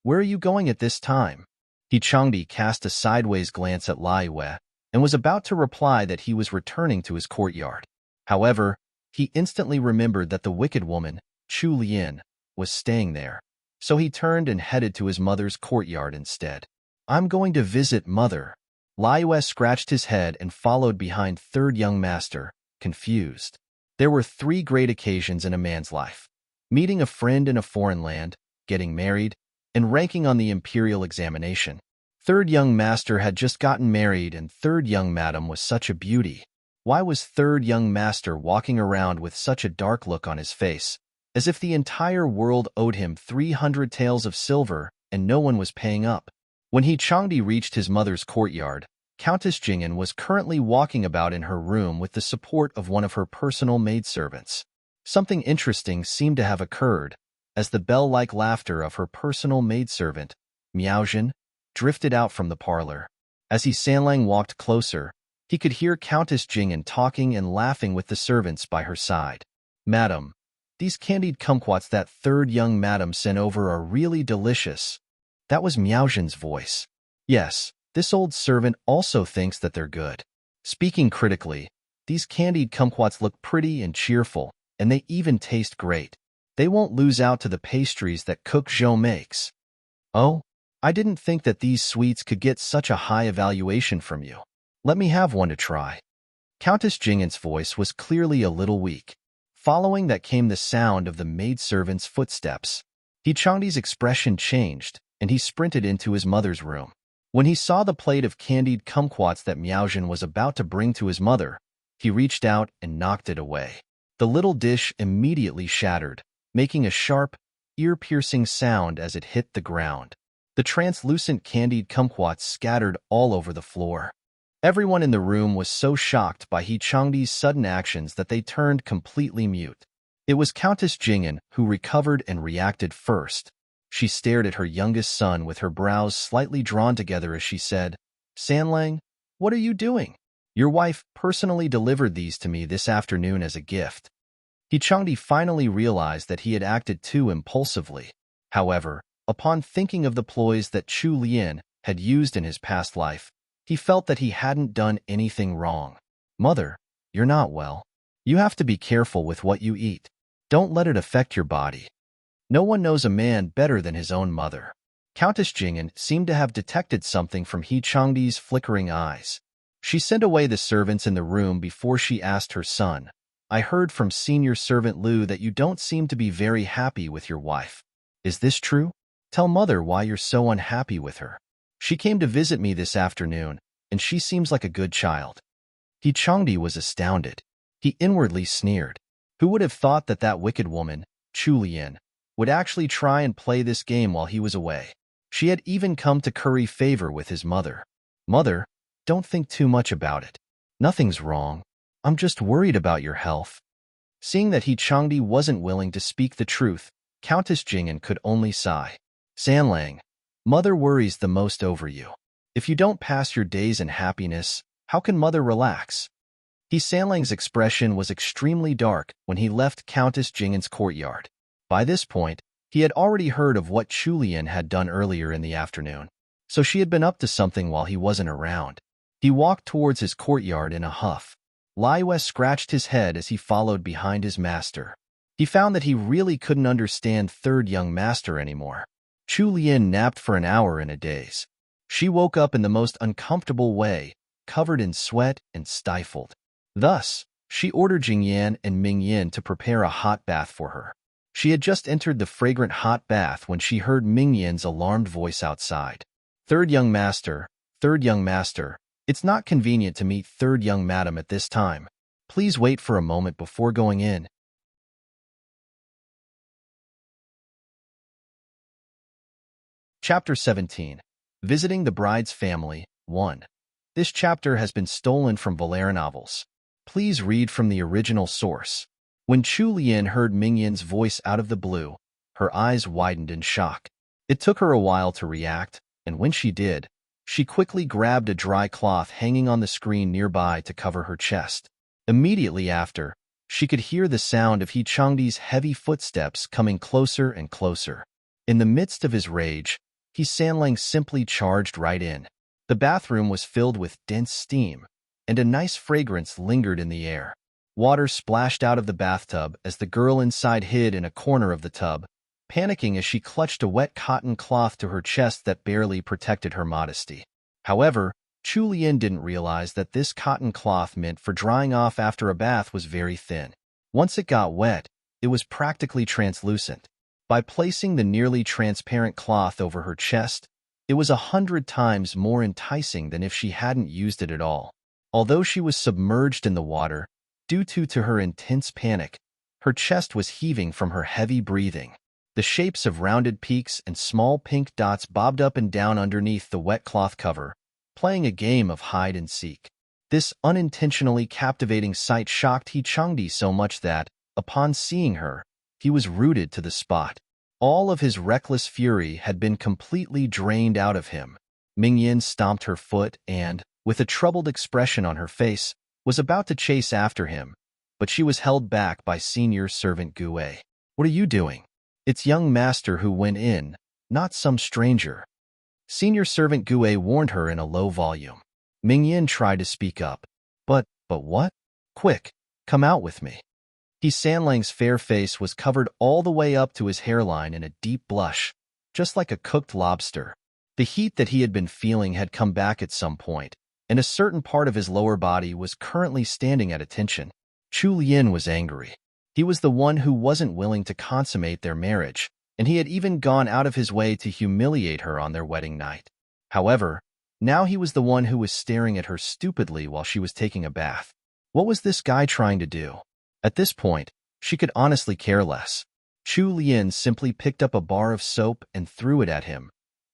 where are you going at this time?" Changdi cast a sideways glance at Lai Yue and was about to reply that he was returning to his courtyard. However, he instantly remembered that the wicked woman, Chu Lian, was staying there, so he turned and headed to his mother's courtyard instead. "I'm going to visit mother." Lai Yue scratched his head and followed behind third young master, confused. There were 3 great occasions in a man's life: meeting a friend in a foreign land, getting married, and ranking on the imperial examination. Third young master had just gotten married, and third young madam was such a beauty. Why was third young master walking around with such a dark look on his face, as if the entire world owed him 300 taels of silver and no one was paying up? When Changdi reached his mother's courtyard, Countess Jing'an was currently walking about in her room with the support of one of her personal maidservants. Something interesting seemed to have occurred, as the bell-like laughter of her personal maidservant, Miaozhen, drifted out from the parlor. As Sanlang walked closer, he could hear Countess Jing'an talking and laughing with the servants by her side. "Madam, these candied kumquats that third young madam sent over are really delicious." That was Miaozhen's voice. Yes, this old servant also thinks that they're good. Speaking critically, these candied kumquats look pretty and cheerful, and they even taste great. They won't lose out to the pastries that Cook Zhou makes. "Oh, I didn't think that these sweets could get such a high evaluation from you. Let me have one to try." Countess Jing'an's voice was clearly a little weak. Following that came the sound of the maidservant's footsteps. Changdi's expression changed, and he sprinted into his mother's room. When he saw the plate of candied kumquats that Miaozhen was about to bring to his mother, he reached out and knocked it away. The little dish immediately shattered, making a sharp, ear-piercing sound as it hit the ground. The translucent candied kumquats scattered all over the floor. Everyone in the room was so shocked by Changdi's sudden actions that they turned completely mute. It was Countess Jing'an who recovered and reacted first. She stared at her youngest son with her brows slightly drawn together as she said, "Sanlang, what are you doing? Your wife personally delivered these to me this afternoon as a gift." Changdi finally realized that he had acted too impulsively. However, upon thinking of the ploys that Chu Lian had used in his past life, he felt that he hadn't done anything wrong. "Mother, you're not well. You have to be careful with what you eat. Don't let it affect your body." No one knows a man better than his own mother. Countess Jing'an seemed to have detected something from Changdi's flickering eyes. She sent away the servants in the room before she asked her son, "I heard from senior servant Liu that you don't seem to be very happy with your wife. Is this true? Tell mother why you're so unhappy with her. She came to visit me this afternoon, and she seems like a good child." Changdi was astounded. He inwardly sneered. Who would have thought that that wicked woman, Chu Lian, would actually try and play this game while he was away? She had even come to curry favor with his mother. Mother, don't think too much about it. Nothing's wrong. I'm just worried about your health. Seeing that He Changdi wasn't willing to speak the truth, Countess Jing'an could only sigh. Sanlang, Mother worries the most over you. If you don't pass your days in happiness, how can Mother relax? He Sanlang's expression was extremely dark when he left Countess Jing'an's courtyard. By this point, he had already heard of what Chu Lian had done earlier in the afternoon, so she had been up to something while he wasn't around. He walked towards his courtyard in a huff. Liyue scratched his head as he followed behind his master. He found that he really couldn't understand third young master anymore. Chu Lian napped for an hour in a daze. She woke up in the most uncomfortable way, covered in sweat and stifled. Thus, she ordered Jingyan and Mingyan to prepare a hot bath for her. She had just entered the fragrant hot bath when she heard Mingyan's alarmed voice outside. Third young master, it's not convenient to meet third young madam at this time. Please wait for a moment before going in. Chapter 17. Visiting the Bride's Family, 1. This chapter has been stolen from Valera novels. Please read from the original source. When Chu Lian heard Mingyan's voice out of the blue, her eyes widened in shock. It took her a while to react, and when she did, she quickly grabbed a dry cloth hanging on the screen nearby to cover her chest. Immediately after, she could hear the sound of He Changdi's heavy footsteps coming closer and closer. In the midst of his rage, He Sanlang simply charged right in. The bathroom was filled with dense steam, and a nice fragrance lingered in the air. Water splashed out of the bathtub as the girl inside hid in a corner of the tub, panicking as she clutched a wet cotton cloth to her chest that barely protected her modesty. However, Chu Lian didn't realize that this cotton cloth meant for drying off after a bath was very thin. Once it got wet, it was practically translucent. By placing the nearly transparent cloth over her chest, it was 100 times more enticing than if she hadn't used it at all. Although she was submerged in the water, due to her intense panic, her chest was heaving from her heavy breathing. The shapes of rounded peaks and small pink dots bobbed up and down underneath the wet cloth cover, playing a game of hide-and-seek. This unintentionally captivating sight shocked He Changdi so much that, upon seeing her, he was rooted to the spot. All of his reckless fury had been completely drained out of him. Mingyan stomped her foot and, with a troubled expression on her face, was about to chase after him, but she was held back by senior servant Gue. What are you doing? It's young master who went in, not some stranger. Senior servant Gue warned her in a low volume. Mingyan tried to speak up. But what? Quick, come out with me. He Sanlang's fair face was covered all the way up to his hairline in a deep blush, just like a cooked lobster. The heat that he had been feeling had come back at some point, and a certain part of his lower body was currently standing at attention. Chu Lian was angry. He was the one who wasn't willing to consummate their marriage, and he had even gone out of his way to humiliate her on their wedding night. However, now he was the one who was staring at her stupidly while she was taking a bath. What was this guy trying to do? At this point, she could honestly care less. Chu Lian simply picked up a bar of soap and threw it at him,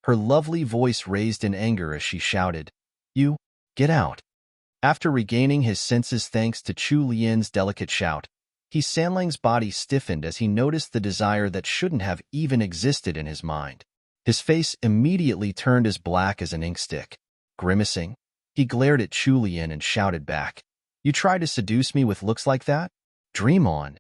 her lovely voice raised in anger as she shouted, "You, get out." After regaining his senses thanks to Chu Lian's delicate shout, He Sanlang's body stiffened as he noticed the desire that shouldn't have even existed in his mind. His face immediately turned as black as an inkstick. Grimacing, he glared at Chu Lian and shouted back, "You try to seduce me with looks like that? Dream on."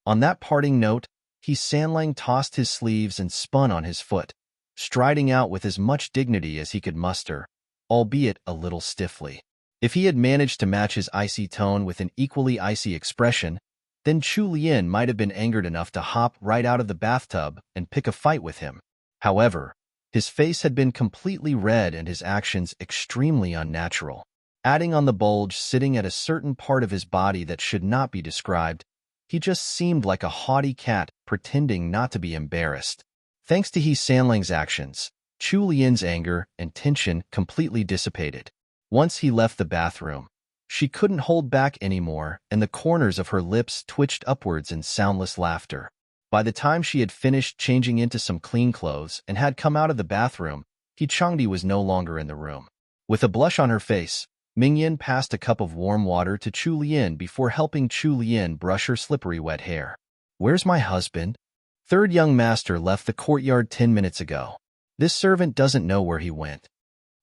On that parting note, He Sanlang tossed his sleeves and spun on his foot, striding out with as much dignity as he could muster, albeit a little stiffly. If he had managed to match his icy tone with an equally icy expression, then Chu Lian might have been angered enough to hop right out of the bathtub and pick a fight with him. However, his face had been completely red and his actions extremely unnatural. Adding on the bulge sitting at a certain part of his body that should not be described, he just seemed like a haughty cat pretending not to be embarrassed. Thanks to He Sanlang's actions, Chu Lian's anger and tension completely dissipated. Once he left the bathroom, She couldn't hold back anymore, and the corners of her lips twitched upwards in soundless laughter. By the time she had finished changing into some clean clothes and had come out of the bathroom, Changdi was no longer in the room. With a blush on her face, Mingyan passed a cup of warm water to Chu Lian before helping Chu Lian brush her slippery wet hair. "Where's my husband?" "Third young master left the courtyard 10 minutes ago. This servant doesn't know where he went."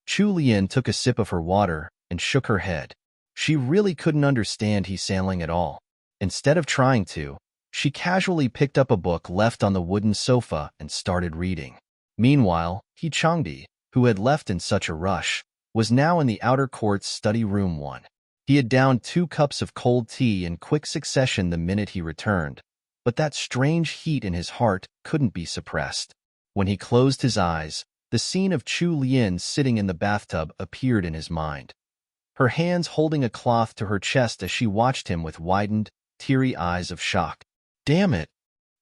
Chu Lian took a sip of her water and shook her head. She really couldn't understand He Sanling at all. Instead of trying to, she casually picked up a book left on the wooden sofa and started reading. Meanwhile, He Changdi, who had left in such a rush, was now in the outer court's study room 1. He had downed 2 cups of cold tea in quick succession the minute he returned, but that strange heat in his heart couldn't be suppressed. When he closed his eyes, the scene of Chu Lian sitting in the bathtub appeared in his mind. Her hands holding a cloth to her chest as she watched him with widened, teary eyes of shock. "Damn it!"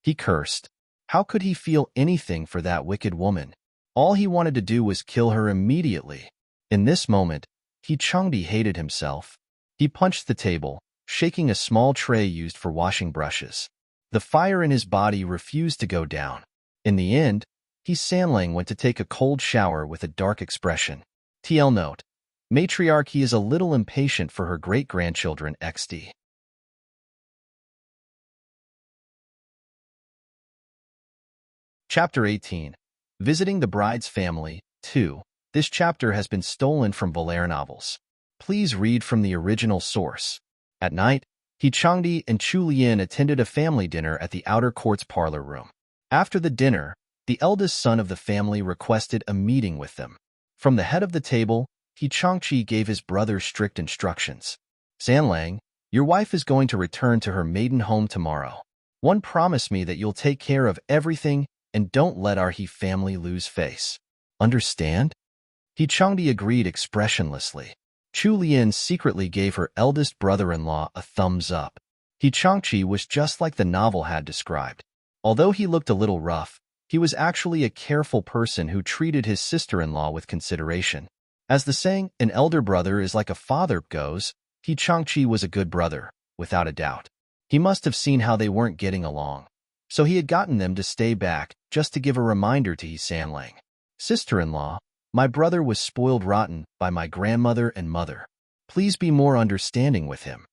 he cursed. How could he feel anything for that wicked woman? All he wanted to do was kill her immediately. In this moment, He Changdi hated himself. He punched the table, shaking a small tray used for washing brushes. The fire in his body refused to go down. In the end, He Sanling went to take a cold shower with a dark expression. TL note: Matriarchy is a little impatient for her great-grandchildren XD. Chapter 18. Visiting the Bride's Family, 2. This chapter has been stolen from Volare novels. Please read from the original source. At night, He Changdi and Chu Lian attended a family dinner at the outer court's parlor room. After the dinner, the eldest son of the family requested a meeting with them. From the head of the table, He Changchi gave his brother strict instructions. "Sanlang, your wife is going to return to her maiden home tomorrow. One, promise me that you'll take care of everything and don't let our He family lose face. Understand?" He Changdi agreed expressionlessly. Chu Lian secretly gave her eldest brother-in-law a thumbs up. He Changchi was just like the novel had described. Although he looked a little rough, he was actually a careful person who treated his sister-in-law with consideration. As the saying, "an elder brother is like a father," goes, He Changchi was a good brother, without a doubt. He must have seen how they weren't getting along, so he had gotten them to stay back just to give a reminder to He Sanling. "Sister-in-law, my brother was spoiled rotten by my grandmother and mother. Please be more understanding with him."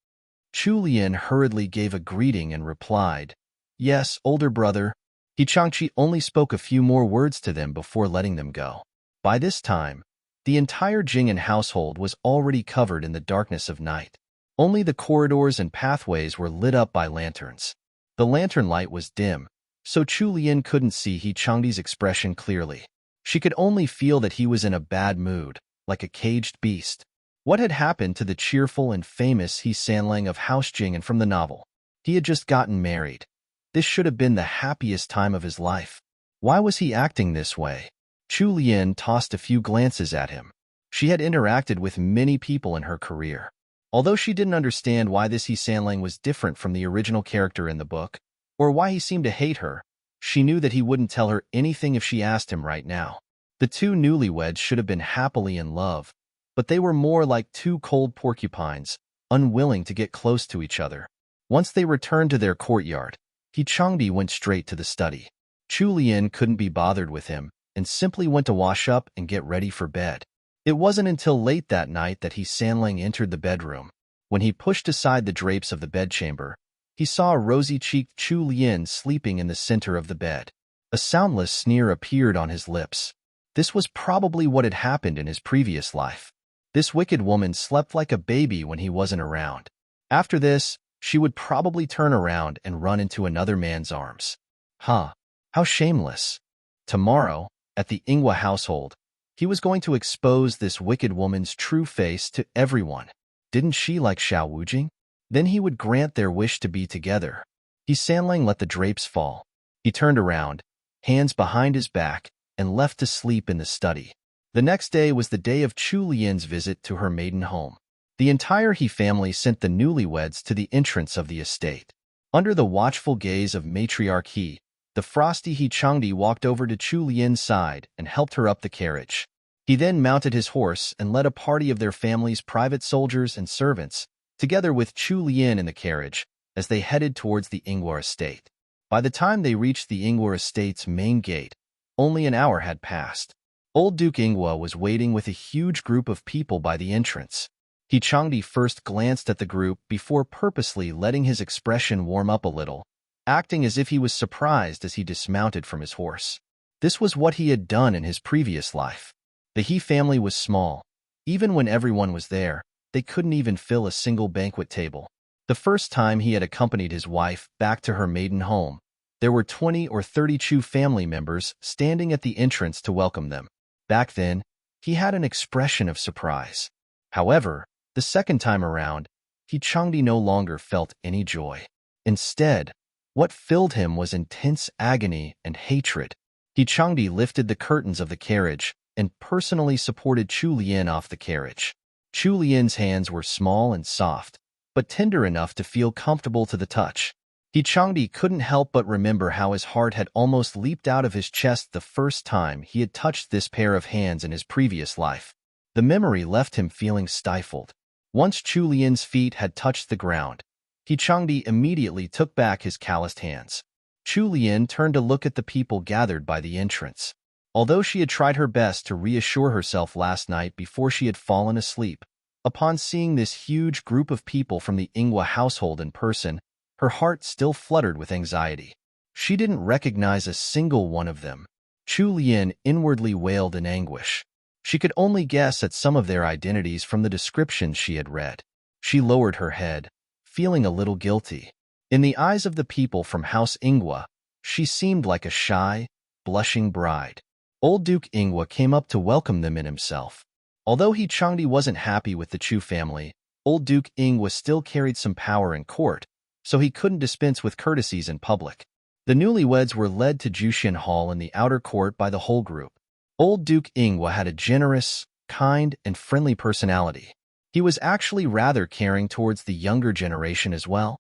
Chu Lian hurriedly gave a greeting and replied, "Yes, older brother." He Changchi only spoke a few more words to them before letting them go. By this time, the entire Jing'an household was already covered in the darkness of night. Only the corridors and pathways were lit up by lanterns. The lantern light was dim, so Chu Lian couldn't see He Changdi's expression clearly. She could only feel that he was in a bad mood, like a caged beast. What had happened to the cheerful and famous He Sanling of House Jing'an from the novel? He had just gotten married. This should have been the happiest time of his life. Why was he acting this way? Chu Lian tossed a few glances at him. She had interacted with many people in her career. Although she didn't understand why this He Sanling was different from the original character in the book, or why he seemed to hate her, she knew that he wouldn't tell her anything if she asked him right now. The two newlyweds should have been happily in love, but they were more like 2 cold porcupines, unwilling to get close to each other. Once they returned to their courtyard, He Changdi went straight to the study. Chu Lian couldn't be bothered with him and simply went to wash up and get ready for bed. It wasn't until late that night that He Sanling entered the bedroom. When he pushed aside the drapes of the bedchamber, he saw a rosy-cheeked Chu Lian sleeping in the center of the bed. A soundless sneer appeared on his lips. This was probably what had happened in his previous life. This wicked woman slept like a baby when he wasn't around. After this, she would probably turn around and run into another man's arms. Huh, how shameless. Tomorrow, at the Ingwa household, he was going to expose this wicked woman's true face to everyone. Didn't she like Xiao Wujing? Then he would grant their wish to be together. He Sanling let the drapes fall. He turned around, hands behind his back, and left to sleep in the study. The next day was the day of Chu Lian's visit to her maiden home. The entire He family sent the newlyweds to the entrance of the estate. Under the watchful gaze of matriarch He, the frosty He Changdi walked over to Chu Lian's side and helped her up the carriage. He then mounted his horse and led a party of their family's private soldiers and servants, together with Chu Lian in the carriage, as they headed towards the Ingwa estate. By the time they reached the Ingwa estate's main gate, only an hour had passed. Old Duke Ingwa was waiting with a huge group of people by the entrance. Changdi first glanced at the group before purposely letting his expression warm up a little, acting as if he was surprised as he dismounted from his horse. This was what he had done in his previous life. The He family was small. Even when everyone was there, they couldn't even fill a single banquet table. The first time he had accompanied his wife back to her maiden home, there were 20 or 30 Chu family members standing at the entrance to welcome them. Back then, he had an expression of surprise. However, the second time around, Changdi no longer felt any joy. Instead, what filled him was intense agony and hatred. Changdi lifted the curtains of the carriage and personally supported Chu Lian off the carriage. Chu Lian's hands were small and soft, but tender enough to feel comfortable to the touch. Changdi couldn't help but remember how his heart had almost leaped out of his chest the first time he had touched this pair of hands in his previous life. The memory left him feeling stifled. Once Chu Lian's feet had touched the ground, Changdi immediately took back his calloused hands. Chu Lian turned to look at the people gathered by the entrance. Although she had tried her best to reassure herself last night before she had fallen asleep, upon seeing this huge group of people from the Ingwa household in person, her heart still fluttered with anxiety. She didn't recognize a single one of them. Chu Lian inwardly wailed in anguish. She could only guess at some of their identities from the descriptions she had read. She lowered her head, feeling a little guilty. In the eyes of the people from House Ingwa, she seemed like a shy, blushing bride. Old Duke Ingwa came up to welcome them in himself. Although Changdi wasn't happy with the Chu family, Old Duke Ingwa still carried some power in court, so he couldn't dispense with courtesies in public. The newlyweds were led to Jushin Hall in the outer court by the whole group. Old Duke Ingwa had a generous, kind, and friendly personality. He was actually rather caring towards the younger generation as well.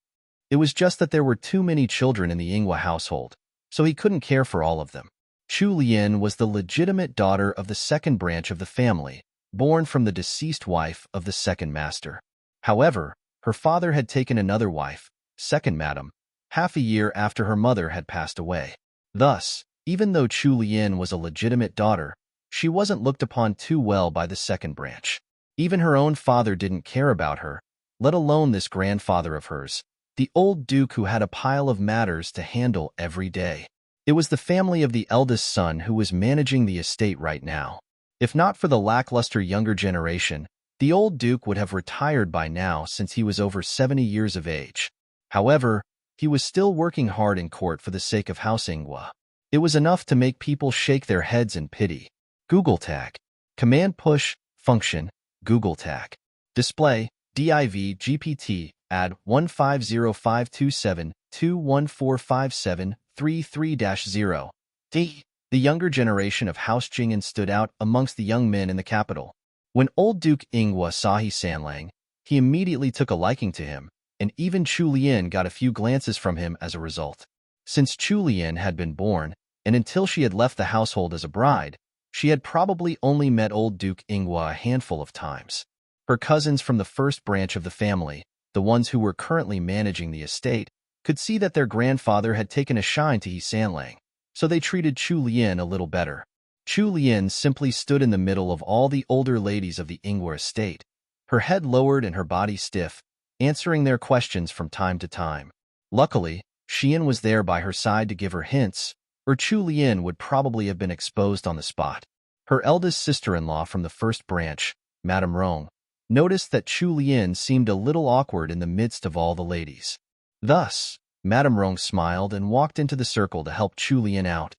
It was just that there were too many children in the Ingwa household, so he couldn't care for all of them. Chu Lian was the legitimate daughter of the second branch of the family, born from the deceased wife of the second master. However, her father had taken another wife, second madam, half a year after her mother had passed away. Thus, even though Chu Lian was a legitimate daughter, she wasn't looked upon too well by the second branch. Even her own father didn't care about her, let alone this grandfather of hers, the old duke who had a pile of matters to handle every day. It was the family of the eldest son who was managing the estate right now. If not for the lackluster younger generation, the old duke would have retired by now since he was over 70 years of age. However, he was still working hard in court for the sake of House Ingwa. It was enough to make people shake their heads in pity. Google tag. Command push, function, Google tag. Display, div GPT, add 150527214573-0. D. The younger generation of House Jing'an stood out amongst the young men in the capital. When old Duke Ingwa saw He Sanlang, he immediately took a liking to him, and even Chu Lian got a few glances from him as a result. Since Chu Lian had been born, and until she had left the household as a bride, she had probably only met old Duke Ingwa a handful of times. Her cousins from the first branch of the family, the ones who were currently managing the estate, could see that their grandfather had taken a shine to He Sanlang, so they treated Chu Lian a little better. Chu Lian simply stood in the middle of all the older ladies of the Ingwa estate, her head lowered and her body stiff, answering their questions from time to time. Luckily, Xian was there by her side to give her hints, or Chu Lian would probably have been exposed on the spot. Her eldest sister-in-law from the first branch, Madame Rong, noticed that Chu Lian seemed a little awkward in the midst of all the ladies. Thus, Madame Rong smiled and walked into the circle to help Chu Lian out.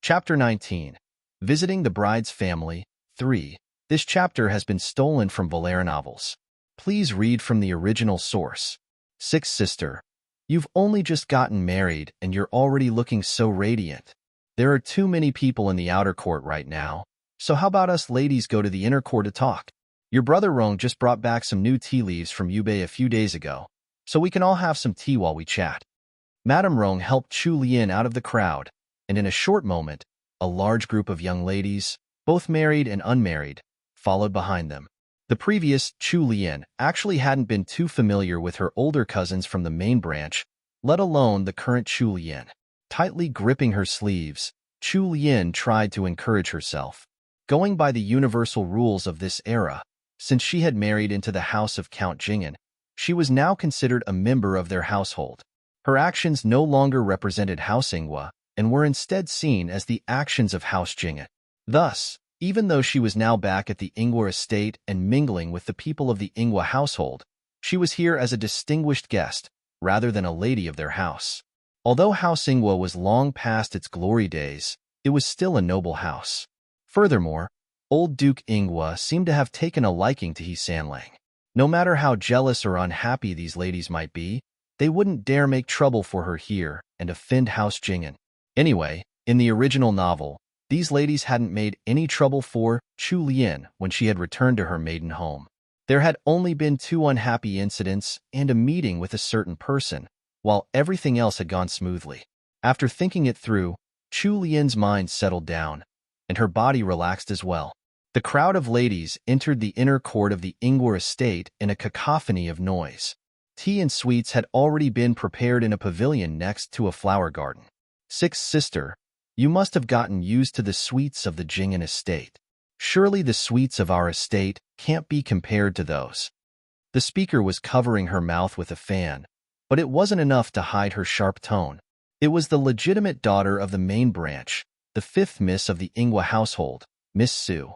Chapter 19. Visiting the Bride's Family, 3. This chapter has been stolen from Valera novels. Please read from the original source. 6th sister. You've only just gotten married and you're already looking so radiant. There are too many people in the outer court right now, so how about us ladies go to the inner court to talk? Your brother Rong just brought back some new tea leaves from Yubei a few days ago, so we can all have some tea while we chat. Madame Rong helped Chu Lian out of the crowd, and in a short moment, a large group of young ladies, both married and unmarried, followed behind them. The previous Chu Lian actually hadn't been too familiar with her older cousins from the main branch, let alone the current Chu Lian. Tightly gripping her sleeves, Chu Lian tried to encourage herself. Going by the universal rules of this era, since she had married into the house of Count Jingen, she was now considered a member of their household. Her actions no longer represented House Ingwa and were instead seen as the actions of House Jingen. Thus, even though she was now back at the Ingwa estate and mingling with the people of the Ingwa household, she was here as a distinguished guest rather than a lady of their house. Although House Ingwa was long past its glory days, it was still a noble house. Furthermore, old Duke Ingwa seemed to have taken a liking to He Sanlang. No matter how jealous or unhappy these ladies might be, they wouldn't dare make trouble for her here and offend House Jingen. Anyway, in the original novel, these ladies hadn't made any trouble for Chu Lian when she had returned to her maiden home. There had only been 2 unhappy incidents and a meeting with a certain person, while everything else had gone smoothly. After thinking it through, Chu Lian's mind settled down, and her body relaxed as well. The crowd of ladies entered the inner court of the Ingwa estate in a cacophony of noise. Tea and sweets had already been prepared in a pavilion next to a flower garden. Sixth sister, you must have gotten used to the sweets of the Jingen estate. Surely the sweets of our estate can't be compared to those. The speaker was covering her mouth with a fan, but it wasn't enough to hide her sharp tone. It was the legitimate daughter of the main branch, the 5th Miss of the Ingwa household, Miss Su.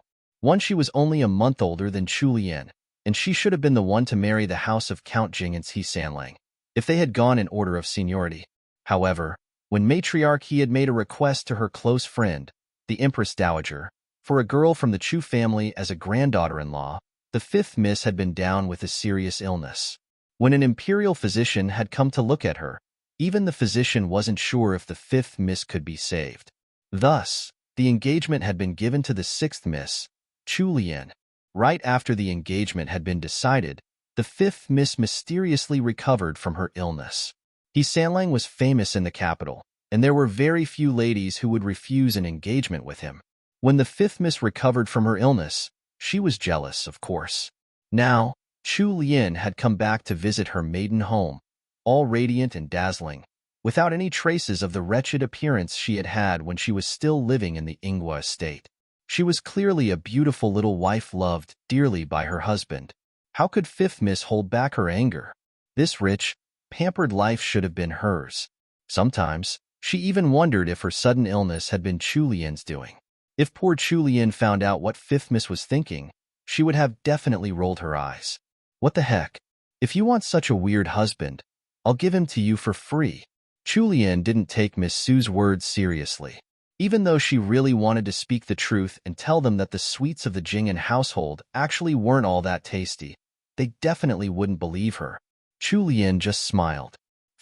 She was only a month older than Chu Lian, and she should have been the one to marry the house of Count Jingen's He Sanlang, if they had gone in order of seniority. However, when Matriarch He had made a request to her close friend, the Empress Dowager, for a girl from the Chu family as a granddaughter-in-law, the 5th Miss had been down with a serious illness. When an imperial physician had come to look at her, even the physician wasn't sure if the 5th Miss could be saved. Thus, the engagement had been given to the 6th Miss, Chu Lian. Right after the engagement had been decided, the 5th Miss mysteriously recovered from her illness. He Sanlang was famous in the capital, and there were very few ladies who would refuse an engagement with him. When the 5th Miss recovered from her illness, she was jealous, of course. Now, Chu Lian had come back to visit her maiden home, all radiant and dazzling, without any traces of the wretched appearance she had had when she was still living in the Ingwa estate. She was clearly a beautiful little wife loved dearly by her husband. How could 5th Miss hold back her anger? This rich, pampered life should have been hers. Sometimes, she even wondered if her sudden illness had been Chu Lian's doing. If poor Chu Lian found out what 5th Miss was thinking, she would have definitely rolled her eyes. What the heck? If you want such a weird husband, I'll give him to you for free. Chu Lian didn't take Miss Su's words seriously. Even though she really wanted to speak the truth and tell them that the sweets of the Jingen household actually weren't all that tasty, they definitely wouldn't believe her. Chu Lian just smiled.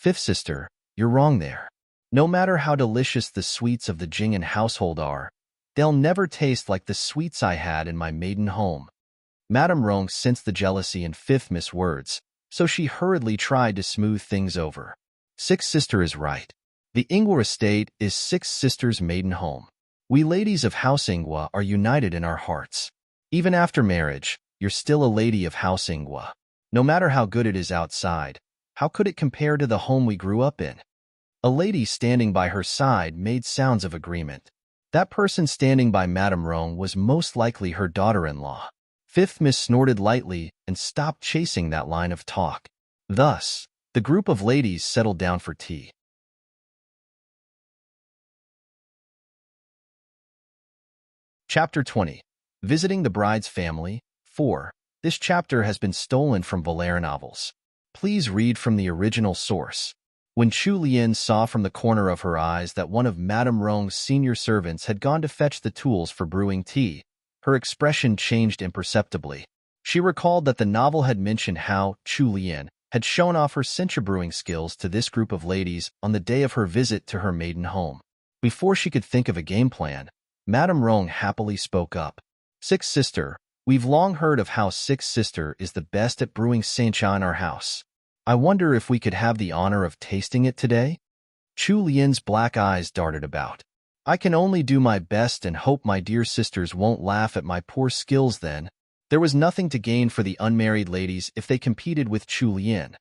5th sister, you're wrong there. No matter how delicious the sweets of the Jingen household are, they'll never taste like the sweets I had in my maiden home. Madame Rong sensed the jealousy in 5th Miss' words, so she hurriedly tried to smooth things over. 6th sister is right. The Ingwa estate is 6th sister's maiden home. We ladies of House Ingwa are united in our hearts. Even after marriage, you're still a lady of House Ingwa. No matter how good it is outside, how could it compare to the home we grew up in? A lady standing by her side made sounds of agreement. That person standing by Madame Rong was most likely her daughter-in-law. 5th Miss snorted lightly and stopped chasing that line of talk. Thus, the group of ladies settled down for tea. Chapter 20. Visiting the Bride's Family, 4. This chapter has been stolen from Valera novels. Please read from the original source. When Chu Lian saw from the corner of her eyes that one of Madame Rong's senior servants had gone to fetch the tools for brewing tea, her expression changed imperceptibly. She recalled that the novel had mentioned how Chu Lian had shown off her cincha brewing skills to this group of ladies on the day of her visit to her maiden home. Before she could think of a game plan, Madame Rong happily spoke up. 6th sister, we've long heard of how 6th sister is the best at brewing cincha in our house. I wonder if we could have the honor of tasting it today? Chu Lian's black eyes darted about. I can only do my best and hope my dear sisters won't laugh at my poor skills then. There was nothing to gain for the unmarried ladies if they competed with Chu Lian.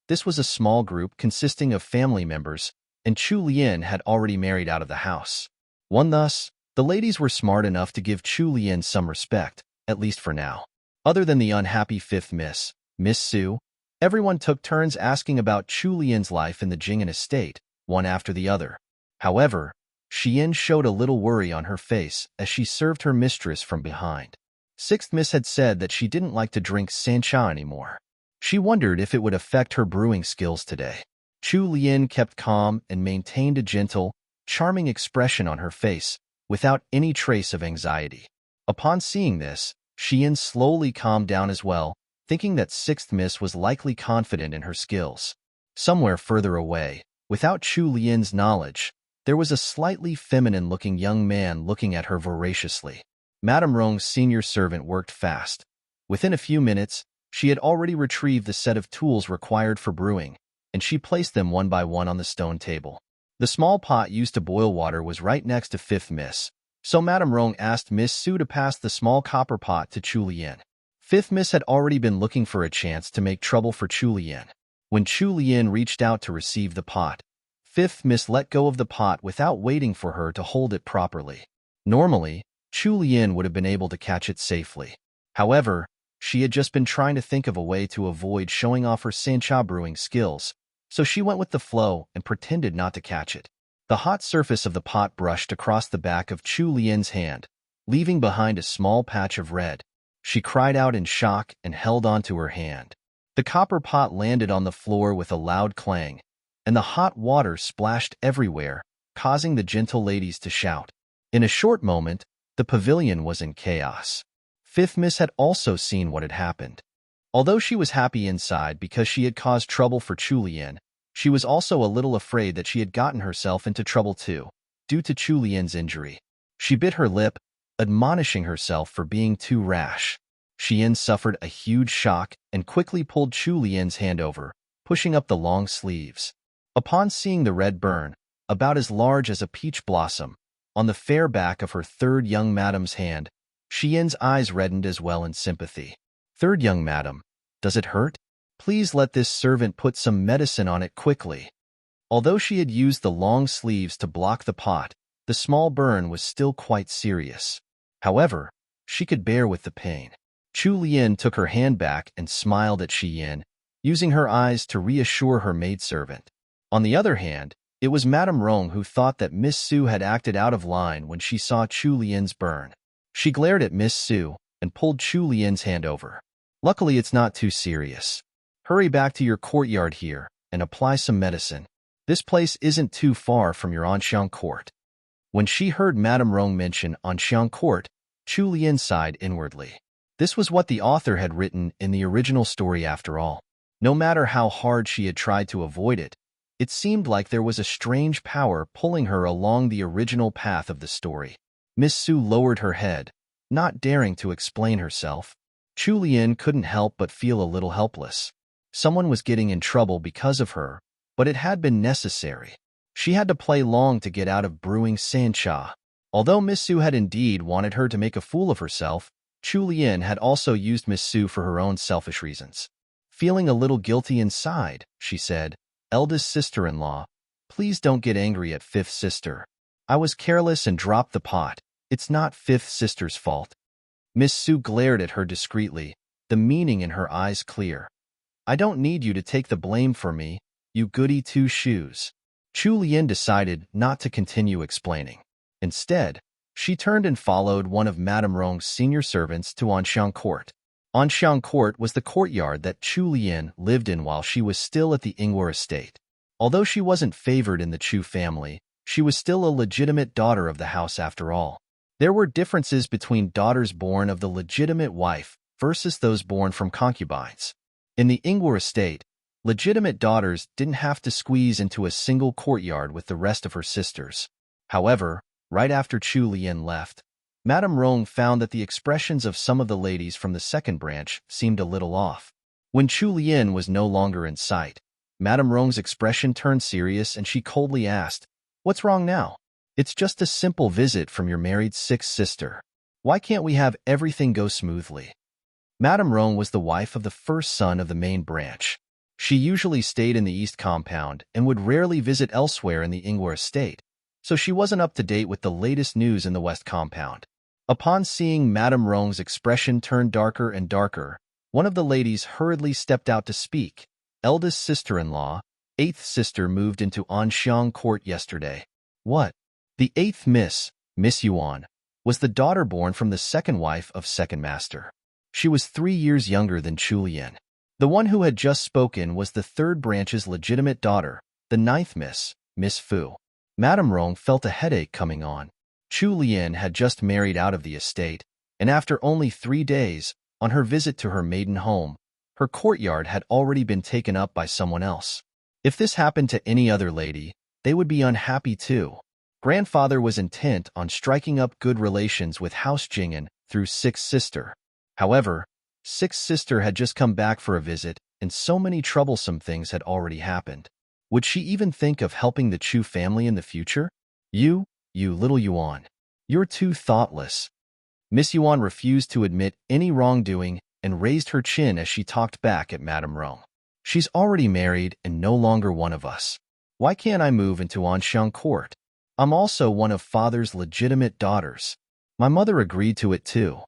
This was a small group consisting of family members, and Chu Lian had already married out of the house. Thus, the ladies were smart enough to give Chu Lian some respect, at least for now. Other than the unhappy fifth Miss Su, everyone took turns asking about Chu Lian's life in the Jing'an estate, one after the other. However, Xian showed a little worry on her face as she served her mistress from behind. Sixth Miss had said that she didn't like to drink sancha anymore. She wondered if it would affect her brewing skills today. Chu Lian kept calm and maintained a gentle, charming expression on her face, without any trace of anxiety. Upon seeing this, Xian slowly calmed down as well, thinking that Sixth Miss was likely confident in her skills. Somewhere further away, without Chu Lian's knowledge, there was a slightly feminine-looking young man looking at her voraciously. Madame Rong's senior servant worked fast. Within a few minutes, she had already retrieved the set of tools required for brewing, and she placed them one by one on the stone table. The small pot used to boil water was right next to Fifth Miss, so Madame Rong asked Miss Su to pass the small copper pot to Chu Lian. Fifth Miss had already been looking for a chance to make trouble for Chu Lian. When Chu Lian reached out to receive the pot, Fifth Miss let go of the pot without waiting for her to hold it properly. Normally, Chu Lian would have been able to catch it safely. However, she had just been trying to think of a way to avoid showing off her sancha brewing skills, so she went with the flow and pretended not to catch it. The hot surface of the pot brushed across the back of Chu Lian's hand, leaving behind a small patch of red. She cried out in shock and held onto her hand. The copper pot landed on the floor with a loud clang, and the hot water splashed everywhere, causing the gentle ladies to shout. In a short moment, the pavilion was in chaos. Fifth Miss had also seen what had happened. Although she was happy inside because she had caused trouble for Chu Lian, she was also a little afraid that she had gotten herself into trouble too, due to Chu Lian's injury. She bit her lip, admonishing herself for being too rash. Xian suffered a huge shock and quickly pulled Chu Lian's hand over, pushing up the long sleeves. Upon seeing the red burn, about as large as a peach blossom, on the fair back of her third young madam's hand, Xian's eyes reddened as well in sympathy. Third young madam, does it hurt? Please let this servant put some medicine on it quickly. Although she had used the long sleeves to block the pot, the small burn was still quite serious. However, she could bear with the pain. Chu Lian took her hand back and smiled at Xian, using her eyes to reassure her maidservant. On the other hand, it was Madame Rong who thought that Miss Su had acted out of line when she saw Chu Lian's burn. She glared at Miss Su and pulled Chu Lian's hand over. Luckily, it's not too serious. Hurry back to your courtyard here and apply some medicine. This place isn't too far from your Anxiang court. When she heard Madame Rong mention Anxiang court, Chu Lian sighed inwardly. This was what the author had written in the original story after all. No matter how hard she had tried to avoid it, it seemed like there was a strange power pulling her along the original path of the story. Miss Su lowered her head, not daring to explain herself. Chu Lian couldn't help but feel a little helpless. Someone was getting in trouble because of her, but it had been necessary. She had to play long to get out of brewing sancha. Although Miss Su had indeed wanted her to make a fool of herself, Chu Lian had also used Miss Su for her own selfish reasons. Feeling a little guilty inside, she said, "Eldest sister-in-law, please don't get angry at fifth sister. I was careless and dropped the pot. It's not fifth sister's fault." Miss Su glared at her discreetly, the meaning in her eyes clear. "I don't need you to take the blame for me, you goody two-shoes." Chu Lian decided not to continue explaining. Instead, she turned and followed one of Madame Rong's senior servants to Anxiang Court. Anxiang Court was the courtyard that Chu Lian lived in while she was still at the Ingwer estate. Although she wasn't favored in the Chu family, she was still a legitimate daughter of the house after all. There were differences between daughters born of the legitimate wife versus those born from concubines. In the Ingwer estate, legitimate daughters didn't have to squeeze into a single courtyard with the rest of her sisters. However, right after Chu Lian left, Madame Rong found that the expressions of some of the ladies from the second branch seemed a little off. When Chu Lian was no longer in sight, Madame Rong's expression turned serious and she coldly asked, "What's wrong now? It's just a simple visit from your married sixth sister. Why can't we have everything go smoothly?" Madame Rong was the wife of the first son of the main branch. She usually stayed in the East Compound and would rarely visit elsewhere in the Ingwer estate, so she wasn't up to date with the latest news in the West Compound. Upon seeing Madame Rong's expression turn darker and darker, one of the ladies hurriedly stepped out to speak. "Eldest sister-in-law, eighth sister moved into Anxiang Court yesterday." "What?" The eighth Miss Yuan, was the daughter born from the second wife of second master. She was 3 years younger than Chu Lian. The one who had just spoken was the third branch's legitimate daughter, the ninth Miss Fu. Madame Rong felt a headache coming on. Chu Lian had just married out of the estate, and after only 3 days, on her visit to her maiden home, her courtyard had already been taken up by someone else. If this happened to any other lady, they would be unhappy too. Grandfather was intent on striking up good relations with House Jing'an through sixth sister. However, sixth sister had just come back for a visit, and so many troublesome things had already happened. Would she even think of helping the Chu family in the future? You little Yuan. You're too thoughtless." Miss Yuan refused to admit any wrongdoing and raised her chin as she talked back at Madame Rong. "She's already married and no longer one of us. Why can't I move into Anxiang Court? I'm also one of father's legitimate daughters. My mother agreed to it too."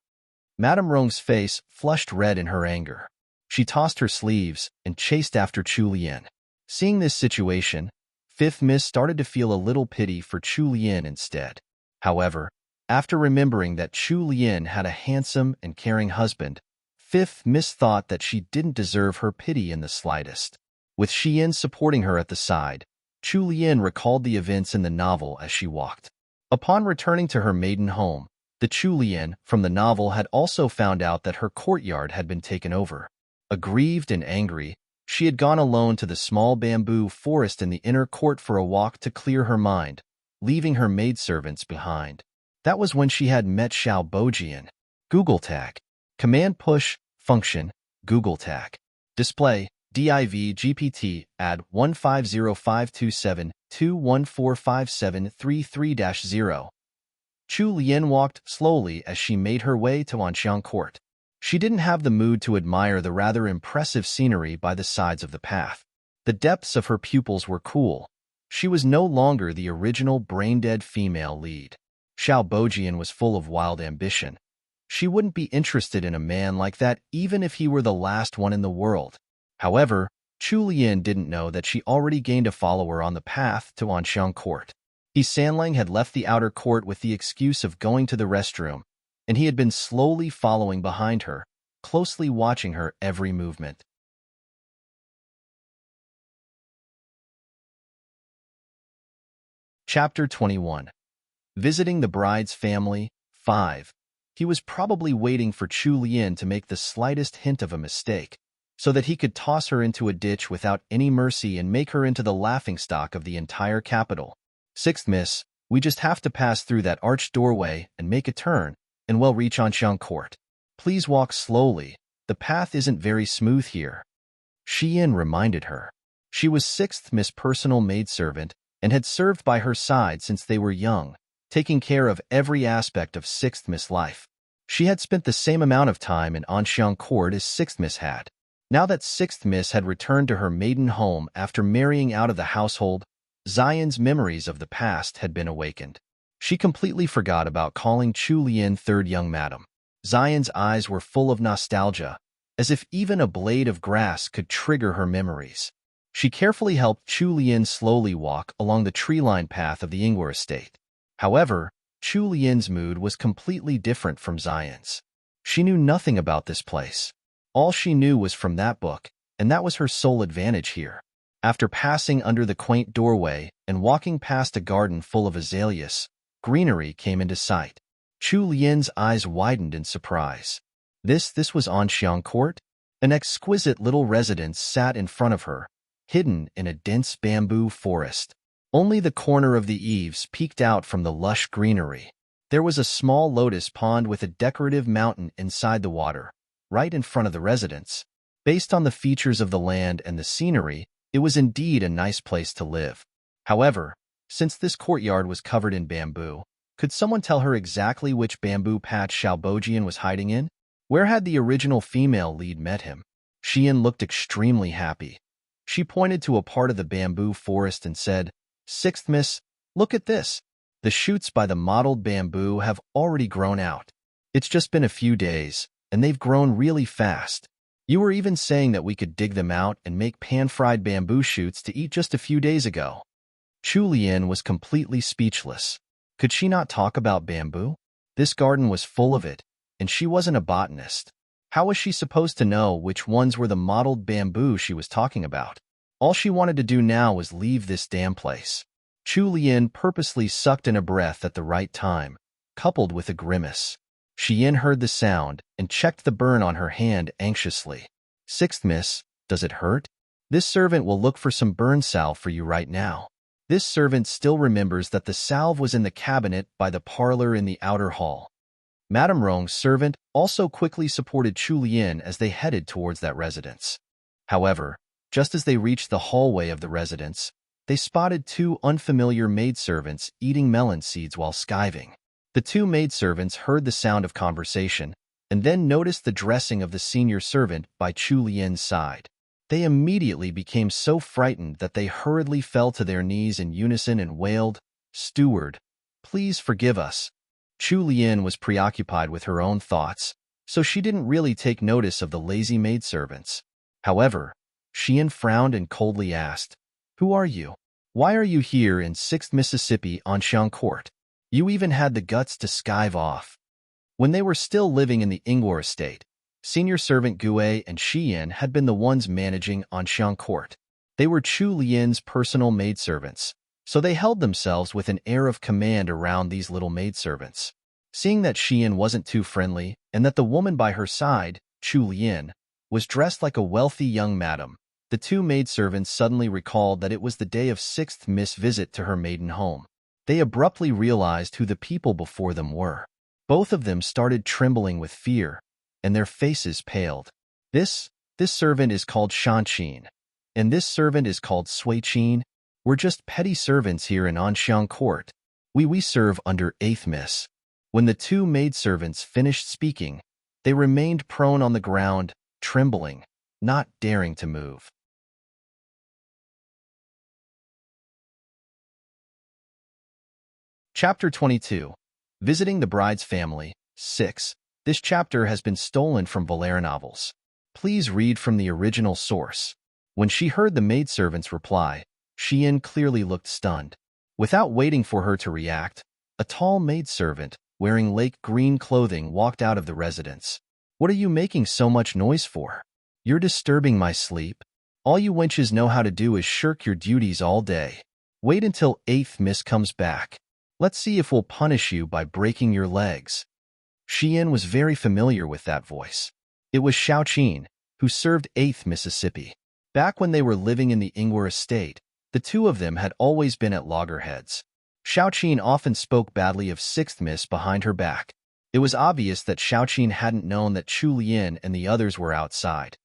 Madame Rong's face flushed red in her anger. She tossed her sleeves and chased after Chu Lian. Seeing this situation, fifth Miss started to feel a little pity for Chu Lian instead. However, after remembering that Chu Lian had a handsome and caring husband, fifth Miss thought that she didn't deserve her pity in the slightest. With Xian supporting her at the side, Chu Lian recalled the events in the novel as she walked. Upon returning to her maiden home, the Chu Lian from the novel had also found out that her courtyard had been taken over. Aggrieved and angry, she had gone alone to the small bamboo forest in the inner court for a walk to clear her mind, leaving her maidservants behind. That was when she had met Xiao Bojian. Google Tag. Command Push Function Google Tag. Display div GPT add 150527214573-0. Chu Lian walked slowly as she made her way to Anxiang Court. She didn't have the mood to admire the rather impressive scenery by the sides of the path. The depths of her pupils were cool. She was no longer the original brain-dead female lead. Xiao Bojian was full of wild ambition. She wouldn't be interested in a man like that even if he were the last one in the world. However, Chu Lian didn't know that she already gained a follower on the path to Anxiang Court. He Sanlang had left the outer court with the excuse of going to the restroom, and he had been slowly following behind her, closely watching her every movement. Chapter 21. Visiting the bride's family, 5. He was probably waiting for Chu Lian to make the slightest hint of a mistake, so that he could toss her into a ditch without any mercy and make her into the laughingstock of the entire capital. "Sixth Miss, we just have to pass through that arched doorway and make a turn, and we'll reach Anxiang Court. Please walk slowly, the path isn't very smooth here." Xian reminded her. She was sixth Miss' personal maidservant and had served by her side since they were young, taking care of every aspect of sixth Miss' life. She had spent the same amount of time in Anxiang Court as sixth Miss had. Now that sixth Miss had returned to her maiden home after marrying out of the household, Xian's memories of the past had been awakened. She completely forgot about calling Chu Lian third young madam. Xian's eyes were full of nostalgia, as if even a blade of grass could trigger her memories. She carefully helped Chu Lian slowly walk along the tree-lined path of the Ingwer estate. However, Chu Lian's mood was completely different from Xian's. She knew nothing about this place. All she knew was from that book, and that was her sole advantage here. After passing under the quaint doorway and walking past a garden full of azaleas, greenery came into sight. Chu Lian's eyes widened in surprise. This was Anxiang Court? An exquisite little residence sat in front of her, hidden in a dense bamboo forest. Only the corner of the eaves peeked out from the lush greenery. There was a small lotus pond with a decorative mountain inside the water, right in front of the residence. Based on the features of the land and the scenery, It was indeed a nice place to live. However, since this courtyard was covered in bamboo, could someone tell her exactly which bamboo patch Xiaobojian was hiding in? Where had the original female lead met him? Xian looked extremely happy. She pointed to a part of the bamboo forest and said, "Sixth Miss, look at this. The shoots by the mottled bamboo have already grown out. It's just been a few days, and they've grown really fast. You were even saying that we could dig them out and make pan-fried bamboo shoots to eat just a few days ago." Chu Lian was completely speechless. Could she not talk about bamboo? This garden was full of it, and she wasn't a botanist. How was she supposed to know which ones were the mottled bamboo she was talking about? All she wanted to do now was leave this damn place. Chu Lian purposely sucked in a breath at the right time, coupled with a grimace. Xian heard the sound and checked the burn on her hand anxiously. "Sixth Miss, does it hurt? This servant will look for some burn salve for you right now." This servant still remembers that the salve was in the cabinet by the parlor in the outer hall. Madame Rong's servant also quickly supported Chu Lian as they headed towards that residence. However, just as they reached the hallway of the residence, they spotted two unfamiliar maidservants eating melon seeds while skiving. The two maidservants heard the sound of conversation and then noticed the dressing of the senior servant by Chu Lian's side. They immediately became so frightened that they hurriedly fell to their knees in unison and wailed, "Steward, please forgive us." Chu Lian was preoccupied with her own thoughts, so she didn't really take notice of the lazy maidservants. However, Xian frowned and coldly asked, "Who are you? Why are you here in 6th Mississippi on Xiang Court? You even had the guts to skive off." When they were still living in the Ingwar estate, senior servant Gue and Xian had been the ones managing Anxiang Court. They were Chu Lian's personal maidservants, so they held themselves with an air of command around these little maidservants. Seeing that Xian wasn't too friendly and that the woman by her side, Chu Lian, was dressed like a wealthy young madam, the two maidservants suddenly recalled that it was the day of 6th Miss' visit to her maiden home. They abruptly realized who the people before them were. Both of them started trembling with fear, and their faces paled. This servant is called Shanqin, and this servant is called Suichin. We're just petty servants here in Anxiang Court. We serve under 8th Miss. When the two maidservants finished speaking, they remained prone on the ground, trembling, not daring to move. Chapter 22. Visiting the Bride's Family, 6. This chapter has been stolen from Valera novels. Please read from the original source. When she heard the maidservant's reply, Xian clearly looked stunned. Without waiting for her to react, a tall maidservant, wearing lake green clothing, walked out of the residence. "What are you making so much noise for? You're disturbing my sleep. All you wenches know how to do is shirk your duties all day. Wait until 8th Miss comes back. Let's see if we'll punish you by breaking your legs." Xian was very familiar with that voice. It was Xiaoqin, who served 8th Mississippi. Back when they were living in the Ingwar estate, the two of them had always been at loggerheads. Xiaoqin often spoke badly of 6th Miss behind her back. It was obvious that Xiaoqin hadn't known that Chu Lian and the others were outside.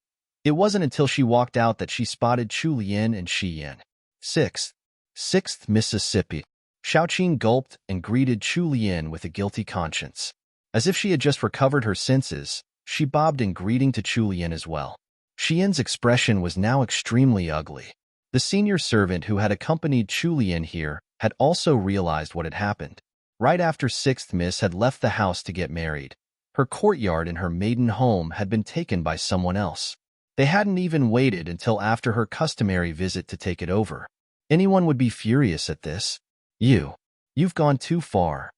It wasn't until she walked out that she spotted Chu Lian and Xian. 6th Mississippi. Xiaoqin gulped and greeted Chu Lian with a guilty conscience. As if she had just recovered her senses, she bobbed in greeting to Chu Lian as well. Xian's expression was now extremely ugly. The senior servant who had accompanied Chu Lian here had also realized what had happened. Right after 6th Miss had left the house to get married, her courtyard in her maiden home had been taken by someone else. They hadn't even waited until after her customary visit to take it over. Anyone would be furious at this. You've gone too far."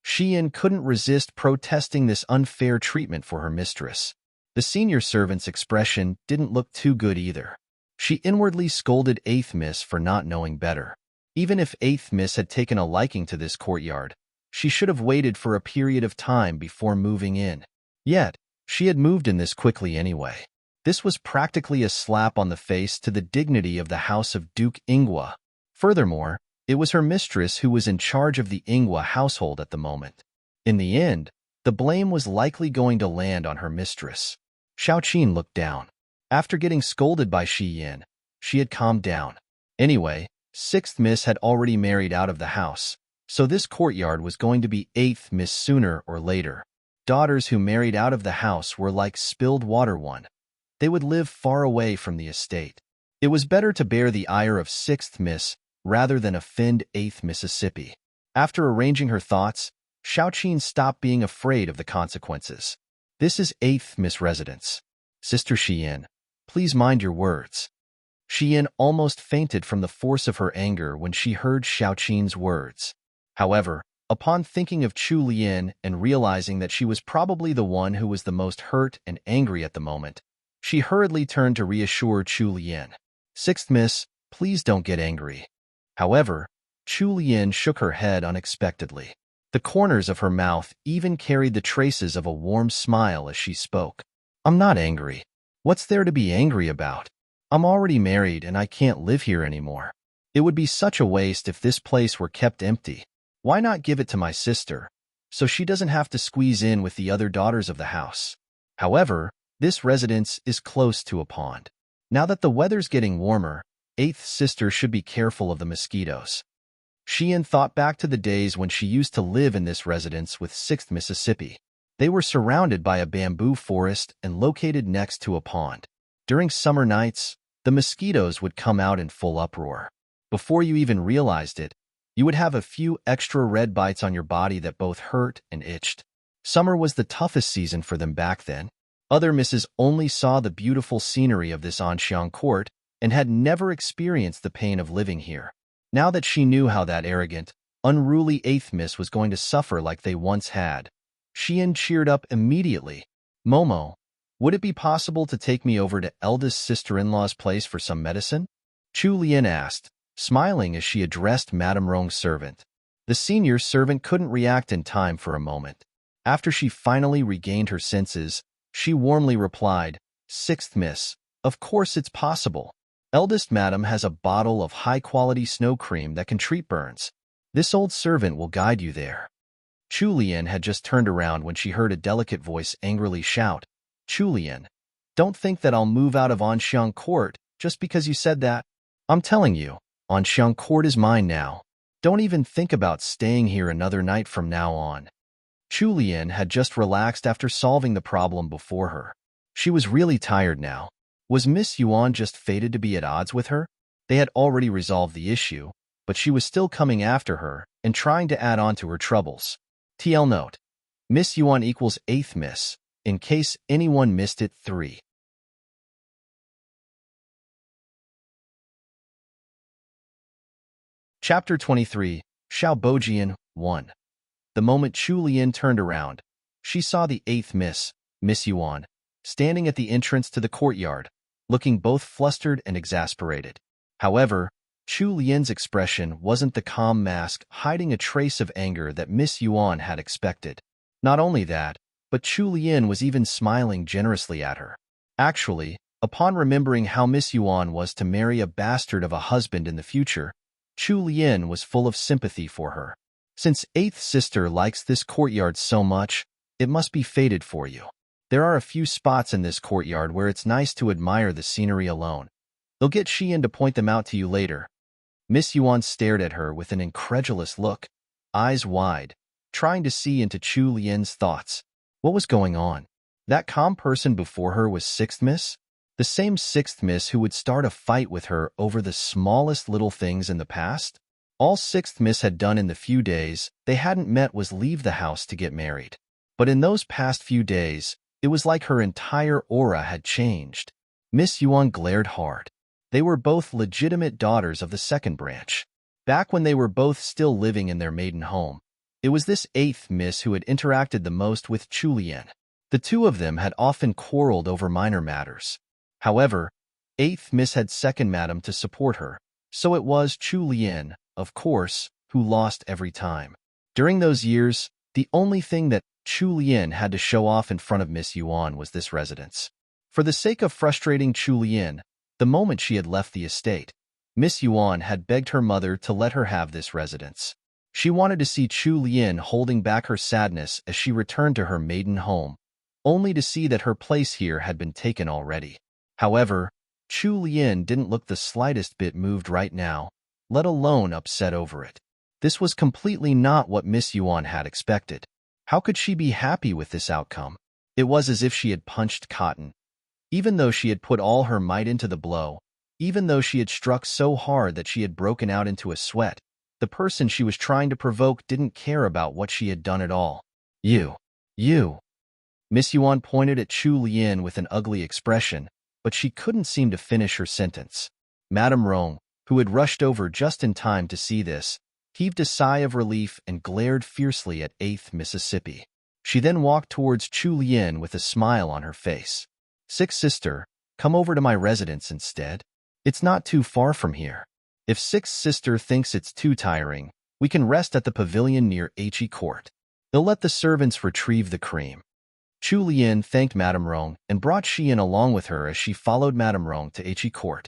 Xian couldn't resist protesting this unfair treatment for her mistress. The senior servant's expression didn't look too good either. She inwardly scolded 8th Miss for not knowing better. Even if 8th Miss had taken a liking to this courtyard, she should have waited for a period of time before moving in. Yet, she had moved in this quickly anyway. This was practically a slap on the face to the dignity of the house of Duke Ingwa. Furthermore, it was her mistress who was in charge of the Ingwa household at the moment. In the end, the blame was likely going to land on her mistress. Xiaoqin looked down. After getting scolded by Xian, she had calmed down. Anyway, 6th Miss had already married out of the house, so this courtyard was going to be 8th Miss sooner or later. Daughters who married out of the house were like spilled water one. They would live far away from the estate. It was better to bear the ire of 6th Miss rather than offend 8th Mississippi. After arranging her thoughts, Xiaoqin stopped being afraid of the consequences. This is 8th Miss residence. Sister Xian, please mind your words. Xian almost fainted from the force of her anger when she heard Xiaoqin's words. However, upon thinking of Chu Lian and realizing that she was probably the one who was the most hurt and angry at the moment, she hurriedly turned to reassure Chu Lian. 6th Miss, please don't get angry. However, Chu Lian shook her head unexpectedly. The corners of her mouth even carried the traces of a warm smile as she spoke. I'm not angry. What's there to be angry about? I'm already married and I can't live here anymore. It would be such a waste if this place were kept empty. Why not give it to my sister, so she doesn't have to squeeze in with the other daughters of the house? However, this residence is close to a pond. Now that the weather's getting warmer, 8th sister should be careful of the mosquitoes. Xian thought back to the days when she used to live in this residence with 6th Mississippi. They were surrounded by a bamboo forest and located next to a pond. During summer nights, the mosquitoes would come out in full uproar. Before you even realized it, you would have a few extra red bites on your body that both hurt and itched. Summer was the toughest season for them back then. Other misses only saw the beautiful scenery of this Anxiang court and had never experienced the pain of living here. Now that she knew how that arrogant, unruly 8th Miss was going to suffer like they once had, Xian cheered up immediately. Momo, would it be possible to take me over to eldest sister-in-law's place for some medicine? Chu Lian asked, smiling as she addressed Madame Rong's servant. The senior servant couldn't react in time for a moment. After she finally regained her senses, she warmly replied, 6th Miss, of course it's possible. Eldest Madam has a bottle of high-quality snow cream that can treat burns. This old servant will guide you there. Chu Lian had just turned around when she heard a delicate voice angrily shout, Chu Lian, don't think that I'll move out of Anxiang Court just because you said that. I'm telling you, Anxiang Court is mine now. Don't even think about staying here another night from now on. Chu Lian had just relaxed after solving the problem before her. She was really tired now. Was Miss Yuan just fated to be at odds with her? They had already resolved the issue, but she was still coming after her and trying to add on to her troubles. TL note: Miss Yuan equals 8th Miss, in case anyone missed it. 3. Chapter 23, Xiao Bojian, 1. The moment Chu Lian turned around, she saw the 8th Miss, Miss Yuan, standing at the entrance to the courtyard, looking both flustered and exasperated. However, Chu Lian's expression wasn't the calm mask hiding a trace of anger that Miss Yuan had expected. Not only that, but Chu Lian was even smiling generously at her. Actually, upon remembering how Miss Yuan was to marry a bastard of a husband in the future, Chu Lian was full of sympathy for her. Since 8th sister likes this courtyard so much, it must be fated for you. There are a few spots in this courtyard where it's nice to admire the scenery alone. They'll get Xian to point them out to you later. Miss Yuan stared at her with an incredulous look, eyes wide, trying to see into Chu Lian's thoughts. What was going on? That calm person before her was 6th Miss? The same 6th Miss who would start a fight with her over the smallest little things in the past? All 6th Miss had done in the few days they hadn't met was leave the house to get married. But in those past few days, it was like her entire aura had changed. Miss Yuan glared hard. They were both legitimate daughters of the second branch. Back when they were both still living in their maiden home, it was this 8th Miss who had interacted the most with Chu Lian. The two of them had often quarreled over minor matters. However, 8th Miss had second madam to support her, so it was Chu Lian, of course, who lost every time. During those years, the only thing that Chu Lian had to show off in front of Miss Yuan was this residence. For the sake of frustrating Chu Lian, the moment she had left the estate, Miss Yuan had begged her mother to let her have this residence. She wanted to see Chu Lian holding back her sadness as she returned to her maiden home, only to see that her place here had been taken already. However, Chu Lian didn't look the slightest bit moved right now, let alone upset over it. This was completely not what Miss Yuan had expected. How could she be happy with this outcome? It was as if she had punched cotton. Even though she had put all her might into the blow, even though she had struck so hard that she had broken out into a sweat, the person she was trying to provoke didn't care about what she had done at all. You. Miss Yuan pointed at Chu Lian with an ugly expression, but she couldn't seem to finish her sentence. Madame Rong, who had rushed over just in time to see this, heaved a sigh of relief and glared fiercely at 8th Mississippi. She then walked towards Chu Lian with a smile on her face. 6th sister, come over to my residence instead. It's not too far from here. If 6th sister thinks it's too tiring, we can rest at the pavilion near He Court. They'll let the servants retrieve the cream. Chu Lian thanked Madame Rong and brought Xian along with her as she followed Madame Rong to He Court.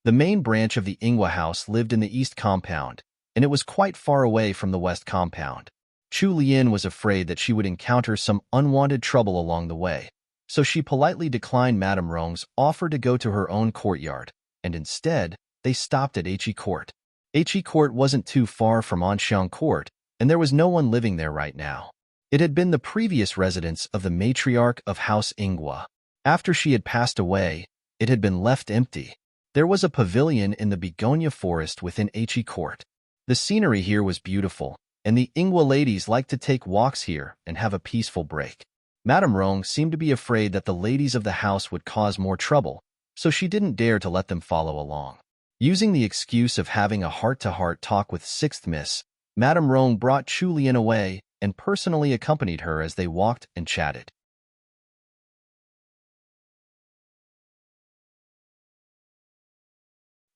The main branch of the Ingwa house lived in the east compound, and it was quite far away from the west compound. Chu Lian was afraid that she would encounter some unwanted trouble along the way, so she politely declined Madame Rong's offer to go to her own courtyard, and instead, they stopped at He Court. He Court wasn't too far from Anxiang Court, and there was no one living there right now. It had been the previous residence of the matriarch of House Ingwa. After she had passed away, it had been left empty. There was a pavilion in the begonia forest within He Court. The scenery here was beautiful, and the Ingwa ladies liked to take walks here and have a peaceful break. Madame Rong seemed to be afraid that the ladies of the house would cause more trouble, so she didn't dare to let them follow along. Using the excuse of having a heart-to-heart talk with 6th Miss, Madame Rong brought Chu Lian away and personally accompanied her as they walked and chatted.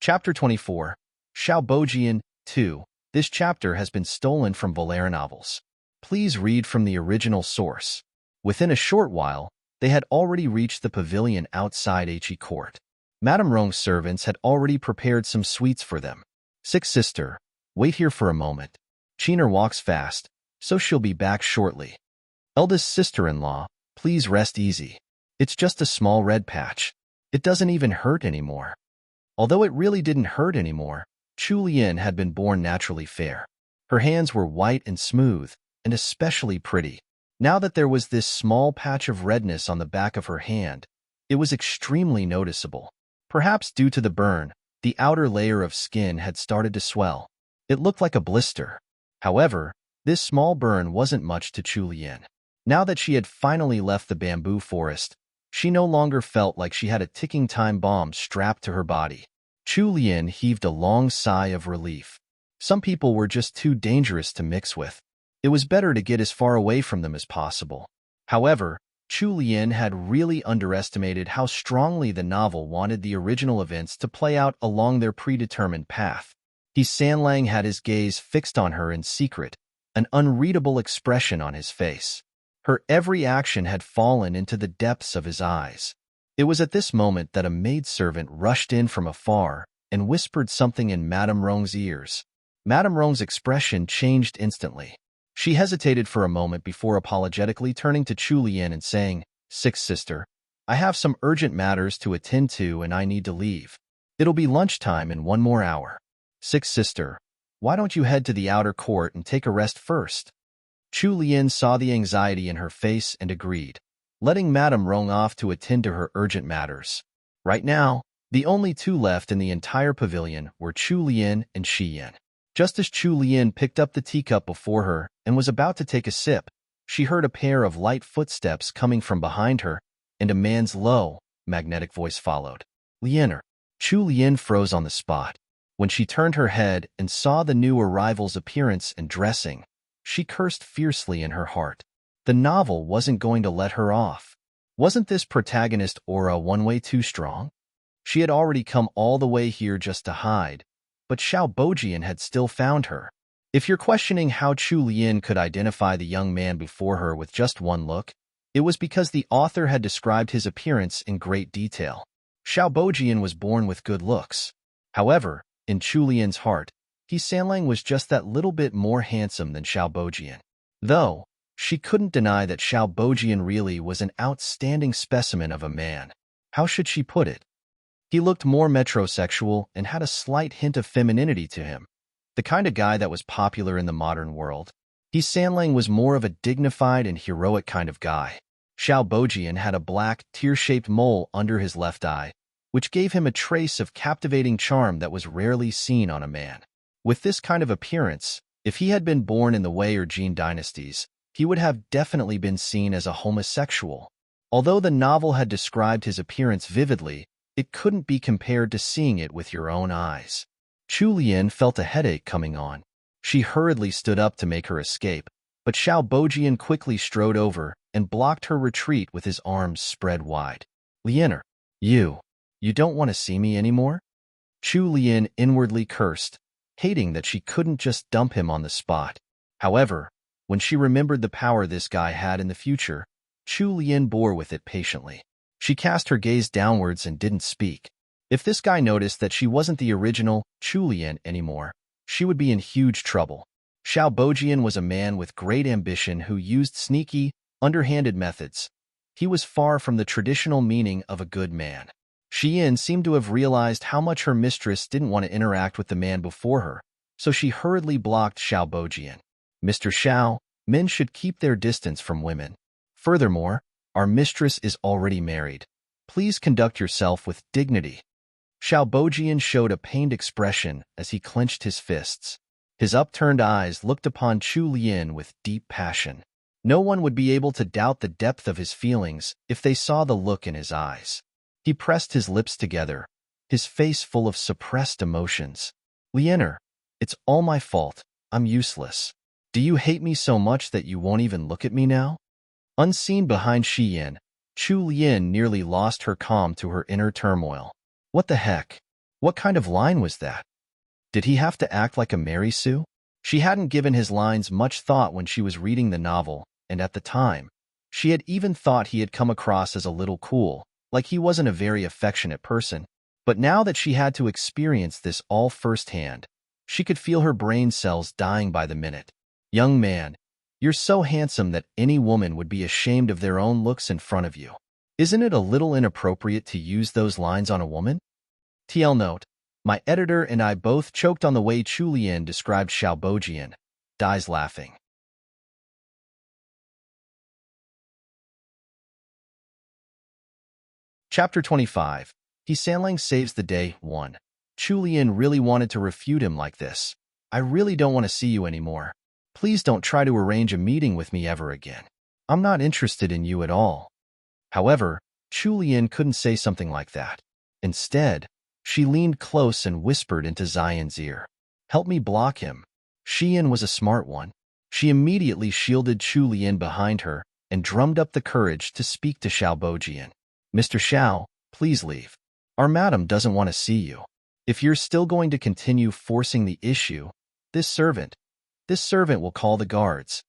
Chapter 24. Xiao Bojian 2. This chapter has been stolen from Valera novels. Please read from the original source. Within a short while, they had already reached the pavilion outside He Court. Madame Rong's servants had already prepared some sweets for them. 6th sister, wait here for a moment. Chiner walks fast, so she'll be back shortly. Eldest sister-in-law, please rest easy. It's just a small red patch. It doesn't even hurt anymore. Although it really didn't hurt anymore, Chu Lian had been born naturally fair. Her hands were white and smooth, and especially pretty. Now that there was this small patch of redness on the back of her hand, it was extremely noticeable. Perhaps due to the burn, the outer layer of skin had started to swell. It looked like a blister. However, this small burn wasn't much to Chu Lian. Now that she had finally left the bamboo forest, she no longer felt like she had a ticking time bomb strapped to her body. Chu Lian heaved a long sigh of relief. Some people were just too dangerous to mix with. It was better to get as far away from them as possible. However, Chu Lian had really underestimated how strongly the novel wanted the original events to play out along their predetermined path. Sanlang had his gaze fixed on her in secret, an unreadable expression on his face. Her every action had fallen into the depths of his eyes. It was at this moment that a maidservant rushed in from afar and whispered something in Madame Rong's ears. Madame Rong's expression changed instantly. She hesitated for a moment before apologetically turning to Chu Lian and saying, 6th sister, I have some urgent matters to attend to and I need to leave. It'll be lunchtime in 1 more hour. 6th sister, why don't you head to the outer court and take a rest first? Chu Lian saw the anxiety in her face and agreed, letting Madame Rong off to attend to her urgent matters. Right now, the only two left in the entire pavilion were Chu Lian and Xian. Just as Chu Lian picked up the teacup before her and was about to take a sip, she heard a pair of light footsteps coming from behind her, and a man's low, magnetic voice followed. Lianer. Chu Lian froze on the spot. When she turned her head and saw the new arrival's appearance and dressing, she cursed fiercely in her heart. The novel wasn't going to let her off. Wasn't this protagonist aura one way too strong? She had already come all the way here just to hide, but Xiao Bojian had still found her. If you're questioning how Chu Lian could identify the young man before her with just one look, it was because the author had described his appearance in great detail. Xiao Bojian was born with good looks. However, in Chu Lian's heart, Sanlang was just that little bit more handsome than Xiao Bojian. Though, she couldn't deny that Xiao Bojian really was an outstanding specimen of a man. How should she put it? He looked more metrosexual and had a slight hint of femininity to him, the kind of guy that was popular in the modern world. Sanlang was more of a dignified and heroic kind of guy. Xiao Bojian had a black, tear-shaped mole under his left eye, which gave him a trace of captivating charm that was rarely seen on a man. With this kind of appearance, if he had been born in the Wei or Jin dynasties, he would have definitely been seen as a homosexual. Although the novel had described his appearance vividly, it couldn't be compared to seeing it with your own eyes. Chu Lian felt a headache coming on. She hurriedly stood up to make her escape, but Xiao Bojian quickly strode over and blocked her retreat with his arms spread wide. Lianer, you don't want to see me anymore? Chu Lian inwardly cursed, hating that she couldn't just dump him on the spot. However, when she remembered the power this guy had in the future, Chu Lian bore with it patiently. She cast her gaze downwards and didn't speak. If this guy noticed that she wasn't the original Chu Lian anymore, she would be in huge trouble. Xiao Bojian was a man with great ambition who used sneaky, underhanded methods. He was far from the traditional meaning of a good man. Xian seemed to have realized how much her mistress didn't want to interact with the man before her, so she hurriedly blocked Xiao Bojian. Mr. Xiao, men should keep their distance from women. Furthermore, our mistress is already married. Please conduct yourself with dignity. Xiao Bojian showed a pained expression as he clenched his fists. His upturned eyes looked upon Chu Lian with deep passion. No one would be able to doubt the depth of his feelings if they saw the look in his eyes. He pressed his lips together, his face full of suppressed emotions. Lianer, it's all my fault. I'm useless. Do you hate me so much that you won't even look at me now? Unseen behind Xian, Chu Lian nearly lost her calm to her inner turmoil. What the heck? What kind of line was that? Did he have to act like a Mary Sue? She hadn't given his lines much thought when she was reading the novel, and at the time, she had even thought he had come across as a little cool, like he wasn't a very affectionate person. But now that she had to experience this all firsthand, she could feel her brain cells dying by the minute. Young man, you're so handsome that any woman would be ashamed of their own looks in front of you. Isn't it a little inappropriate to use those lines on a woman? TL note, my editor and I both choked on the way Chu Lian described Xiao Bojian. Dies laughing. Chapter 25. Sanlang saves the day. 1. Chu Lian really wanted to refute him like this. I really don't want to see you anymore. Please don't try to arrange a meeting with me ever again. I'm not interested in you at all. However, Chu Lian couldn't say something like that. Instead, she leaned close and whispered into Xian's ear. Help me block him. Xian was a smart one. She immediately shielded Chu Lian behind her and drummed up the courage to speak to Xiao Bojian. Mr. Xiao, please leave. Our madam doesn't want to see you. If you're still going to continue forcing the issue, this servant will call the guards.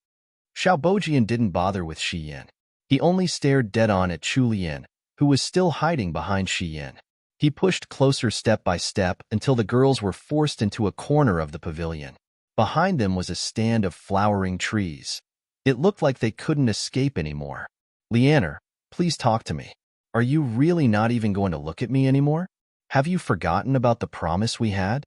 Xiao Bojian didn't bother with Xian. He only stared dead-on at Chu Lian, who was still hiding behind Xian. He pushed closer step by step until the girls were forced into a corner of the pavilion. Behind them was a stand of flowering trees. It looked like they couldn't escape anymore. Lianer, please talk to me. Are you really not even going to look at me anymore? Have you forgotten about the promise we had?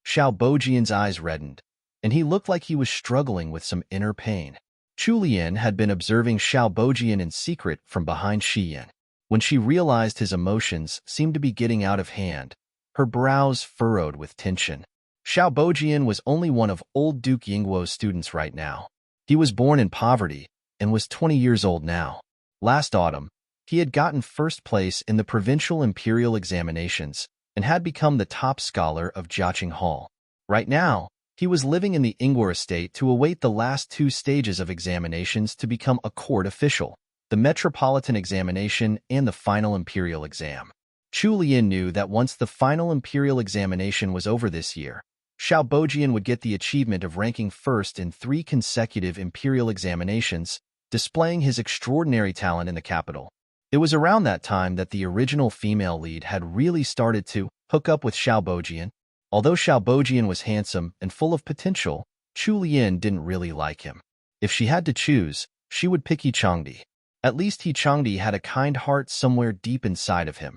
Xiao Bojian's eyes reddened, and he looked like he was struggling with some inner pain. Chu Lian had been observing Xiao Bojian in secret from behind Xian. When she realized his emotions seemed to be getting out of hand, her brows furrowed with tension. Xiao Bojian was only one of old Duke Yingguo's students right now. He was born in poverty and was 20 years old now. Last autumn, he had gotten first place in the provincial imperial examinations and had become the top scholar of Jiaqing Hall. Right now, he was living in the Yingguo estate to await the last 2 stages of examinations to become a court official, the metropolitan examination and the final imperial exam. Chu Lian knew that once the final imperial examination was over this year, Xiao Bojian would get the achievement of ranking first in 3 consecutive imperial examinations, displaying his extraordinary talent in the capital. It was around that time that the original female lead had really started to hook up with Xiao Bojian. Although Xiao Bojian was handsome and full of potential, Chu Lian didn't really like him. If she had to choose, she would pick Changdi. At least Changdi had a kind heart somewhere deep inside of him.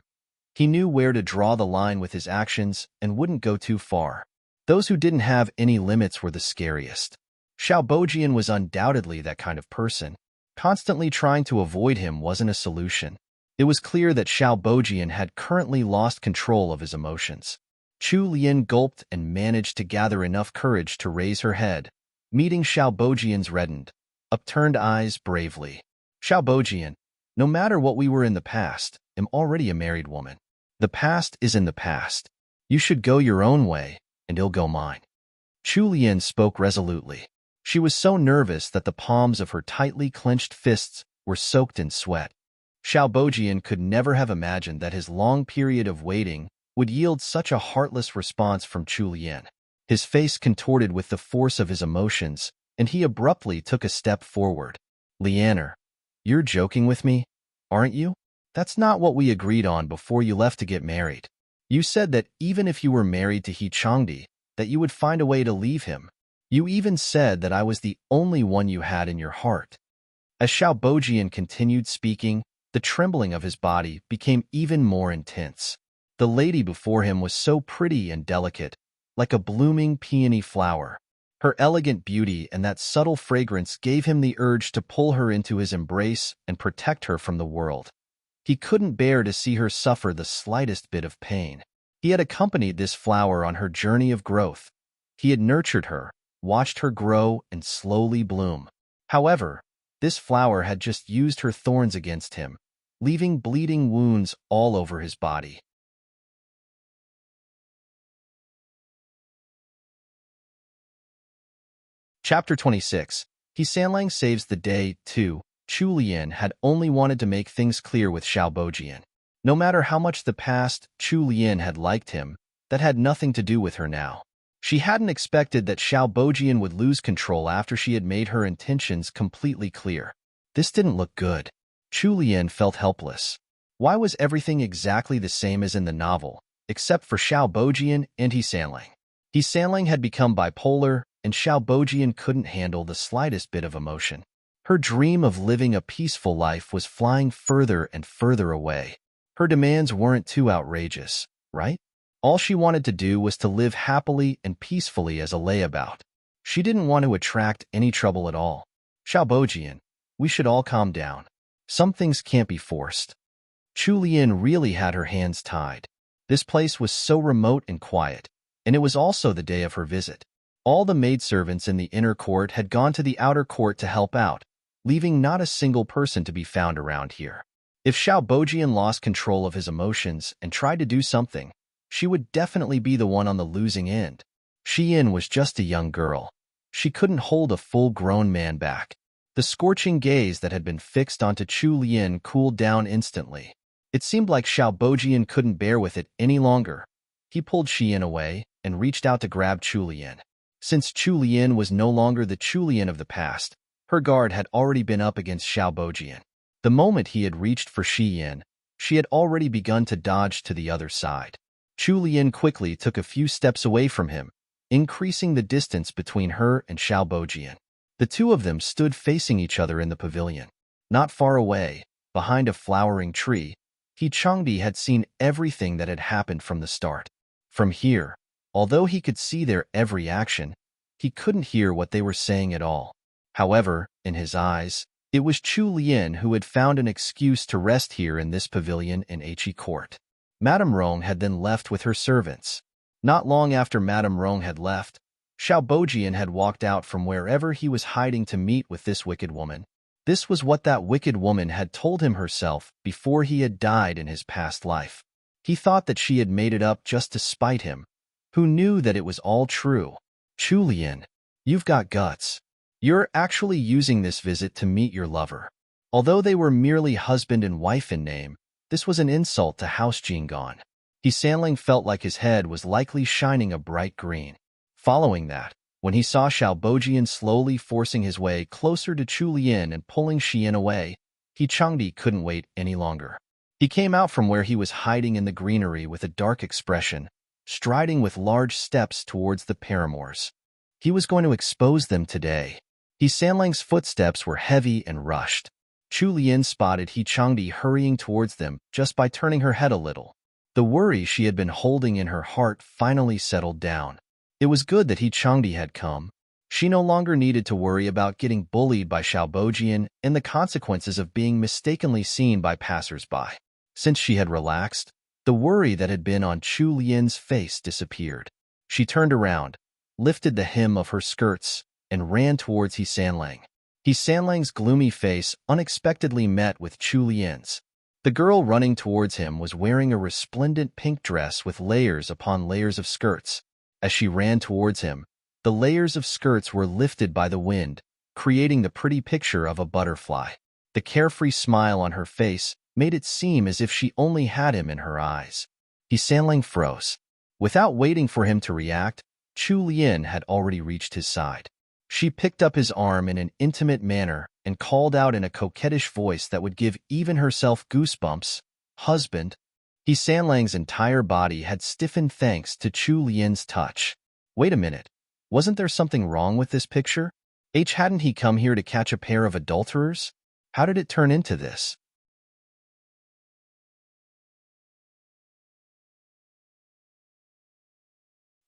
He knew where to draw the line with his actions and wouldn't go too far. Those who didn't have any limits were the scariest. Xiao Bojian was undoubtedly that kind of person. Constantly trying to avoid him wasn't a solution. It was clear that Xiao Bojian had currently lost control of his emotions. Chu Lian gulped and managed to gather enough courage to raise her head, meeting Xiao Bojian's reddened, upturned eyes bravely. Xiao Bojian, no matter what we were in the past, I'm already a married woman. The past is in the past. You should go your own way, and I'll go mine. Chu Lian spoke resolutely. She was so nervous that the palms of her tightly clenched fists were soaked in sweat. Xiao Bojian could never have imagined that his long period of waiting would yield such a heartless response from Chu Lian. His face contorted with the force of his emotions, and he abruptly took a step forward. Lianer, you're joking with me, aren't you? That's not what we agreed on before you left to get married. You said that even if you were married to He Changdi, that you would find a way to leave him. You even said that I was the only one you had in your heart. As Xiao Bojian continued speaking, the trembling of his body became even more intense. The lady before him was so pretty and delicate, like a blooming peony flower. Her elegant beauty and that subtle fragrance gave him the urge to pull her into his embrace and protect her from the world. He couldn't bear to see her suffer the slightest bit of pain. He had accompanied this flower on her journey of growth. He had nurtured her, watched her grow and slowly bloom. However, this flower had just used her thorns against him, leaving bleeding wounds all over his body. Chapter 26. He Sanlang Saves the Day 2. Chu Lian had only wanted to make things clear with Xiao Bojian. No matter how much the past Chu Lian had liked him, that had nothing to do with her now. She hadn't expected that Xiao Bojian would lose control after she had made her intentions completely clear. This didn't look good. Chu Lian felt helpless. Why was everything exactly the same as in the novel, except for Xiao Bojian and He Sanlang? He Sanlang had become bipolar, and Xiao Bojian couldn't handle the slightest bit of emotion. Her dream of living a peaceful life was flying further and further away. Her demands weren't too outrageous, right? All she wanted to do was to live happily and peacefully as a layabout. She didn't want to attract any trouble at all. Xiao Bojian, we should all calm down. Some things can't be forced. Chu Lian really had her hands tied. This place was so remote and quiet, and it was also the day of her visit. All the maidservants in the inner court had gone to the outer court to help out, leaving not a single person to be found around here. If Xiao Bojian lost control of his emotions and tried to do something, she would definitely be the one on the losing end. Xian was just a young girl. She couldn't hold a full-grown man back. The scorching gaze that had been fixed onto Chu Lian cooled down instantly. It seemed like Xiao Bojian couldn't bear with it any longer. He pulled Xian away and reached out to grab Chu Lian. Since Chu Lian was no longer the Chu Lian of the past, her guard had already been up against Xiao Bojian. The moment he had reached for Xian, she had already begun to dodge to the other side. Chu Lian quickly took a few steps away from him, increasing the distance between her and Xiao Bojian. The two of them stood facing each other in the pavilion. Not far away, behind a flowering tree, He Changdi had seen everything that had happened from the start. From here, although he could see their every action, he couldn't hear what they were saying at all. However, in his eyes, it was Chu Lian who had found an excuse to rest here in this pavilion in He Court. Madame Rong had then left with her servants. Not long after Madame Rong had left, Xiao Bojian had walked out from wherever he was hiding to meet with this wicked woman. This was what that wicked woman had told him herself before he had died in his past life. He thought that she had made it up just to spite him. Who knew that it was all true? Chu Lian, you've got guts. You're actually using this visit to meet your lover. Although they were merely husband and wife in name, this was an insult to House Jinggan. He Sanlang felt like his head was likely shining a bright green. Following that, when he saw Xiao Bojian slowly forcing his way closer to Chu Lian and pulling Xian away, He Changdi couldn't wait any longer. He came out from where he was hiding in the greenery with a dark expression, striding with large steps towards the paramours. He was going to expose them today. He Sanlang's footsteps were heavy and rushed. Chu Lian spotted He Changdi hurrying towards them just by turning her head a little. The worry she had been holding in her heart finally settled down. It was good that Changdi had come. She no longer needed to worry about getting bullied by Xiaobojian and the consequences of being mistakenly seen by passers-by. Since she had relaxed, the worry that had been on Chu Lian's face disappeared. She turned around, lifted the hem of her skirts, and ran towards He Sanlang. He Sanlang's gloomy face unexpectedly met with Chu Lian's. The girl running towards him was wearing a resplendent pink dress with layers upon layers of skirts. As she ran towards him, the layers of skirts were lifted by the wind, creating the pretty picture of a butterfly. The carefree smile on her face made it seem as if she only had him in her eyes. He Sanlang froze. Without waiting for him to react, Chu Lian had already reached his side. She picked up his arm in an intimate manner and called out in a coquettish voice that would give even herself goosebumps, "Husband." He Sanlang's entire body had stiffened thanks to Chu Lian's touch. Wait a minute. Wasn't there something wrong with this picture? Hadn't he come here to catch a pair of adulterers? How did it turn into this?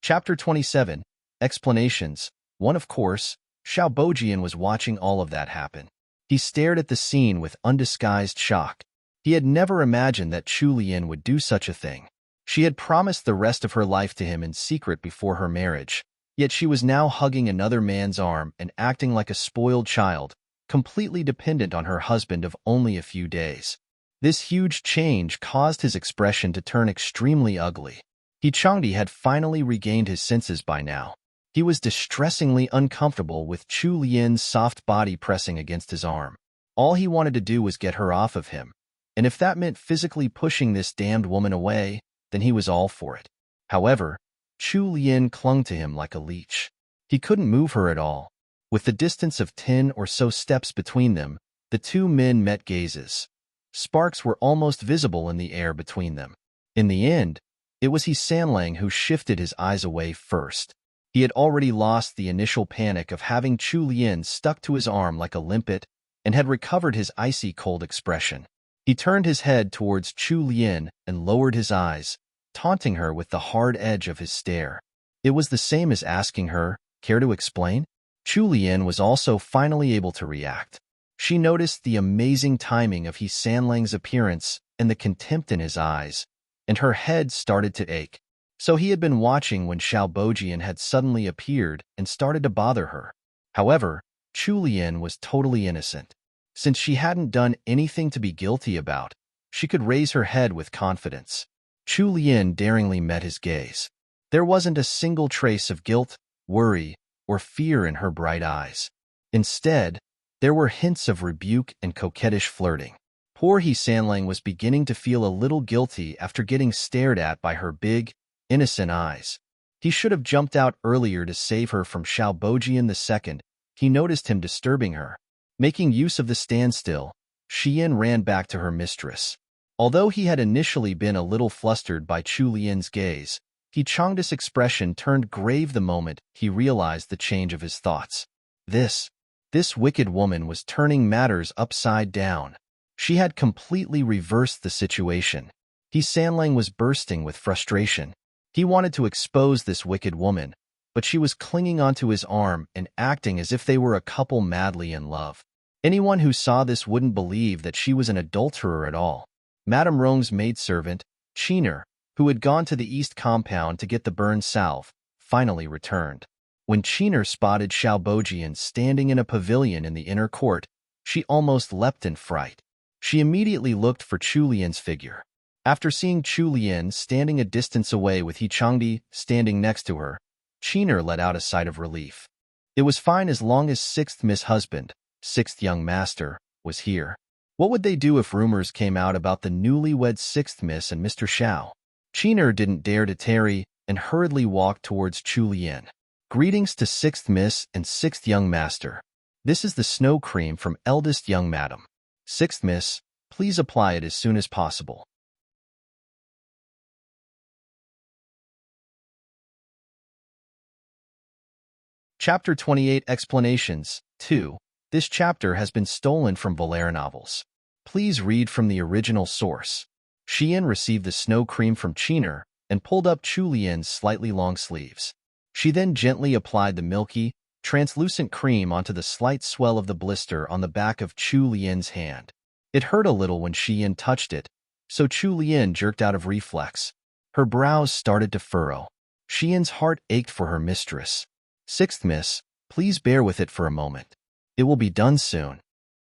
Chapter 27. Explanations. 1. Of course, Xiaobojian was watching all of that happen. He stared at the scene with undisguised shock. He had never imagined that Chu Lian would do such a thing. She had promised the rest of her life to him in secret before her marriage, yet she was now hugging another man's arm and acting like a spoiled child, completely dependent on her husband of only a few days. This huge change caused his expression to turn extremely ugly. Changdi had finally regained his senses by now. He was distressingly uncomfortable with Chu Lian's soft body pressing against his arm. All he wanted to do was get her off of him, and if that meant physically pushing this damned woman away, then he was all for it. However, Chu Lian clung to him like a leech. He couldn't move her at all. With the distance of 10 or so steps between them, the two men met gazes. Sparks were almost visible in the air between them. In the end, it was He Sanlang who shifted his eyes away first. He had already lost the initial panic of having Chu Lian stuck to his arm like a limpet and had recovered his icy cold expression. He turned his head towards Chu Lian and lowered his eyes, taunting her with the hard edge of his stare. It was the same as asking her, "Care to explain?" Chu Lian was also finally able to react. She noticed the amazing timing of He Sanlang's appearance and the contempt in his eyes, and her head started to ache. So he had been watching when Xiaobojian had suddenly appeared and started to bother her. However, Chu Lian was totally innocent. Since she hadn't done anything to be guilty about, she could raise her head with confidence. Chu Lian daringly met his gaze. There wasn't a single trace of guilt, worry, or fear in her bright eyes. Instead, there were hints of rebuke and coquettish flirting. Poor He Sanlang was beginning to feel a little guilty after getting stared at by her big, innocent eyes. He should have jumped out earlier to save her from Xiaobojian II. He noticed him disturbing her. Making use of the standstill, Xian ran back to her mistress. Although he had initially been a little flustered by Chu Lian's gaze, Changdi's expression turned grave the moment he realized the change of his thoughts. This wicked woman was turning matters upside down. She had completely reversed the situation. He Sanlang was bursting with frustration. He wanted to expose this wicked woman, but she was clinging onto his arm and acting as if they were a couple madly in love. Anyone who saw this wouldn't believe that she was an adulterer at all. Madame Rong's maidservant, Qiner, who had gone to the east compound to get the burned salve, finally returned. When Qiner spotted Xiaobojian standing in a pavilion in the inner court, she almost leapt in fright. She immediately looked for Chu Lian's figure. After seeing Chu Lian standing a distance away with Changdi standing next to her, Qiner let out a sigh of relief. It was fine as long as sixth Miss Husband, sixth young master, was here. What would they do if rumors came out about the newlywed sixth Miss and Mr. Xiao? Qiner didn't dare to tarry and hurriedly walked towards Chu Lian. Greetings to sixth Miss and sixth young master. This is the snow cream from eldest young madam. Sixth Miss, please apply it as soon as possible. Chapter 28 Explanations 2. This chapter has been stolen from Valera novels. Please read from the original source. Xian received the snow cream from Qiner and pulled up Chu Lian's slightly long sleeves. She then gently applied the milky, translucent cream onto the slight swell of the blister on the back of Chu Lian's hand. It hurt a little when Xian touched it, so Chu Lian jerked out of reflex. Her brows started to furrow. Xian's heart ached for her mistress. "Sixth miss, please bear with it for a moment. It will be done soon."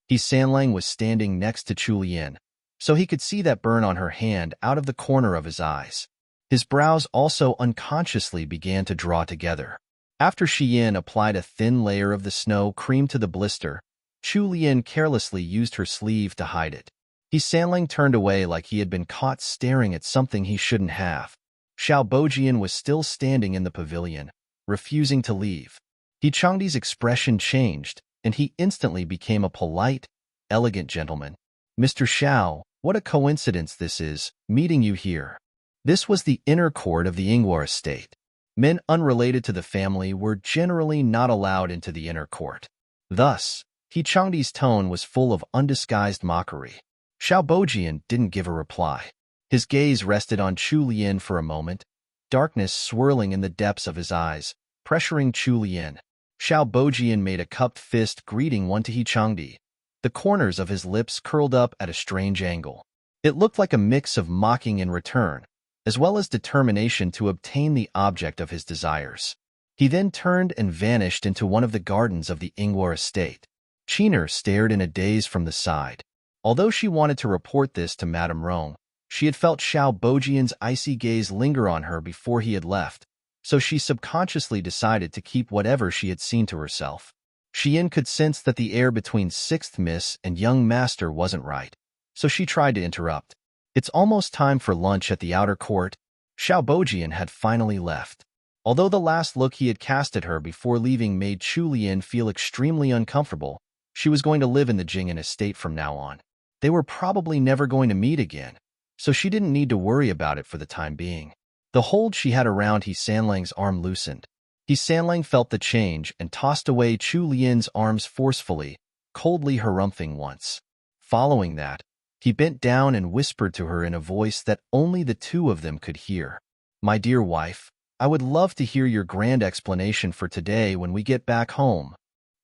Sanlang was standing next to Chu Lian, so he could see that burn on her hand out of the corner of his eyes. His brows also unconsciously began to draw together. After Xian applied a thin layer of the snow cream to the blister, Chu Lian carelessly used her sleeve to hide it. Sanlang turned away like he had been caught staring at something he shouldn't have. Xiao Bojian was still standing in the pavilion, refusing to leave. Changdi's expression changed, and he instantly became a polite, elegant gentleman. "Mr. Xiao, what a coincidence this is, meeting you here." This was the inner court of the Ingwar estate. Men unrelated to the family were generally not allowed into the inner court. Thus, Changdi's tone was full of undisguised mockery. Xiao Bojian didn't give a reply. His gaze rested on Chu Lian for a moment, darkness swirling in the depths of his eyes, pressuring Chu Lian. Xiao Bojian made a cupped fist greeting one to Changdi. The corners of his lips curled up at a strange angle. It looked like a mix of mocking in return, as well as determination to obtain the object of his desires. He then turned and vanished into one of the gardens of the Ingwar estate. Qiner stared in a daze from the side. Although she wanted to report this to Madame Rong, she had felt Xiao Bojian's icy gaze linger on her before he had left, so she subconsciously decided to keep whatever she had seen to herself. Xian could sense that the air between Sixth Miss and young master wasn't right, so she tried to interrupt. "It's almost time for lunch at the outer court." Xiao Bojian had finally left. Although the last look he had cast at her before leaving made Chu Lian feel extremely uncomfortable, she was going to live in the Jing'an estate from now on. They were probably never going to meet again, so she didn't need to worry about it for the time being. The hold she had around Sanlang's arm loosened. Sanlang felt the change and tossed away Chu Lian's arms forcefully, coldly harumphing once. Following that, he bent down and whispered to her in a voice that only the two of them could hear. "My dear wife, I would love to hear your grand explanation for today when we get back home."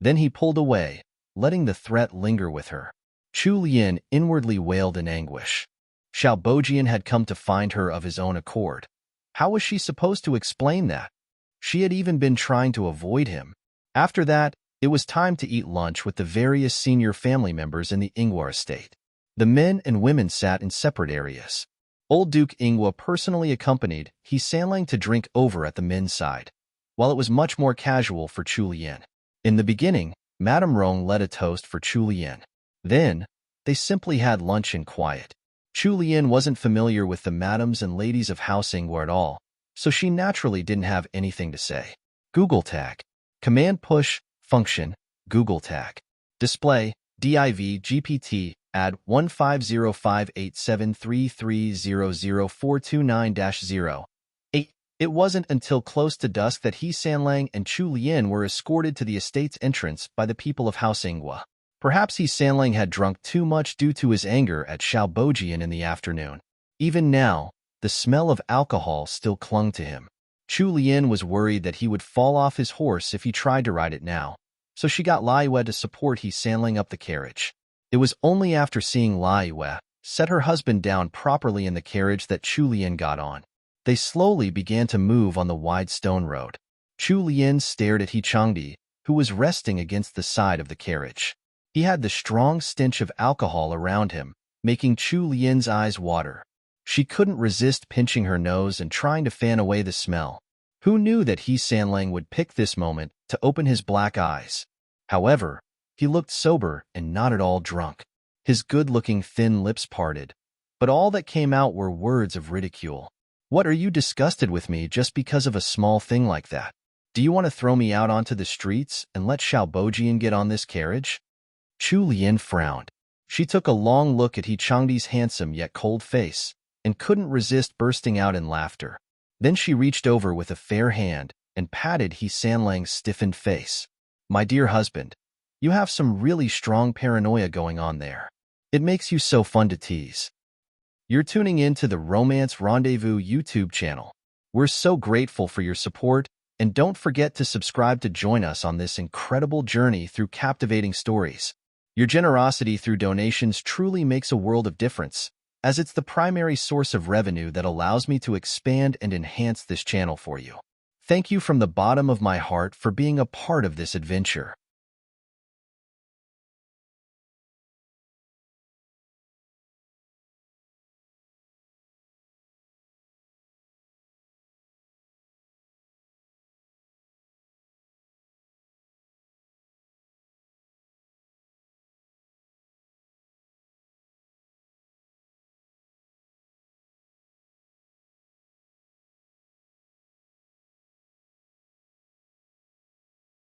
Then he pulled away, letting the threat linger with her. Chu Lian inwardly wailed in anguish. Xiao Bojian had come to find her of his own accord. How was she supposed to explain that? She had even been trying to avoid him. After that, it was time to eat lunch with the various senior family members in the Ingwar estate. The men and women sat in separate areas. Old Duke Ingwa personally accompanied Sanlang to drink over at the men's side, while it was much more casual for Chu Lian. In the beginning, Madame Rong led a toast for Chu Lian. Then, they simply had lunch in quiet. Chu Lian wasn't familiar with the madams and ladies of House Ingwar at all, so she naturally didn't have anything to say. Google tag. Command push, function, Google tag. Display, div GPT, add 15058733000429-0. It wasn't until close to dusk that Sanlang and Chu Lian were escorted to the estate's entrance by the people of House Ingwa. Perhaps Sanlang had drunk too much due to his anger at Xiao Bojian in the afternoon. Even now, the smell of alcohol still clung to him. Chu Lian was worried that he would fall off his horse if he tried to ride it now, so she got Laiwe to support Sanlang up the carriage. It was only after seeing Laiwe set her husband down properly in the carriage that Chu Lian got on. They slowly began to move on the wide stone road. Chu Lian stared at Changdi, who was resting against the side of the carriage. He had the strong stench of alcohol around him, making Chu Lian's eyes water. She couldn't resist pinching her nose and trying to fan away the smell. Who knew that Sanlang would pick this moment to open his black eyes? However, he looked sober and not at all drunk. His good-looking thin lips parted, but all that came out were words of ridicule. "What, are you disgusted with me just because of a small thing like that? Do you want to throw me out onto the streets and let Xiao Bojian get on this carriage?" Chu Lian frowned. She took a long look at Changdi's handsome yet cold face and couldn't resist bursting out in laughter. Then she reached over with a fair hand and patted Sanlang's stiffened face. "My dear husband, you have some really strong paranoia going on there. It makes you so fun to tease." You're tuning in to the Romance Rendezvous YouTube channel. We're so grateful for your support, and don't forget to subscribe to join us on this incredible journey through captivating stories. Your generosity through donations truly makes a world of difference, as it's the primary source of revenue that allows me to expand and enhance this channel for you. Thank you from the bottom of my heart for being a part of this adventure.